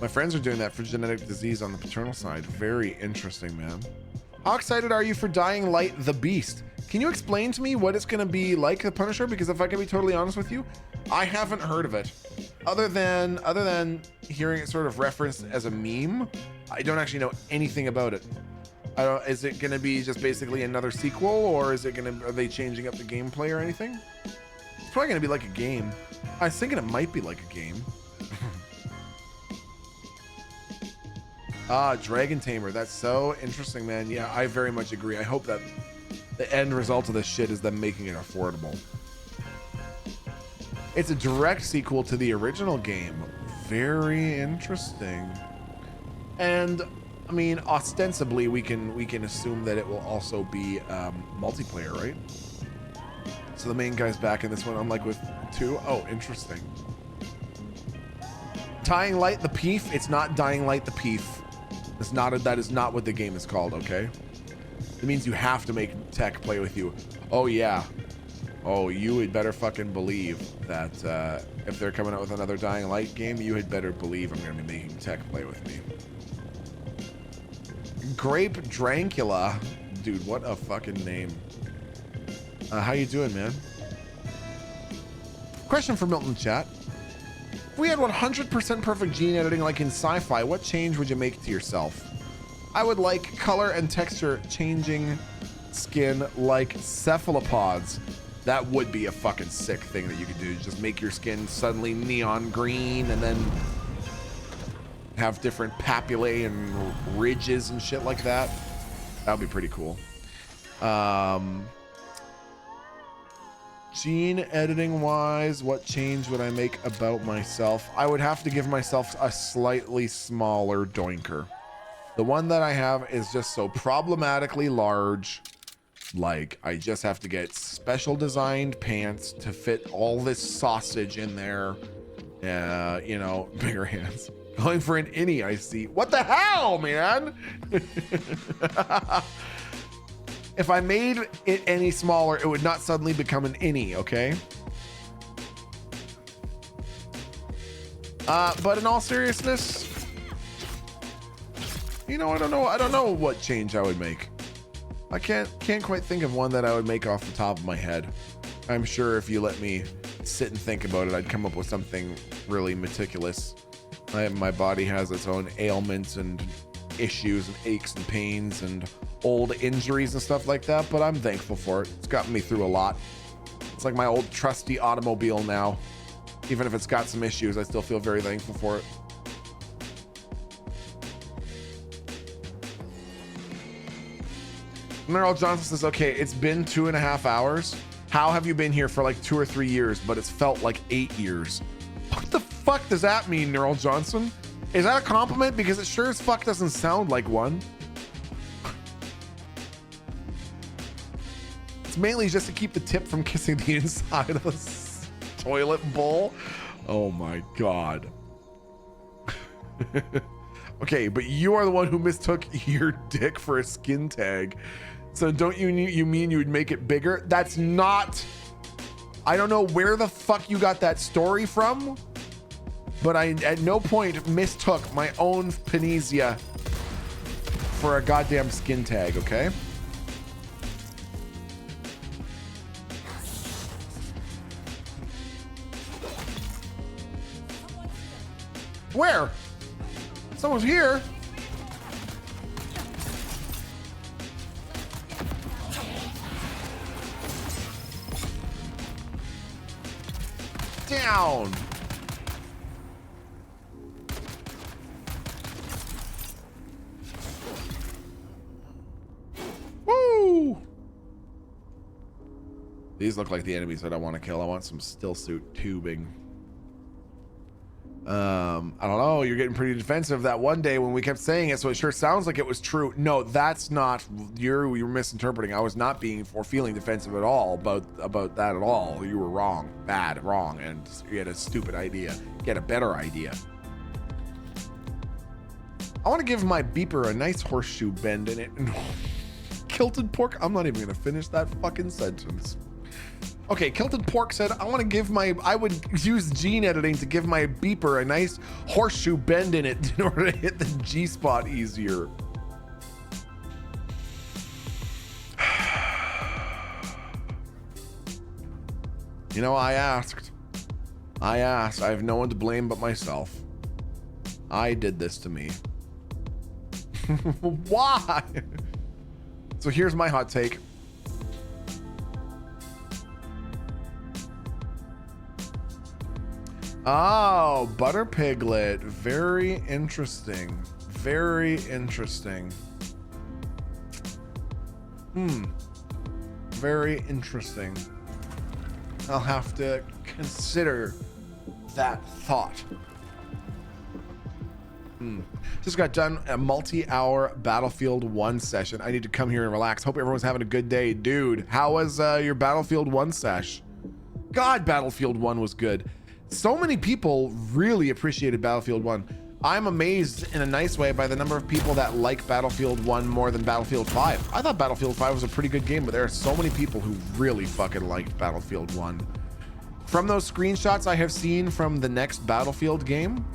My friends are doing that for genetic disease on the paternal side. Very interesting, man. How excited are you for Dying Light the Beast? Can you explain to me what it's going to be like, the Punisher? Because if I can be totally honest with you, I haven't heard of it. Other than hearing it sort of referenced as a meme, I don't actually know anything about it. Is it going to be just basically another sequel, or are they changing up the gameplay or anything? It's probably going to be like a game. I was thinking it might be like a game. Dragon Tamer. That's so interesting, man. Yeah, I very much agree. I hope that the end result of this shit is them making it affordable. It's a direct sequel to the original game. Very interesting. And I mean, ostensibly, we can assume that it will also be multiplayer, right? So the main guy's back in this one, unlike with 2. Oh, interesting. Dying Light the Peef. It's not Dying Light the Peef. That is not what the game is called, okay? It means you have to make tech play with you. Oh, yeah. Oh, you had better fucking believe that if they're coming out with another Dying Light game, you had better believe I'm going to be making tech play with me. Grape Drancula. Dude, what a fucking name. How you doing, man? Question for Milton chat. If we had 100% perfect gene editing like in sci-fi, what change would you make to yourself? I would like color and texture changing skin like cephalopods. That would be a fucking sick thing that you could do. Just make your skin suddenly neon green and then have different papillae and ridges and shit like that. That would be pretty cool. Gene editing wise, what change would I make about myself? I would have to give myself a slightly smaller doinker. The one that I have is just so problematically large. Like, I just have to get special designed pants to fit all this sausage in there. You know, bigger hands. Going for an innie, I see. What the hell, man? If I made it any smaller, it would not suddenly become an innie, okay? But in all seriousness, you know, I don't know what change I would make. I can't quite think of one that I would make off the top of my head. I'm sure if you let me sit and think about it, I'd come up with something really meticulous. My body has its own ailments and issues and aches and pains and old injuries and stuff like that, but I'm thankful for it. It's gotten me through a lot. It's like my old trusty automobile now. Even if it's got some issues, I still feel very thankful for it. Merrill Johnson says, okay, it's been 2.5 hours. How have you been here for like 2 or 3 years, but it's felt like 8 years? What the fuck does that mean, Neural Johnson? Is that a compliment? Because it sure as fuck doesn't sound like one. It's mainly just to keep the tip from kissing the inside of the toilet bowl. Oh my God. Okay, but you are the one who mistook your dick for a skin tag. So don't you mean you would make it bigger? That's not I don't know where the fuck you got that story from, but I at no point mistook my own Panisia for a goddamn skin tag, okay? Where? Someone's here. Down. Woo! These look like the enemies that I want to kill. I want some still suit tubing. I don't know. You're getting pretty defensive that one day when we kept saying it, so it sure sounds like it was true. No, that's not. You're misinterpreting. I was not being or feeling defensive at all about that at all. You were wrong, bad, wrong, and you had a stupid idea. Get a better idea. I want to give my beeper a nice horseshoe bend in it. Kilted Pork. I'm not even gonna finish that fucking sentence. Okay, Kilted Pork said, I would use gene editing to give my beeper a nice horseshoe bend in it in order to hit the G spot easier. You know, I asked. I have no one to blame but myself. I did this to me. Why? So here's my hot take. Oh, Butter Piglet. Very interesting. Very interesting. Very interesting. I'll have to consider that thought. Just got done a multi-hour Battlefield 1 session. I need to come here and relax. Hope everyone's having a good day. Dude, how was your Battlefield 1 sesh? God, Battlefield 1 was good. So many people really appreciated Battlefield 1. I'm amazed in a nice way by the number of people that like Battlefield 1 more than Battlefield 5. I thought Battlefield 5 was a pretty good game, but there are so many people who really fucking liked Battlefield 1. From those screenshots I have seen from the next Battlefield game,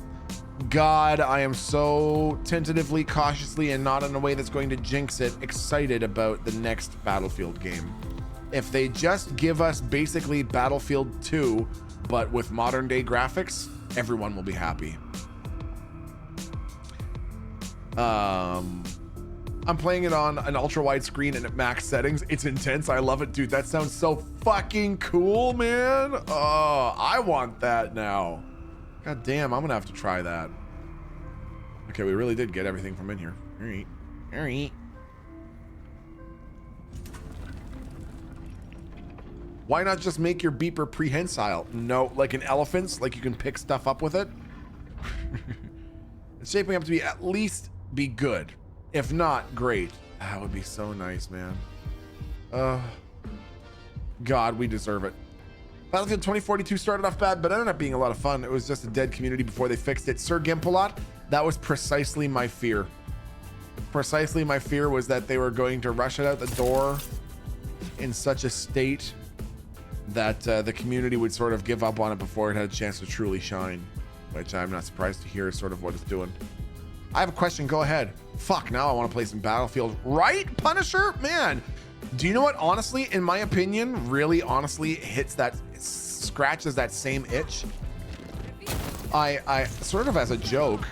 God, I am so tentatively, cautiously, and not in a way that's going to jinx it, excited about the next Battlefield game. If they just give us basically Battlefield 2, but with modern day graphics, everyone will be happy. I'm playing it on an ultra wide screen and at max settings. It's intense. I love it, dude. That sounds so fucking cool, man. Oh, I want that now. God damn, I'm gonna have to try that. Okay, we really did get everything from in here. All right. Why not just make your beeper prehensile? No, like an elephant's, like you can pick stuff up with it. It's shaping up to be at least be good. If not, great. That would be so nice, man. God, we deserve it. Battlefield 2042 started off bad, but ended up being a lot of fun. It was just a dead community before they fixed it. Sir Gimpalot, that was precisely my fear. Precisely my fear was that they were going to rush it out the door in such a state that the community would sort of give up on it before it had a chance to truly shine, which I'm not surprised to hear is sort of what it's doing. I have a question. Go ahead. Fuck, now I want to play some Battlefield. Right, Punisher? Man, do you know what, honestly, in my opinion, really honestly hits that, scratches that same itch? I sort of as a joke,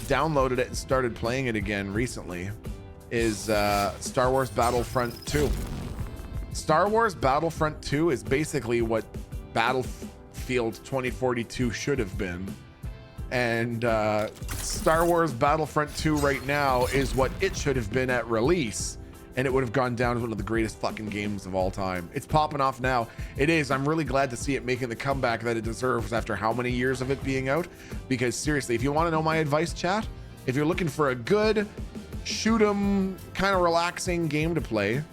downloaded it and started playing it again recently, is Star Wars Battlefront 2. Star Wars Battlefront 2 is basically what Battlefield 2042 should have been. And Star Wars Battlefront 2 right now is what it should have been at release. And it would have gone down as one of the greatest fucking games of all time. It's popping off now. It is. I'm really glad to see it making the comeback that it deserves after how many years of it being out. Because seriously, if you want to know my advice, chat, if you're looking for a good shoot 'em kind of relaxing game to play,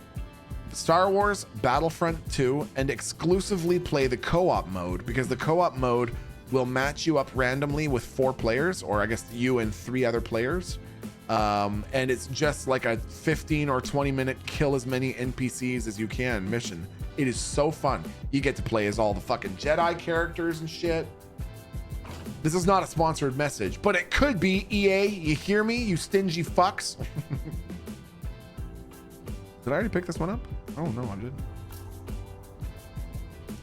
Star Wars Battlefront 2, and exclusively play the co-op mode, because the co-op mode will match you up randomly with 4 players, or I guess you and 3 other players. And it's just like a 15 or 20 minute kill as many NPCs as you can mission. It is so fun. You get to play as all the fucking Jedi characters and shit. This is not a sponsored message, but it could be. EA, you hear me, you stingy fucks? Did I already pick this one up? Oh no, I didn't.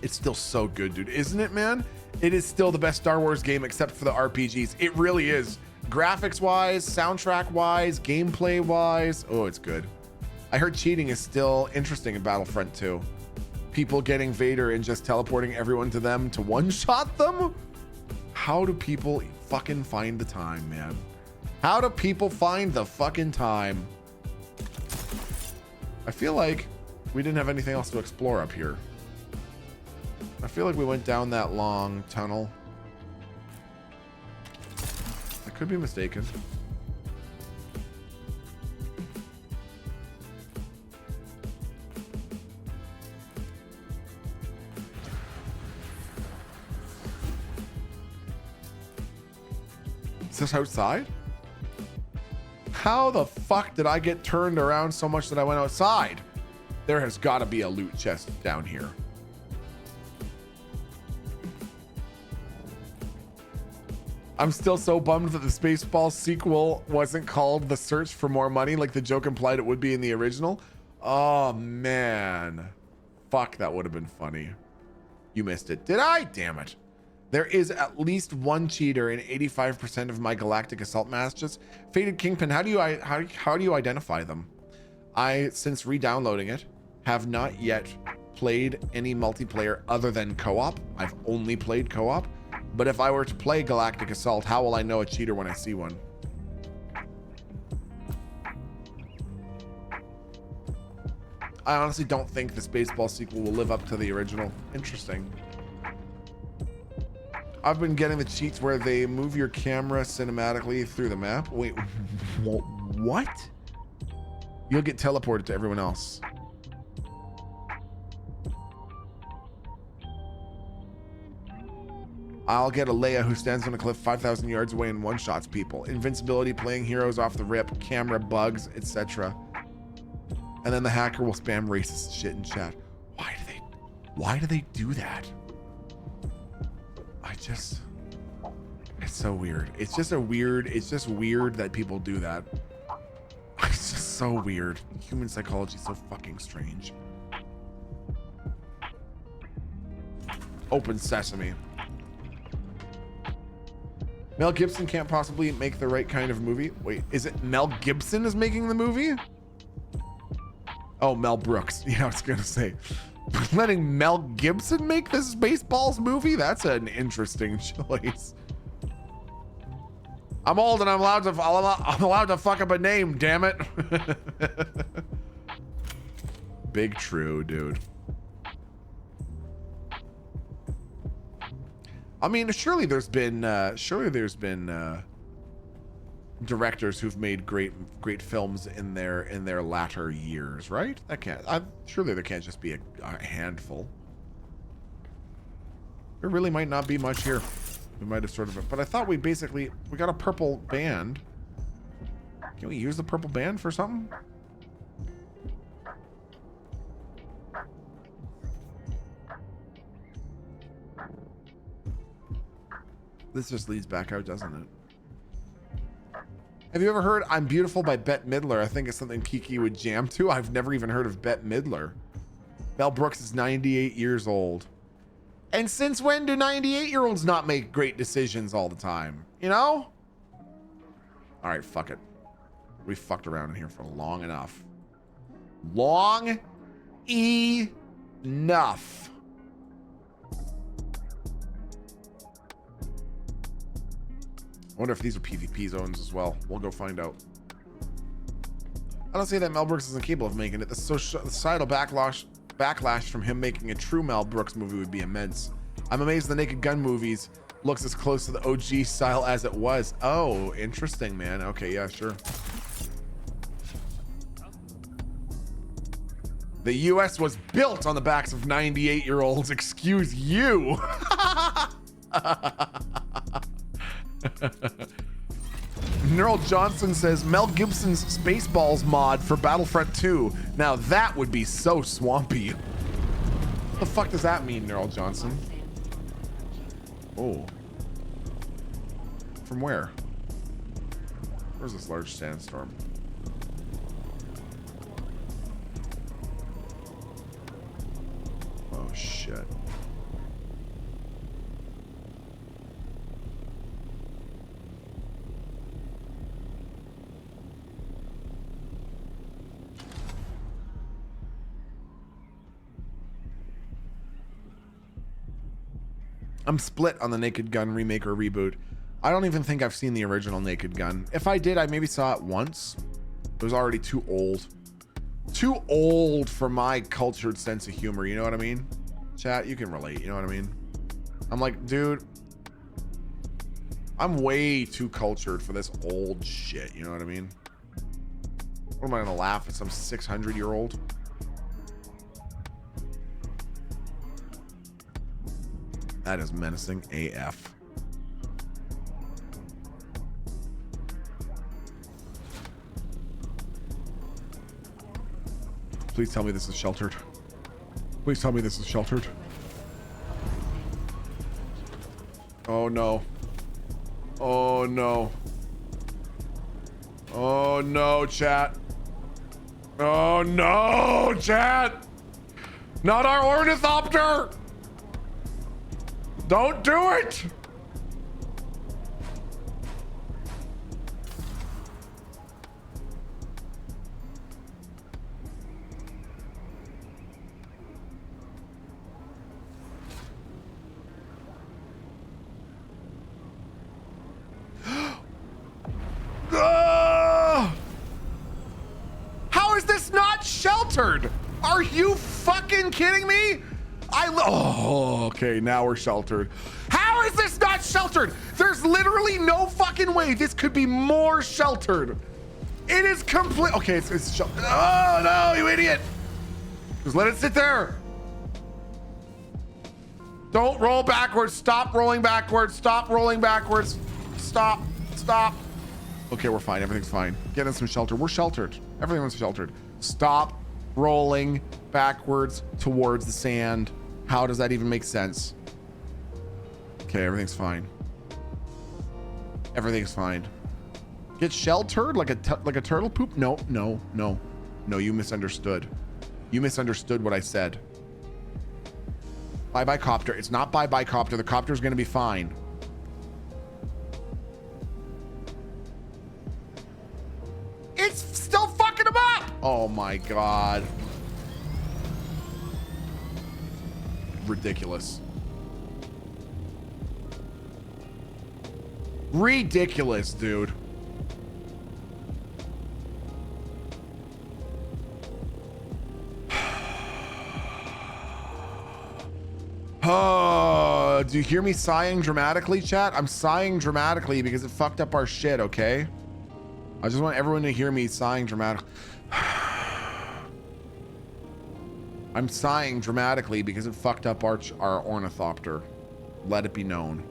It's still so good, dude, isn't it, man? It is still the best Star Wars game except for the RPGs. It really is. Graphics wise, soundtrack wise, gameplay wise. Oh, it's good. I heard cheating is still interesting in Battlefront 2. People getting Vader and just teleporting everyone to them to one-shot them? How do people fucking find the time, man? How do people find the fucking time? I feel like we didn't have anything else to explore up here. I feel like we went down that long tunnel. I could be mistaken. Is this outside? How the fuck did I get turned around so much that I went outside? There has got to be a loot chest down here. I'm still so bummed that the Spaceballs sequel wasn't called The Search for More Money like the joke implied it would be in the original. Oh, man. Fuck, that would have been funny. You missed it. Did I? Damn it. There is at least one cheater in 85% of my Galactic Assault matches. Faded Kingpin, how do you identify them? I, since re-downloading it, have not yet played any multiplayer other than co-op. I've only played co-op. But if I were to play Galactic Assault, how will I know a cheater when I see one? I honestly don't think the Spaceball sequel will live up to the original. Interesting. I've been getting the cheats where they move your camera cinematically through the map. Wait, what? You'll get teleported to everyone else. I'll get a Leia who stands on a cliff 5,000 yards away and one-shots people. Invincibility, playing heroes off the rip, camera bugs, etc. And then the hacker will spam racist shit in chat. Why do they do that? It's so weird. It's just weird that people do that. It's just so weird. Human psychology is so fucking strange. Open sesame. Mel Gibson can't possibly make the right kind of movie. Wait, is it Mel Gibson is making the movie? Oh, Mel Brooks. Yeah, I was gonna say. Letting Mel Gibson make this Spaceballs movie? That's an interesting choice. I'm old and I'm allowed to fuck up a name, damn it. Big true, dude. I mean, surely there's been directors who've made great films in their latter years, right? Surely there can't just be a handful. There really might not be much here. We might have sort of, but I thought we got a purple band. Can we use the purple band for something? This just leads back out, doesn't it? Have you ever heard I'm Beautiful by Bette Midler? I think it's something Kiki would jam to. I've never even heard of Bette Midler. Mel Brooks is 98 years old. And since when do 98-year-olds not make great decisions all the time? You know? All right, fuck it. We fucked around in here for long enough. Long enough. I wonder if these are PvP zones as well. We'll go find out. I don't say that Mel Brooks isn't capable of making it. The societal backlash from him making a true Mel Brooks movie would be immense. I'm amazed the Naked Gun movies looks as close to the OG style as it was. Oh, interesting, man. Okay, yeah, sure. The US was built on the backs of 98-year-olds. Excuse you. Neural Johnson says Mel Gibson's Spaceballs mod for Battlefront 2. Now that would be so swampy. What the fuck does that mean, Neural Johnson? Oh. From where? Where's this large sandstorm? Oh shit. I'm split on the Naked Gun remake or reboot. I don't even think I've seen the original Naked Gun. If I did, I maybe saw it once. It was already too old. Too old for my cultured sense of humor, you know what I mean? Chat, you can relate, you know what I mean? I'm like, dude, I'm way too cultured for this old shit, you know what I mean? What am I gonna laugh at some 600-year-old? That is menacing AF. Please tell me this is sheltered. Please tell me this is sheltered. Oh no. Oh no. Oh no, chat. Oh no, chat. Not our ornithopter. Don't do it. How is this not sheltered? Are you fucking kidding me? Oh, okay, now we're sheltered. How is this not sheltered? There's literally no fucking way this could be more sheltered. It is complete. Okay, it's sheltered. Oh no, you idiot. Just let it sit there. Don't roll backwards. Stop rolling backwards. Stop rolling backwards. Stop. Stop. Okay, we're fine. Everything's fine. Get in some shelter. We're sheltered. Everyone's sheltered. Stop rolling backwards towards the sand. How does that even make sense? Okay, everything's fine. Everything's fine. Get sheltered like a turtle poop? No, no, no. No, you misunderstood. You misunderstood what I said. Bye-bye copter. It's not bye-bye copter. The copter's gonna be fine. It's still fucking him up! Oh my god. Ridiculous. Ridiculous, dude. Oh, do you hear me sighing dramatically, chat? I'm sighing dramatically because it fucked up our shit, okay? I just want everyone to hear me sighing dramatically. I'm sighing dramatically because it fucked up our ornithopter. Let it be known.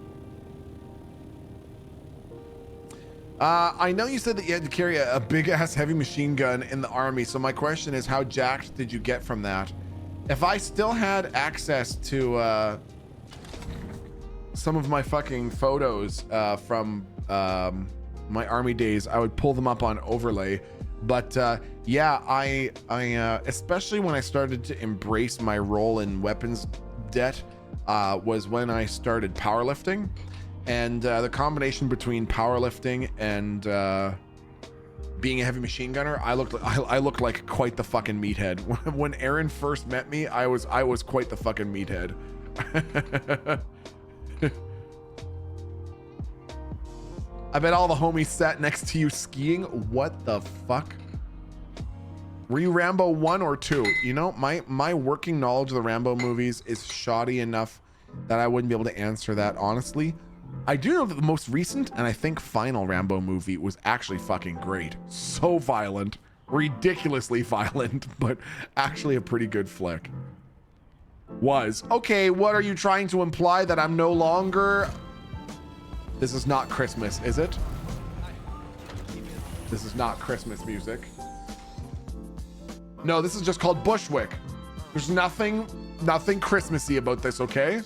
I know you said that you had to carry a big ass heavy machine gun in the army. So my question is, how jacked did you get from that? If I still had access to some of my fucking photos from my army days, I would pull them up on overlay. But yeah, I especially when I started to embrace my role in weapons debt was when I started powerlifting. And the combination between powerlifting and being a heavy machine gunner, I looked like quite the fucking meathead. When Aaron first met me, I was quite the fucking meathead. I bet all the homies sat next to you skiing. What the fuck? Were you Rambo 1 or 2? You know, my working knowledge of the Rambo movies is shoddy enough that I wouldn't be able to answer that honestly. I do know that the most recent and I think final Rambo movie was actually fucking great. So violent, ridiculously violent, but actually a pretty good flick. Was. Okay, what are you trying to imply? That I'm no longer... This is not Christmas, is it? This is not Christmas music. No, this is just called Bushwick. There's nothing Christmassy about this, okay?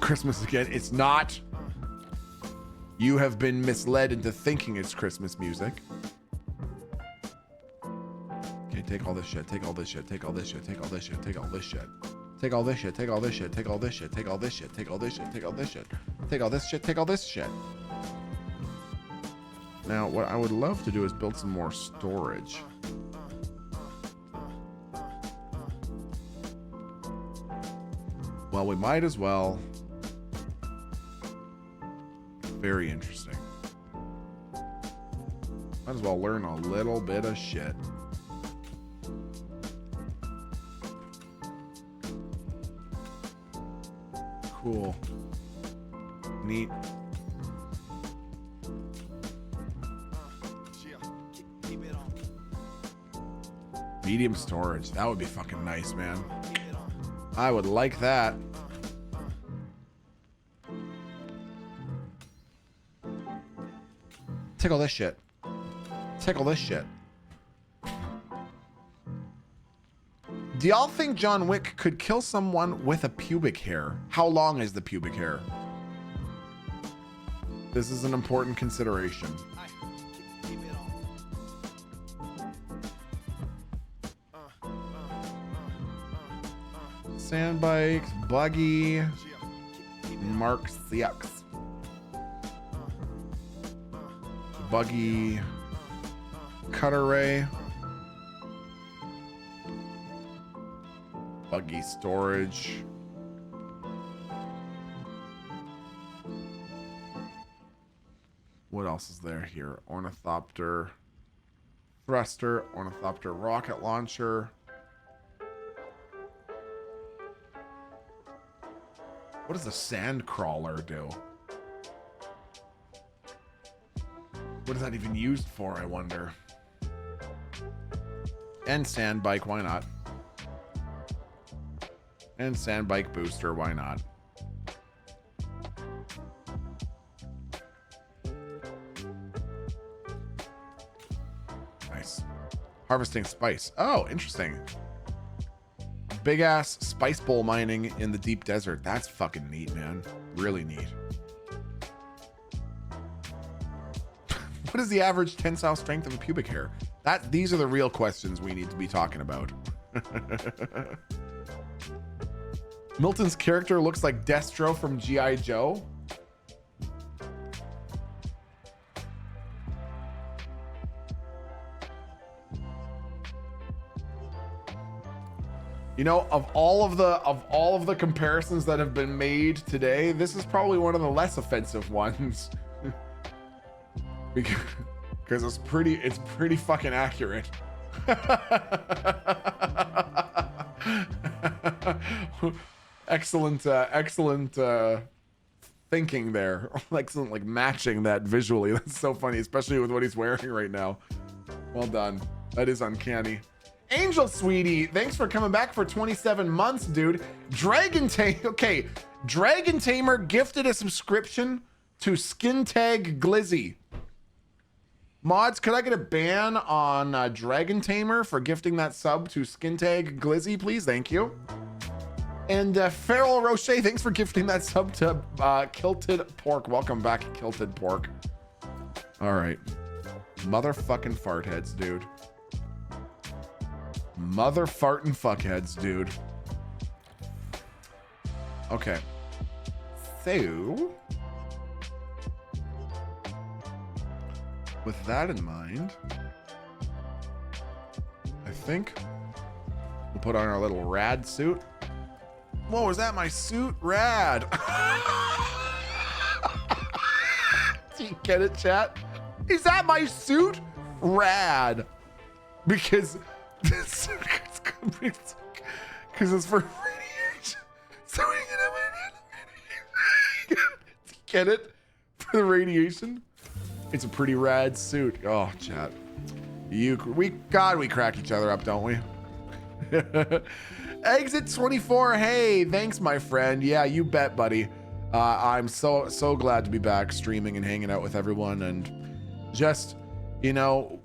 Christmas again. It's not. You have been misled into thinking it's Christmas music. Okay, take all this shit. Take all this shit. Take all this shit. Take all this shit. Take all this shit. Take all this shit. Take all this shit. Take all this shit. Take all this shit. Take all this shit. Take all this shit. Take all this shit. Take all this shit. Now, what I would love to do is build some more storage. Well, we might as well. Very interesting. Might as well learn a little bit of shit. Cool. Neat. Medium storage. That would be fucking nice, man. I would like that. Take all this shit. Take all this shit. Do y'all think John Wick could kill someone with a pubic hair? How long is the pubic hair? This is an important consideration. Sandbikes, buggy, Mark 6. Buggy, cutter ray, buggy storage. What else is there here? Ornithopter, thruster, ornithopter rocket launcher. What does a sand crawler do? What is that even used for, I wonder? And sand bike, why not? And sand bike booster, why not? Nice. Harvesting spice. Oh, interesting. Big ass spice bowl mining in the deep desert. That's fucking neat, man. Really neat. What is the average tensile strength of a pubic hair? These are the real questions we need to be talking about. Milton's character looks like Destro from G.I. Joe. You know, of all of the comparisons that have been made today, this is probably one of the less offensive ones. Because it's pretty fucking accurate. Excellent thinking there. Excellent, like matching that visually. That's so funny, especially with what he's wearing right now. Well done. That is uncanny. Angel Sweetie, thanks for coming back for 27 months, dude. Dragon Tamer gifted a subscription to Skin Tag Glizzy. Mods, could I get a ban on Dragon Tamer for gifting that sub to Skin Tag Glizzy, please? Thank you. And Farrell Roche, thanks for gifting that sub to Kilted Pork. Welcome back, Kilted Pork. All right. Motherfucking fartheads, dude. Mother farting fuckheads, dude. Okay. So, with that in mind, I think we'll put on our little rad suit. Whoa, is that my suit? Rad. Do you get it, chat? Is that my suit? Rad. Because it's for radiation. So get it? For the radiation? It's a pretty rad suit. Oh, chat. We crack each other up, don't we? Exit 24. Hey, thanks, my friend. Yeah, you bet, buddy. I'm so glad to be back streaming and hanging out with everyone, and just, you know,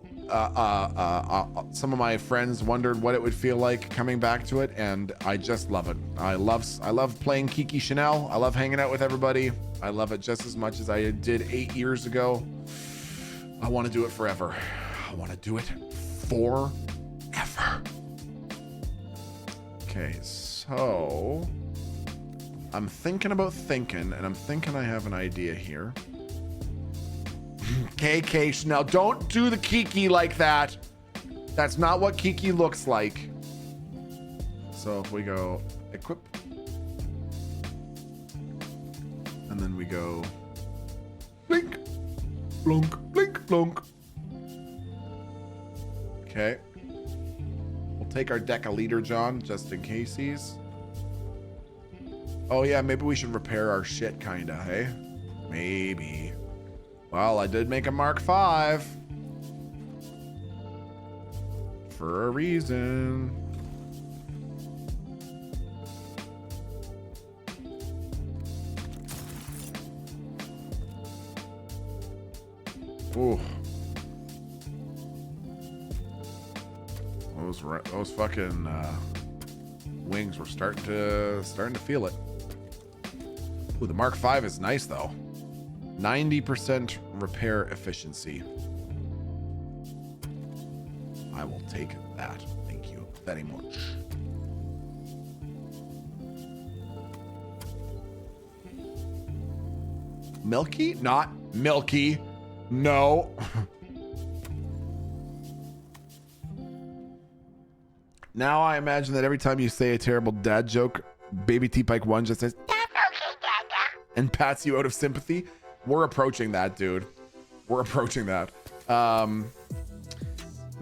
some of my friends wondered what it would feel like coming back to it, and I just love it. I love playing Kiki Chanel. I love hanging out with everybody. I love it just as much as I did 8 years ago. I want to do it forever. I want to do it forever. Okay, so I'm thinking about thinking, and I'm thinking I have an idea here. KK Chanel, don't do the Kiki like that. That's not what Kiki looks like. So if we go equip, and then we go blink, blunk, blink, blunk. Okay. We'll take our Deca Leader John just in case he's. Oh yeah, maybe we should repair our shit kinda, hey? Maybe. Well, I did make a Mark V. For a reason. Ooh. Those fucking wings were starting to feel it. Ooh, the Mark V is nice though. 90% repair efficiency. I will take that. Thank you very much. Milky? Not milky. No. Now I imagine that every time you say a terrible dad joke, Baby T-Pike 1 just says, "That's okay, Dada," and pats you out of sympathy. We're approaching that, dude. We're approaching that.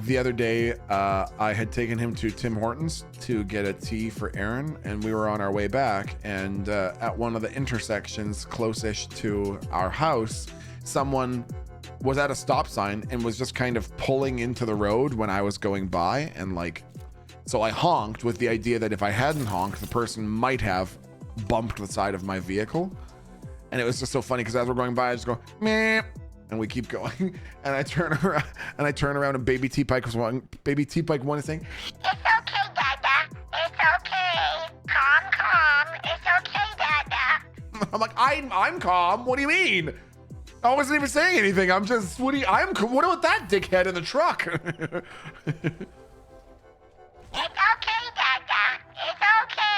The other day, I had taken him to Tim Hortons to get a tea for Aaron, and we were on our way back, and at one of the intersections close-ish to our house, someone was at a stop sign and was just kind of pulling into the road when I was going by, and like, so I honked with the idea that if I hadn't honked, the person might have bumped the side of my vehicle. And it was just so funny because as we're going by, I just go, meh, and we keep going. And I turn around, and Baby T-Pike was one. Baby T-Pike 1 is saying, "It's okay, Dada. It's okay. Calm. It's okay, Dada." I'm like, I'm calm. What do you mean? I wasn't even saying anything. I'm just, what about that dickhead in the truck? It's okay, Dada. It's okay.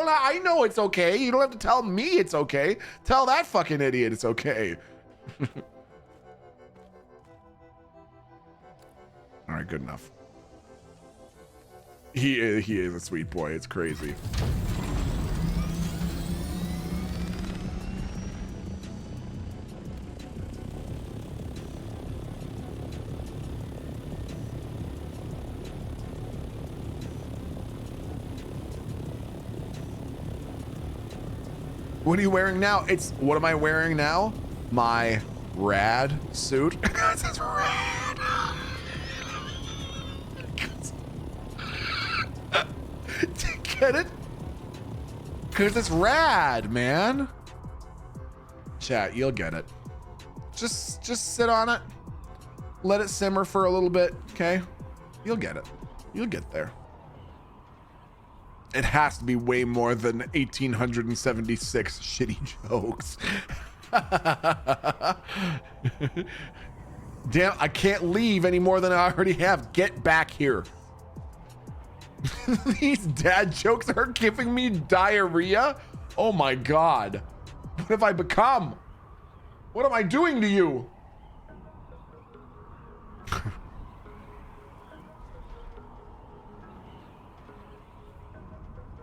I know it's okay. You don't have to tell me it's okay. Tell that fucking idiot it's okay. All right, good enough. He is a sweet boy. It's crazy. What are you wearing now? What am I wearing now? My rad suit. Guys, it's rad. Get it? Because it's rad, man. Chat, you'll get it. Just sit on it. Let it simmer for a little bit, okay? You'll get it. You'll get there. It has to be way more than 1,876 shitty jokes. Damn, I can't leave any more than I already have. Get back here. These dad jokes are giving me diarrhea. Oh my God. What have I become? What am I doing to you?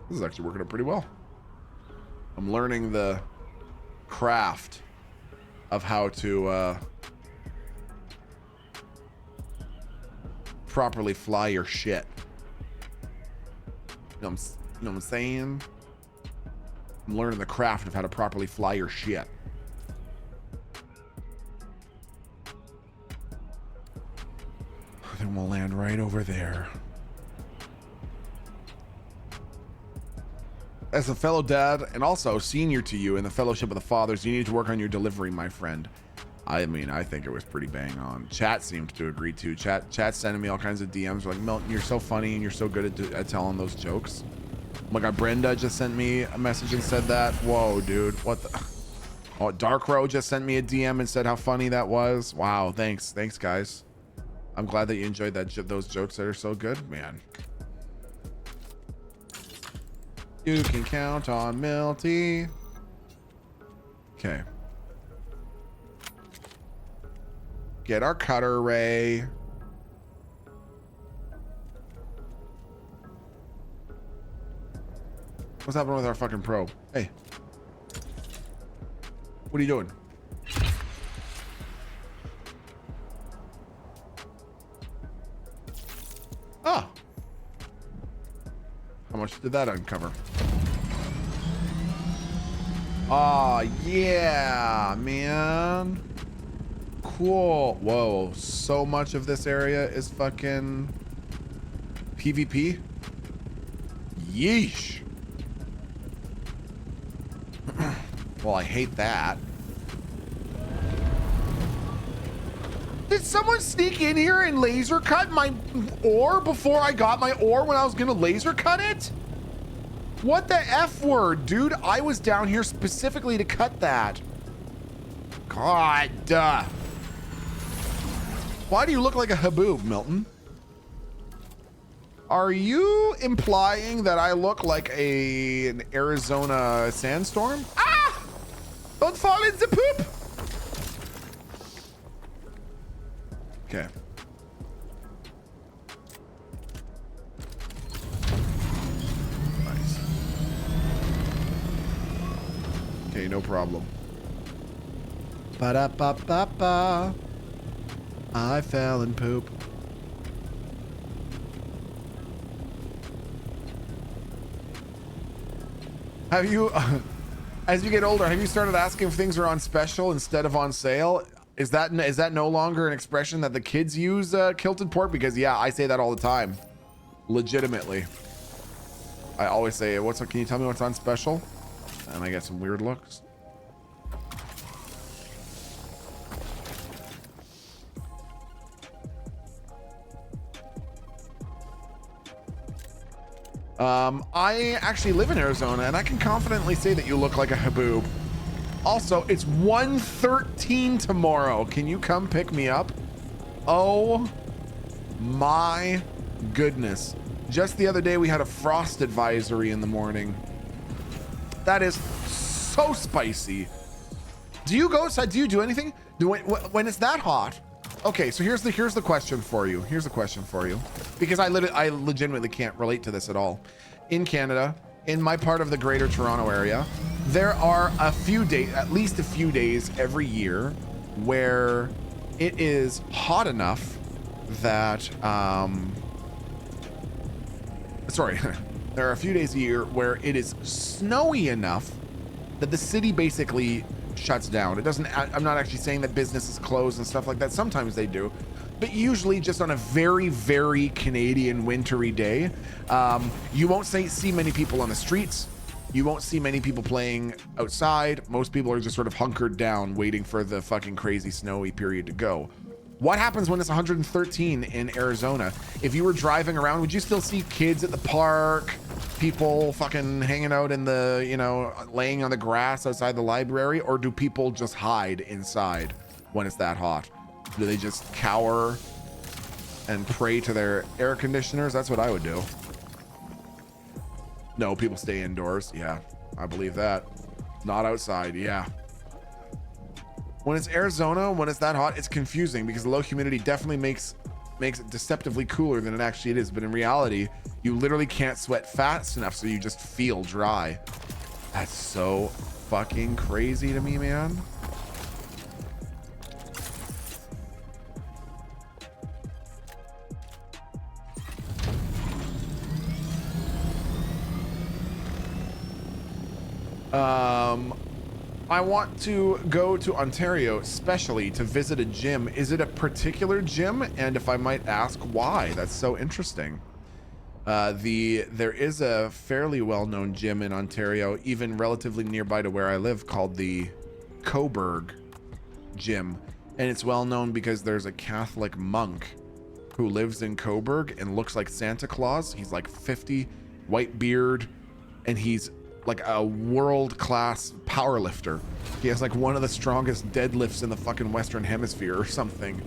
This is actually working out pretty well. I'm learning the craft of how to properly fly your shit. You know what I'm saying? I'm learning the craft of how to properly fly your shit. Then we'll land right over there. As a fellow dad and also senior to you in the Fellowship of the Fathers, you need to work on your delivery, my friend. I mean, I think it was pretty bang on. Chat seems to agree too. Chat's sending me all kinds of DMs like, Milton, you're so funny and you're so good at telling those jokes. Oh my God, Brenda just sent me a message and said that. Whoa, dude, what the? Oh, Dark Row just sent me a DM and said how funny that was. Wow, thanks, guys. I'm glad that you enjoyed those jokes that are so good, man. You can count on Milty. Okay. Get our cutter ray. What's happening with our fucking probe? Hey. What are you doing? Ah. How much did that uncover? Ah, yeah, man. Cool. Whoa, so much of this area is fucking PvP. Yeesh. Well, I hate that. Did someone sneak in here and laser cut my ore before I got my ore when I was gonna laser cut it? What the F word, dude? I was down here specifically to cut that. God. Why do you look like a haboob, Milton? Are you implying that I look like an Arizona sandstorm? Ah! Don't fall in the poop! Okay. Nice. Okay, no problem. Ba-da-ba-ba-ba. I fell in poop. Have you, as you get older, have you started asking if things are on special instead of on sale? Is that no longer an expression that the kids use, kilted pork? Because yeah, I say that all the time. Legitimately. I always say, can you tell me what's on special? And I get some weird looks. I actually live in Arizona, and I can confidently say that you look like a haboob. Also, it's 1:13 tomorrow. Can you come pick me up? Oh my goodness. Just the other day, we had a frost advisory in the morning. That is so spicy. Do you go outside? Do you do anything? When it's that hot? Okay, so here's the question for you. Here's the question for you, because I legitimately can't relate to this at all. In Canada, in my part of the Greater Toronto area, there are at least a few days every year where it is hot enough that there are a few days a year where it is snowy enough that the city basically shuts down. It doesn't, I'm not actually saying that businesses close and stuff like that. Sometimes they do, but usually just on a very, very Canadian wintry day, you won't see many people on the streets. You won't see many people playing outside. Most people are just sort of hunkered down waiting for the fucking crazy snowy period to go. What happens when it's 113 in Arizona? If you were driving around, would you still see kids at the park, people fucking hanging out in the, laying on the grass outside the library? Or do people just hide inside when it's that hot? Do they just cower and pray to their air conditioners? That's what I would do. No, people stay indoors. Yeah, I believe that. Not outside. Yeah. When it's Arizona, when it's that hot, it's confusing because the low humidity definitely makes it deceptively cooler than it actually is. But in reality, you literally can't sweat fast enough, so you just feel dry. That's so fucking crazy to me, man. I want to go to Ontario, especially to visit a gym. Is it a particular gym? And if I might ask why? That's so interesting. There is a fairly well-known gym in Ontario, even relatively nearby to where I live, called the Coburg Gym. And it's well known because there's a Catholic monk who lives in Coburg and looks like Santa Claus. He's like 50, white beard, and he's like a world-class power lifter. He has like one of the strongest deadlifts in the fucking Western Hemisphere or something.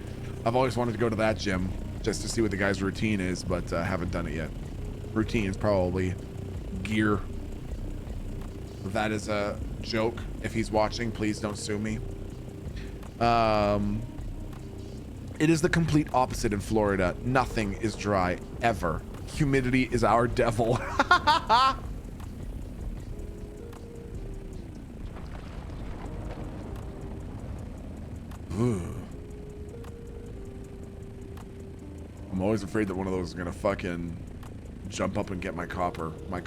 I've always wanted to go to that gym just to see what the guy's routine is, but haven't done it yet. Routine is probably gear. That is a joke. If he's watching, please don't sue me. It is the complete opposite in Florida. Nothing is dry ever. Humidity is our devil. I'm always afraid that one of those is gonna fucking jump up and get my copter, my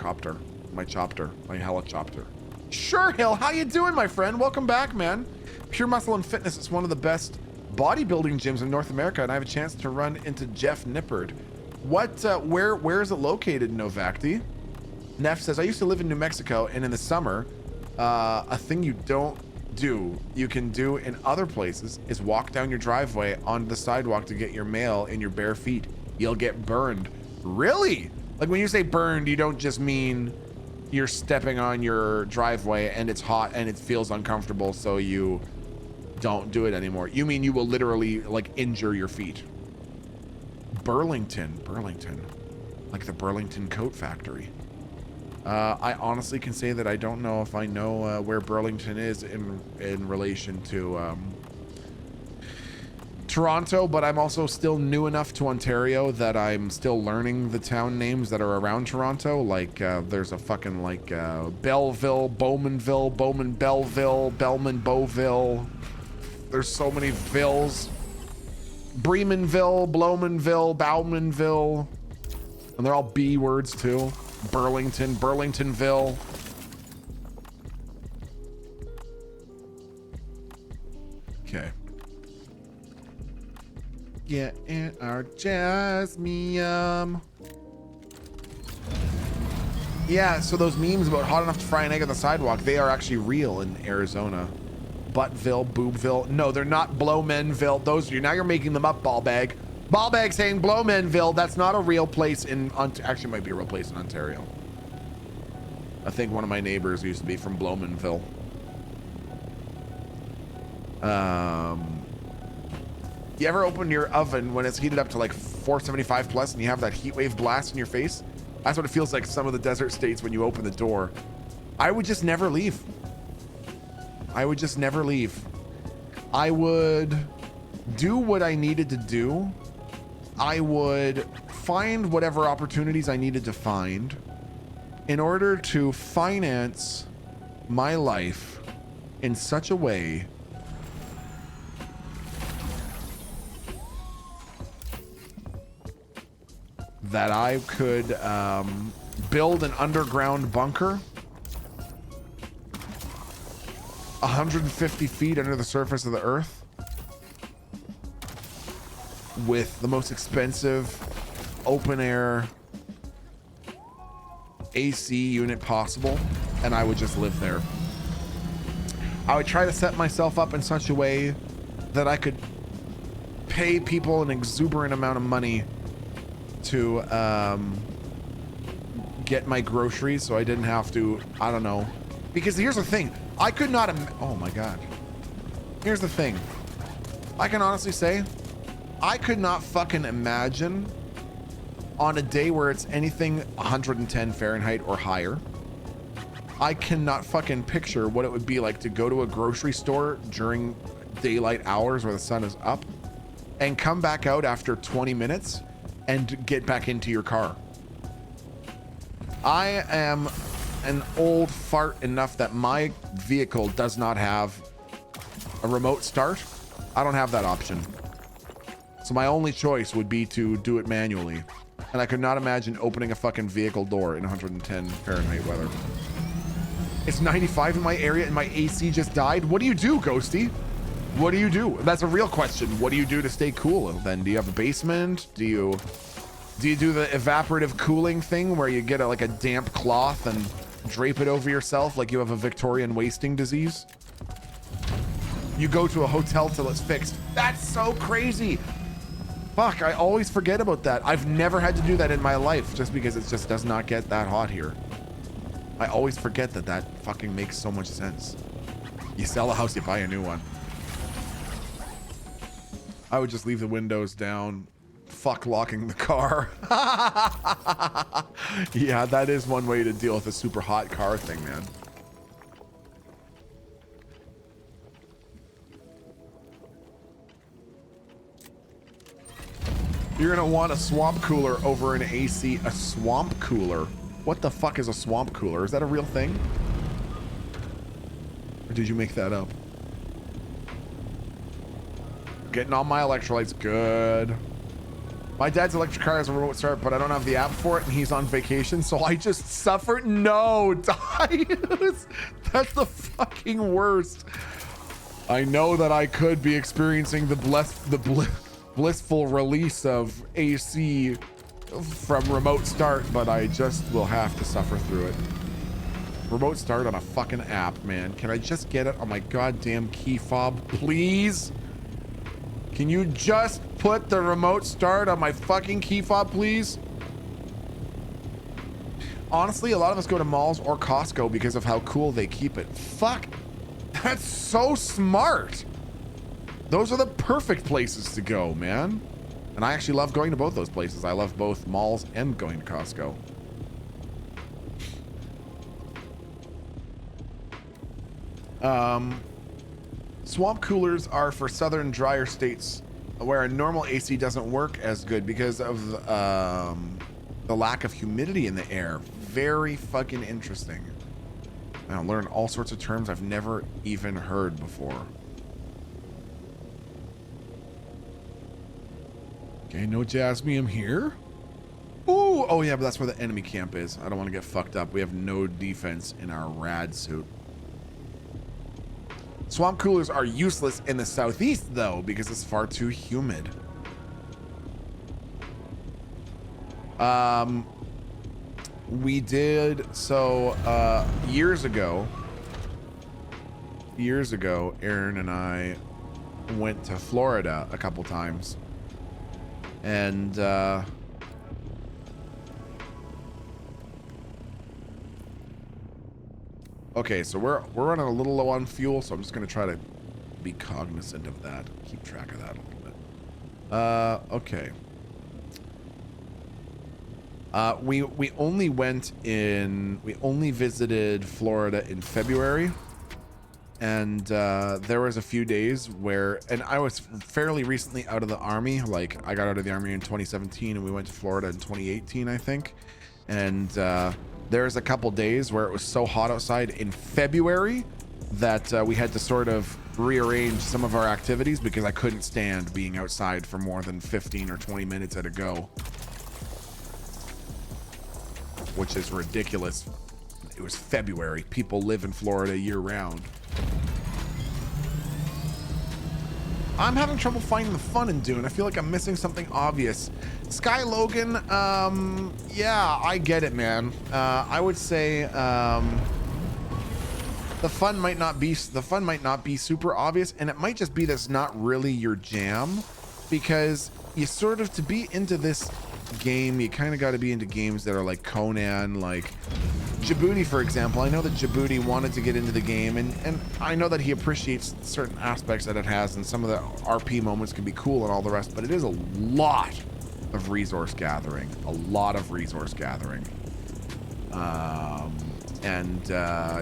helicopter. Sure, Hill, how you doing, my friend? Welcome back, man. Pure Muscle and Fitness is one of the best bodybuilding gyms in North America, and I have a chance to run into Jeff Nippard. Where is it located, Novacti? Neff says, I used to live in New Mexico, and in the summer, a thing you can do in other places is walk down your driveway onto the sidewalk to get your mail in your bare feet. You'll get burned. Really? Like when you say burned, you don't just mean you're stepping on your driveway and it's hot and it feels uncomfortable, so you don't do it anymore. You mean you will literally like injure your feet. Burlington, like the Burlington Coat Factory. I honestly can say that I don't know if I know where Burlington is in relation to Toronto, but I'm also still new enough to Ontario that I'm still learning the town names that are around Toronto. Like there's a fucking like Belleville, Bowmanville, Bowman-Belleville, Bellman-Beauville. There's so many villes. Bremenville, Blomanville, Bowmanville. And they're all B words too. Burlington, Burlingtonville. Okay. Yeah, and our jasmium. Yeah, so those memes about hot enough to fry an egg on the sidewalk, they are actually real in Arizona. Buttville, Boobville. No, they're not Blowmenville. Those now you're making them up, Ballbag. Ballbag saying Blowmenville. That's not a real place in actually might be a real place in Ontario. I think one of my neighbors used to be from Blowmenville. You ever open your oven when it's heated up to like 475 plus and you have that heat wave blast in your face? That's what it feels like some of the desert states when you open the door. I would just never leave. I would just never leave. I would do what I needed to do. I would find whatever opportunities I needed to find in order to finance my life in such a way that I could build an underground bunker 150 feet under the surface of the earth with the most expensive open air AC unit possible, and I would just live there. I would try to set myself up in such a way that I could pay people an exuberant amount of money to get my groceries so I didn't have to, I don't know. Because here's the thing, I could not, oh my God. Here's the thing. I can honestly say, I could not fucking imagine on a day where it's anything 110 Fahrenheit or higher. I cannot fucking picture what it would be like to go to a grocery store during daylight hours where the sun is up and come back out after 20 minutes and get back into your car. I am an old fart enough that my vehicle does not have a remote start. I don't have that option. So my only choice would be to do it manually. And I could not imagine opening a fucking vehicle door in 110 Fahrenheit weather. It's 95 in my area and my AC just died. What do you do, Ghosty? What do you do? That's a real question. What do you do to stay cool then? Do you have a basement? Do you Do you do the evaporative cooling thing where you get like a damp cloth and drape it over yourself like you have a Victorian wasting disease? You go to a hotel till it's fixed. That's so crazy. Fuck, I always forget about that. I've never had to do that in my life just because it just does not get that hot here. I always forget that that fucking makes so much sense. You sell a house, you buy a new one. I would just leave the windows down. Fuck locking the car. Yeah, that is one way to deal with a super hot car thing, man. You're gonna want a swamp cooler over an AC. A swamp cooler? What the fuck is a swamp cooler? Is that a real thing? Or did you make that up? Getting all my electrolytes. Good. My dad's electric car has a remote start, but I don't have the app for it, and he's on vacation, so I just suffer. No, Dias. That's the fucking worst. I know that I could be experiencing the blissful release of AC from remote start, but I just will have to suffer through it. Remote start on a fucking app, man. Can I just get it on my goddamn key fob, please? Can you just put the remote start on my fucking key fob, please? Honestly, a lot of us go to malls or Costco because of how cool they keep it. Fuck. That's so smart. Those are the perfect places to go, man. And I actually love going to both those places. I love both malls and going to Costco. Swamp coolers are for southern drier states where a normal AC doesn't work as good because of the lack of humidity in the air. Very fucking interesting. I learn all sorts of terms I've never even heard before. Okay, no Jasmium here. Ooh, oh yeah, but that's where the enemy camp is. I don't want to get fucked up. We have no defense in our rad suit. Swamp coolers are useless in the southeast, though, because it's far too humid. We did, so, years ago, Aaron and I went to Florida a couple times. And, okay, so we're running a little low on fuel, so I'm just gonna try to be cognizant of that. Keep track of that a little bit. Okay. We only visited Florida in February, and there was a few days where, and I was fairly recently out of the army. Like, I got out of the army in 2017, and we went to Florida in 2018, I think. And there was a couple days where it was so hot outside in February that we had to sort of rearrange some of our activities because I couldn't stand being outside for more than 15 or 20 minutes at a go. Which is ridiculous. It was February. People live in Florida year round. I'm having trouble finding the fun in Dune. I feel like I'm missing something obvious. Sky Logan, yeah, I get it, man. I would say the fun might not be super obvious, and it might just be that's not really your jam, because you sort of, to be into this game, you kind of got to be into games that are like Conan, like Djibouti, for example. I know that Djibouti wanted to get into the game, and I know that he appreciates certain aspects that it has, and some of the RP moments can be cool and all the rest, but it is a lot of resource gathering.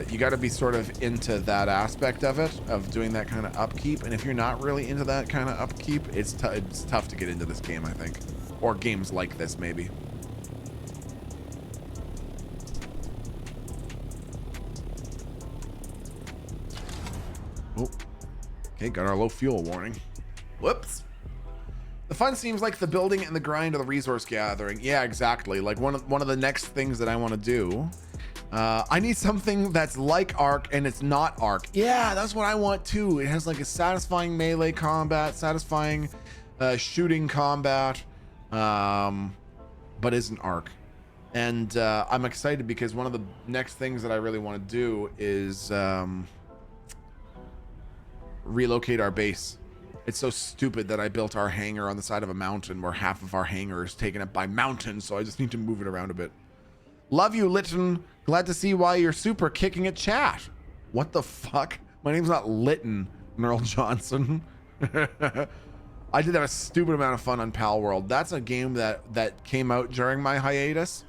You got to be sort of into that aspect of it, of doing that kind of upkeep, and if you're not really into that kind of upkeep, it's tough to get into this game, I think. Or games like this, maybe. Oh. Okay, got our low fuel warning. Whoops. The fun seems like the building and the grind of the resource gathering. Yeah, exactly. Like one of the next things that I want to do. I need something that's like Ark and it's not Ark. Yeah, that's what I want too. It has like a satisfying melee combat, satisfying shooting combat. but isn't Ark. And I'm excited because one of the next things that I really want to do is relocate our base. It's so stupid that I built our hangar on the side of a mountain where half of our hangar is taken up by mountains, so I just need to move it around a bit. Love you, Litton. Glad to see why you're super kicking at chat. What the fuck? My name's not Litton, Merle Johnson. I did have a stupid amount of fun on Pal World. That's a game that came out during my hiatus,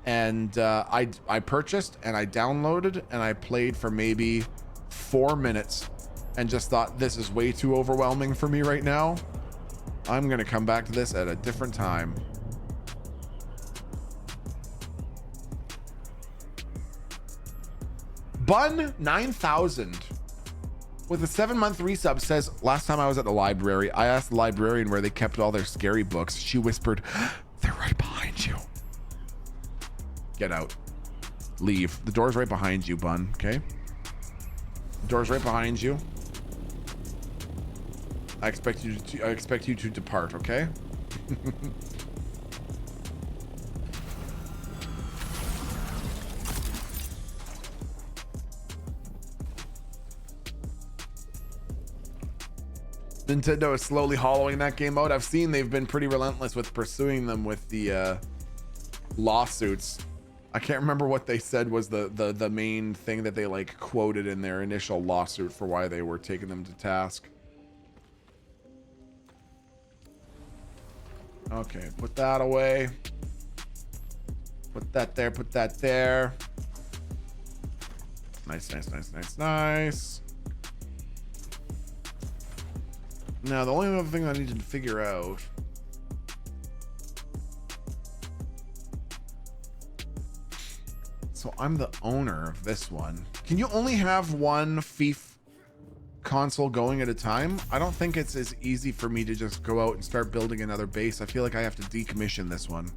and I purchased and I downloaded and I played for maybe 4 minutes and just thought, this is way too overwhelming for me right now. I'm gonna come back to this at a different time. Bun 9000 with a 7-month resub says, last time I was at the library, I asked the librarian where they kept all their scary books. She whispered, they're right behind you. Get out. Leave. The door's right behind you, Bun, okay? The door's right behind you. I expect you to depart, okay? Nintendo is slowly hollowing that game out. I've seen they've been pretty relentless with pursuing them with the lawsuits. I can't remember what they said was the main thing that they like quoted in their initial lawsuit for why they were taking them to task. Okay, put that away. Put that there, put that there. Nice, nice, nice, nice, nice. Now, the only other thing I need to figure out. So I'm the owner of this one. Can you only have one Fief console going at a time? I don't think it's as easy for me to just go out and start building another base. I feel like I have to decommission this one.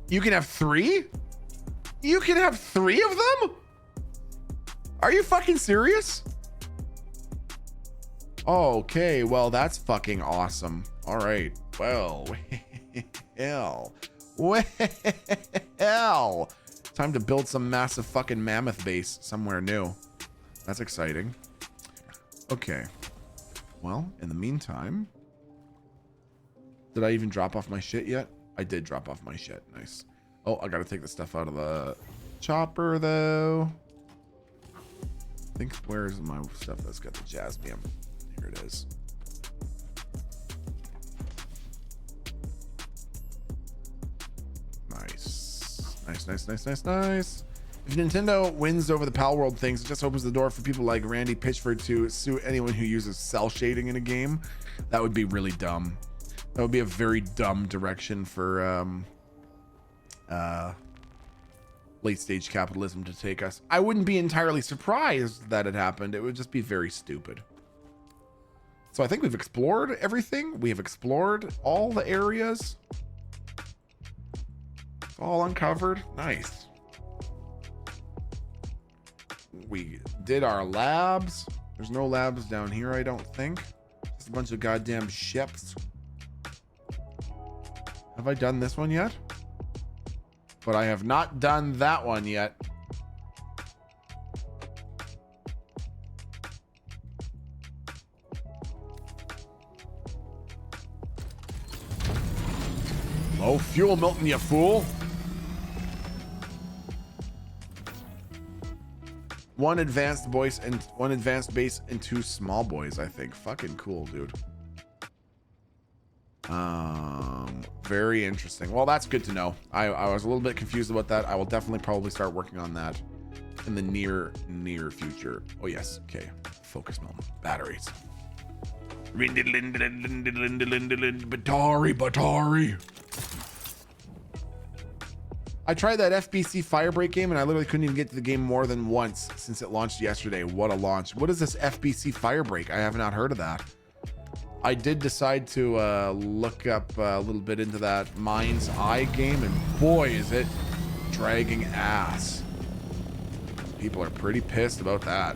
You can have 3? You can have 3 of them? Are you fucking serious? Okay, well, that's fucking awesome. All right. Well, well, time to build some massive fucking mammoth base somewhere new. That's exciting. Okay. Well, in the meantime, did I even drop off my shit yet? I did drop off my shit. Nice. Oh, I gotta take the stuff out of the chopper, though. I think, where's my stuff that's got the jasmium? Here it is. Nice. Nice, nice, nice, nice, nice. If Nintendo wins over the Pal World things, it just opens the door for people like Randy Pitchford to sue anyone who uses cell shading in a game. That would be really dumb. That would be a very dumb direction for late stage capitalism to take us. I wouldn't be entirely surprised that it happened. It would just be very stupid. So I think we've explored everything. We have explored all the areas. It's all uncovered. Nice. We did our labs. There's no labs down here, I don't think. Just a bunch of goddamn ships. Have I done this one yet? But I have not done that one yet. Low fuel, Milton, you fool. One advanced base and 2 small boys, I think. Fucking cool, dude. Very interesting. Well, that's good to know. I was a little bit confused about that. I will definitely probably start working on that in the near future. Oh yes. Okay. Focus moment. Batteries. Batari. I tried that FBC Firebreak game and I literally couldn't even get to the game more than once since it launched yesterday. What a launch. What is this FBC Firebreak? I have not heard of that. I did decide to look up a little bit into that Mind's Eye game, and boy, is it dragging ass. People are pretty pissed about that.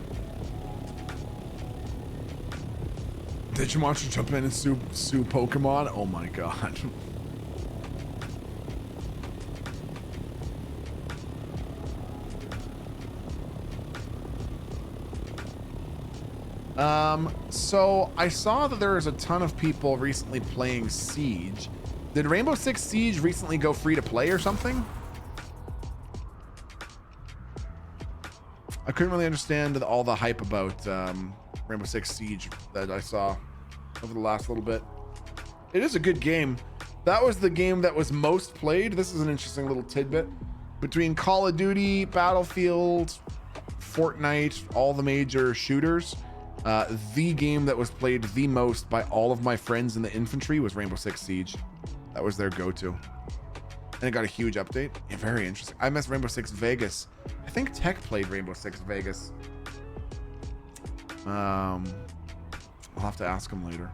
Did you want to jump in and sue Pokemon? Oh my god. So I saw that there is a ton of people recently playing Siege. Did Rainbow Six Siege recently go free to play or something? I couldn't really understand all the hype about Rainbow Six Siege that I saw over the last little bit. It is a good game. That was the game that was most played. This is an interesting little tidbit. Between Call of Duty, Battlefield, Fortnite, all the major shooters, the game that was played the most by all of my friends in the infantry was Rainbow Six Siege. That was their go-to. And it got a huge update. Yeah, very interesting. I missed Rainbow Six Vegas. I think Tech played Rainbow Six Vegas. I'll have to ask him later.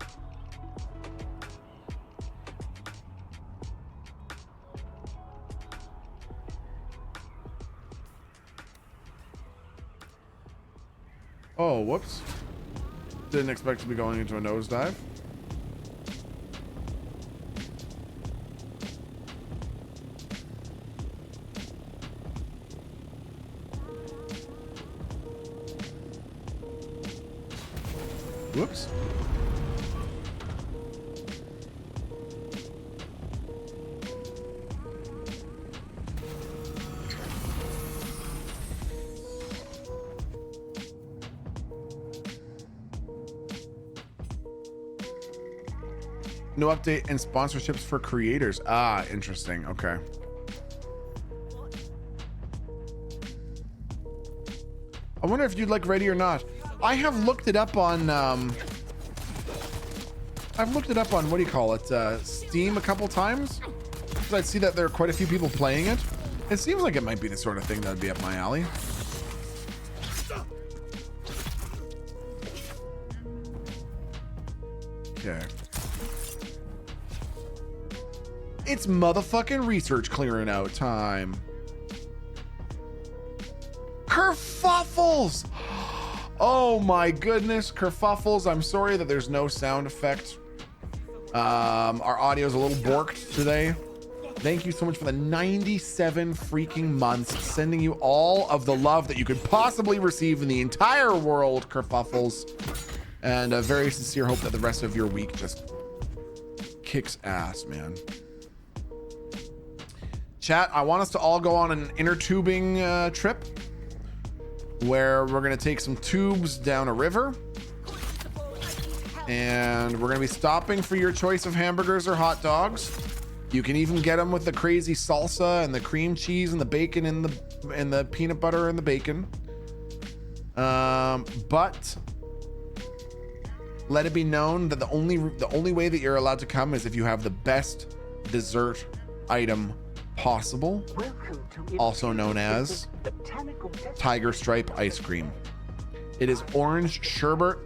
Oh, whoops. Didn't expect to be going into a nosedive. Whoops. No update and sponsorships for creators. Ah, interesting. Okay. I wonder if you'd like Ready or Not. I have looked it up on what do you call it? Steam a couple times. Because I see that there are quite a few people playing it. It seems like it might be the sort of thing that would be up my alley. Okay. It's motherfucking research clearing out time. Kerfuffles! Oh my goodness, kerfuffles. I'm sorry that there's no sound effect. Our audio's a little borked today. Thank you so much for the 97 freaking months, sending you all of the love that you could possibly receive in the entire world, kerfuffles. And a very sincere hope that the rest of your week just kicks ass, man. Chat, I want us to all go on an inner tubing trip where we're going to take some tubes down a river. And we're going to be stopping for your choice of hamburgers or hot dogs. You can even get them with the crazy salsa and the cream cheese and the bacon and the peanut butter and the bacon. But let it be known that the only way that you're allowed to come is if you have the best dessert item possible, also known as Tiger Stripe ice cream. It is orange sherbet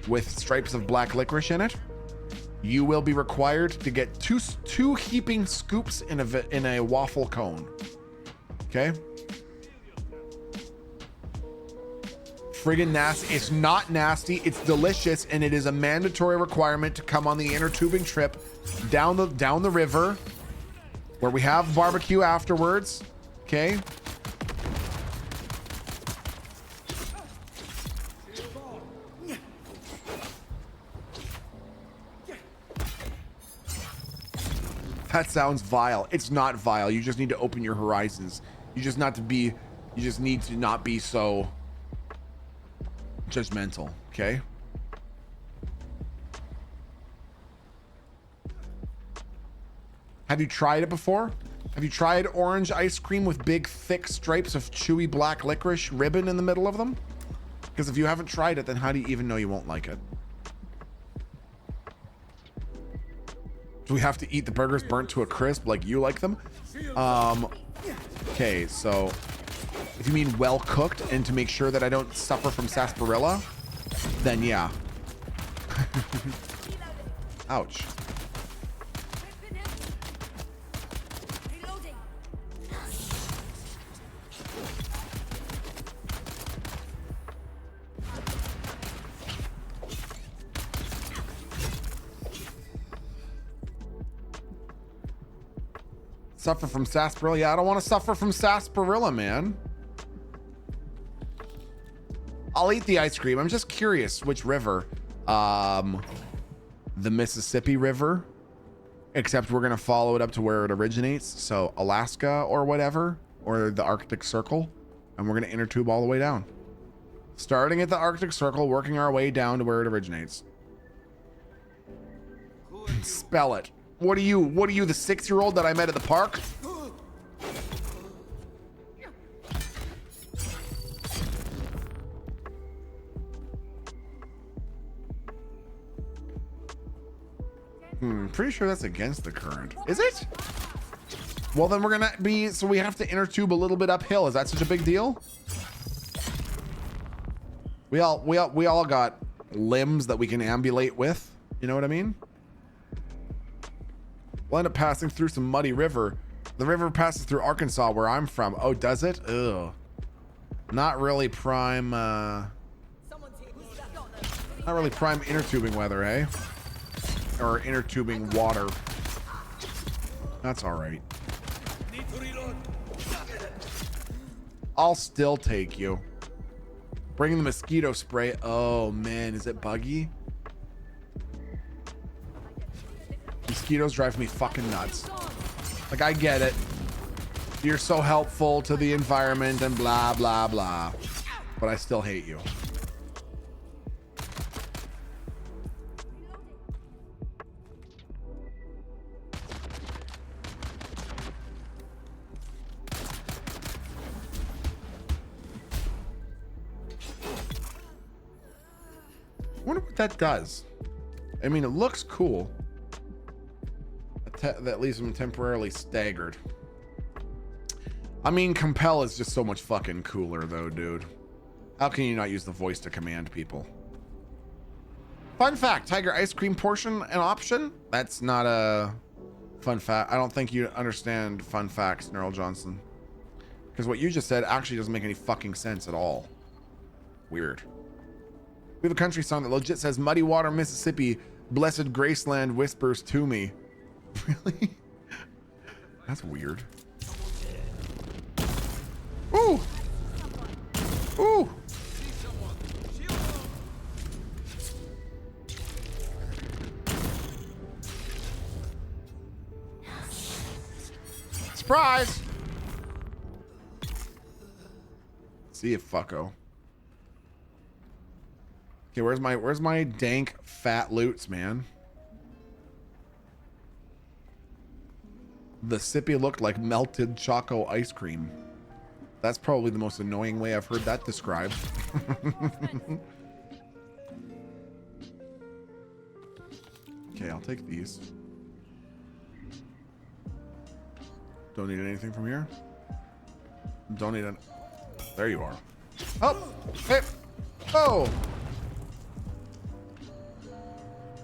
with stripes of black licorice in it. You will be required to get two heaping scoops in a waffle cone. Okay? Friggin' nasty. It's not nasty. It's delicious, and it is a mandatory requirement to come on the inner tubing trip down the river, where we have barbecue afterwards. Okay? That sounds vile. It's not vile. You just need to open your horizons. You just need to not be so judgmental, okay? Have you tried it before? Have you tried orange ice cream with big, thick stripes of chewy black licorice ribbon in the middle of them? Because if you haven't tried it, then how do you even know you won't like it? Do we have to eat the burgers burnt to a crisp like you like them? Okay, so if you mean well cooked and to make sure that I don't suffer from sarsaparilla, then yeah. Ouch. Suffer from sarsaparilla? Yeah, I don't want to suffer from sarsaparilla, man. I'll eat the ice cream. I'm just curious which river. The Mississippi River, except we're gonna follow it up to where it originates. So Alaska or whatever, or the Arctic Circle, and we're gonna inner tube all the way down. Starting at the Arctic Circle, working our way down to where it originates. Spell it. What are you, the 6-year-old that I met at the park? Pretty sure that's against the current. Is it? Well, then we're gonna be, so we have to inner tube a little bit uphill. Is that such a big deal? We all got limbs that we can ambulate with. You know what I mean? We'll end up passing through some muddy river. The river passes through Arkansas, where I'm from. Oh, does it? Ugh. Not really prime, not really prime inner tubing weather, eh? Or inner tubing water. That's all right. I'll still take you. Bring the mosquito spray. Oh man, is it buggy? Mosquitoes drive me fucking nuts. Like, I get it. You're so helpful to the environment and blah, blah, blah. But I still hate you. I wonder what that does. I mean, it looks cool. That leaves him temporarily staggered. I mean, compel is just so much fucking cooler though, dude. How can you not use the voice to command people? Fun fact, tiger ice cream portion an option? That's not a fun fact. I don't think you understand fun facts, Neural Johnson. Because what you just said actually doesn't make any fucking sense at all. Weird. We have a country song that legit says, Muddy Water, Mississippi, blessed Graceland whispers to me. Really? That's weird. Ooh! Ooh! Surprise! See you, fucko. Okay, where's my dank fat loots, man? The sippy looked like melted choco ice cream. That's probably the most annoying way I've heard that described. Okay, I'll take these. Don't need anything from here. Don't need an. There you are. Oh! Hey! Oh!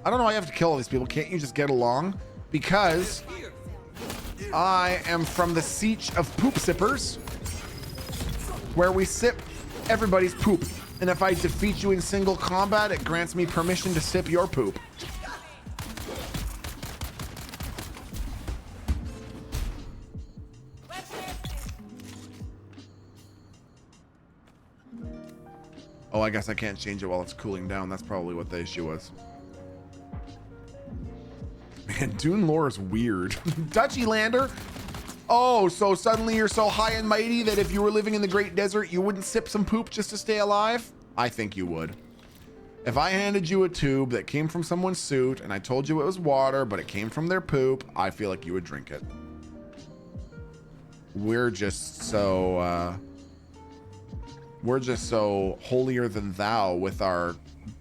I don't know why you have to kill all these people. Can't you just get along? Because I am from the Siege of Poop Sippers, where we sip everybody's poop. And if I defeat you in single combat, it grants me permission to sip your poop. Oh, I guess I can't change it while it's cooling down. That's probably what the issue was. Man, Dune lore is weird. Dutchy Lander? Oh, so suddenly you're so high and mighty that if you were living in the Great Desert, you wouldn't sip some poop just to stay alive? I think you would. If I handed you a tube that came from someone's suit and I told you it was water, but it came from their poop, I feel like you would drink it. We're just so holier than thou with our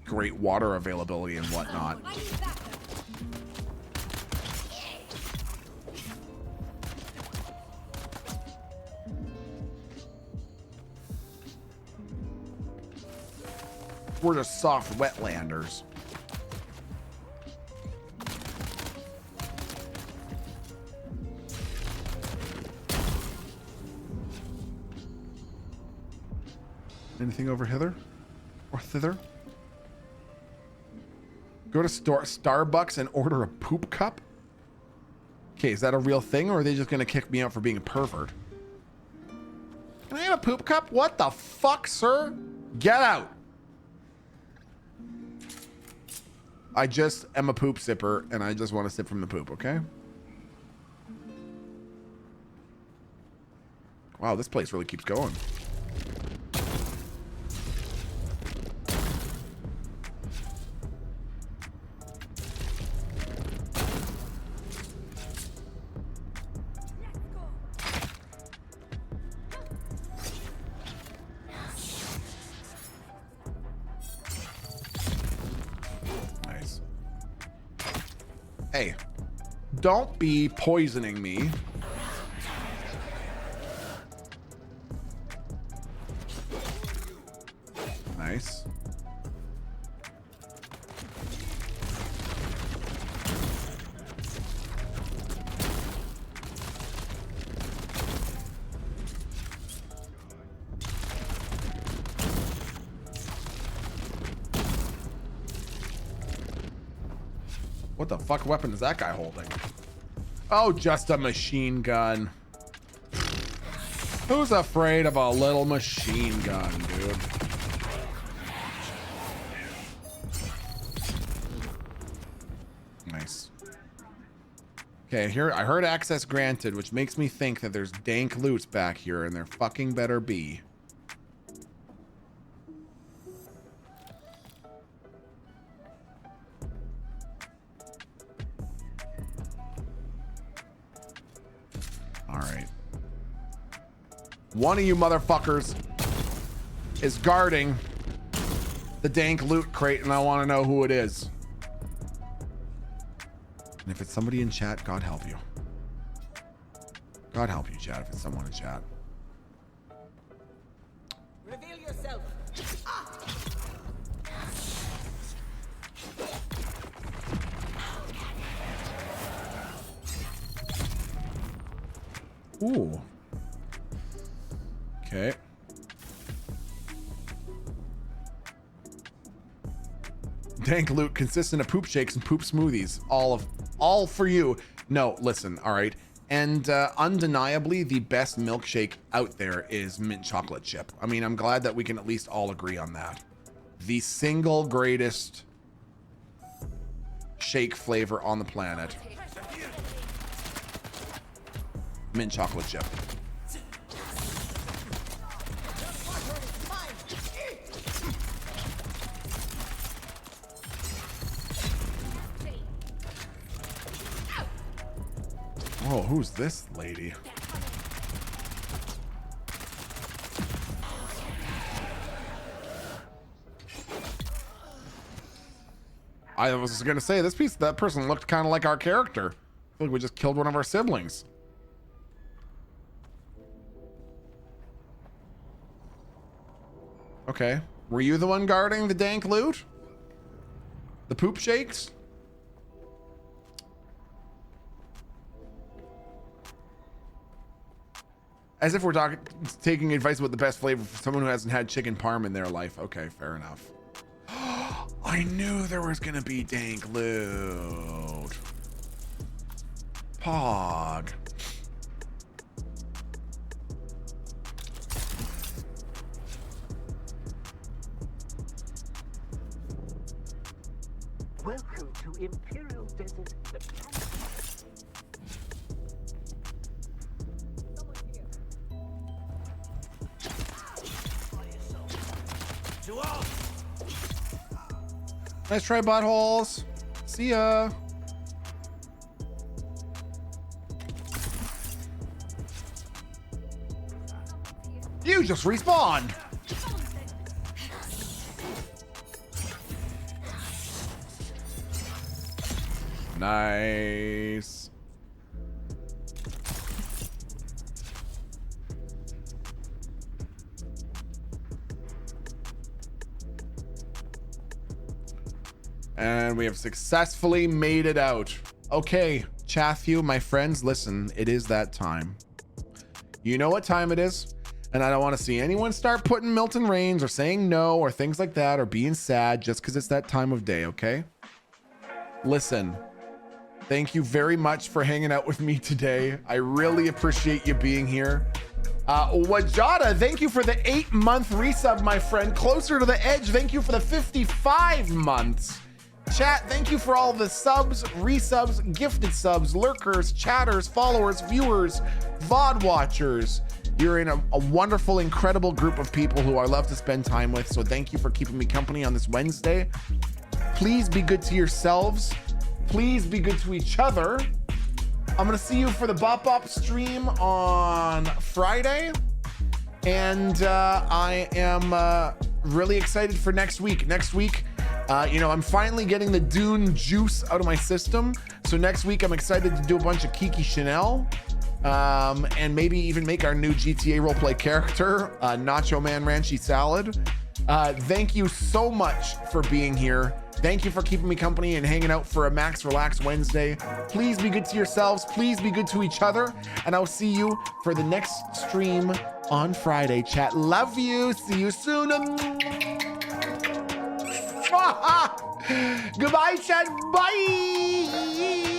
great water availability and whatnot. We're just soft wetlanders. Anything over hither or thither? Go to Starbucks and order a poop cup? Okay, is that a real thing, or are they just gonna kick me out for being a pervert? Can I have a poop cup? What the fuck, sir? Get out. I just am a poop sipper, and I just want to sip from the poop, okay? Wow, this place really keeps going. Nice. Hey, don't be poisoning me. Nice. What the fuck weapon is that guy holding? Oh, just a machine gun. Who's afraid of a little machine gun, dude? Nice. Okay, here I heard access granted, which makes me think that there's dank loot back here, and there fucking better be. All right. One of you motherfuckers is guarding the dank loot crate, and I want to know who it is. And if it's somebody in chat, God help you. God help you, chat, if it's someone in chat. Reveal yourself. Ooh. Okay. Dank loot consistent of poop shakes and poop smoothies. All for you. No, listen, all right. And undeniably, the best milkshake out there is mint chocolate chip. I mean, I'm glad that we can at least all agree on that. The single greatest shake flavor on the planet. Mint chocolate chip. Oh, who's this lady? I was gonna say that person looked kind of like our character. I feel like we just killed one of our siblings. Okay. Were you the one guarding the dank loot? The poop shakes? As if we're taking advice about the best flavor for someone who hasn't had chicken parm in their life. Okay, fair enough. I knew there was gonna be dank loot. Pog. Welcome to Imperial Desert. Nice try, buttholes. See ya. You just respawned. Nice. And we have successfully made it out. Okay, Chathew, my friends, listen, it is that time. You know what time it is? And I don't want to see anyone start putting Milton Rains or saying no or things like that or being sad just because it's that time of day, okay? Listen, thank you very much for hanging out with me today. I really appreciate you being here. Wajada, thank you for the 8-month resub, my friend. Closer to the edge, thank you for the 55 months. chat. Thank you for all the subs, resubs, gifted subs, lurkers, chatters, followers, viewers, VOD watchers. You're in a wonderful, incredible group of people who I love to spend time with. So thank you for keeping me company on this Wednesday. Please be good to yourselves. Please be good to each other. I'm gonna see you for the Bop Bop stream on Friday. And I am really excited for next week. Next week, you know, I'm finally getting the Dune juice out of my system. So next week, I'm excited to do a bunch of Kiki Chanel and maybe even make our new GTA roleplay character, Nacho Man Ranchi Salad. Thank you so much for being here. Thank you for keeping me company and hanging out for a Max Relax Wednesday. Please be good to yourselves. Please be good to each other. And I'll see you for the next stream on Friday, chat. Love you. See you soon. Goodbye, chat. Bye.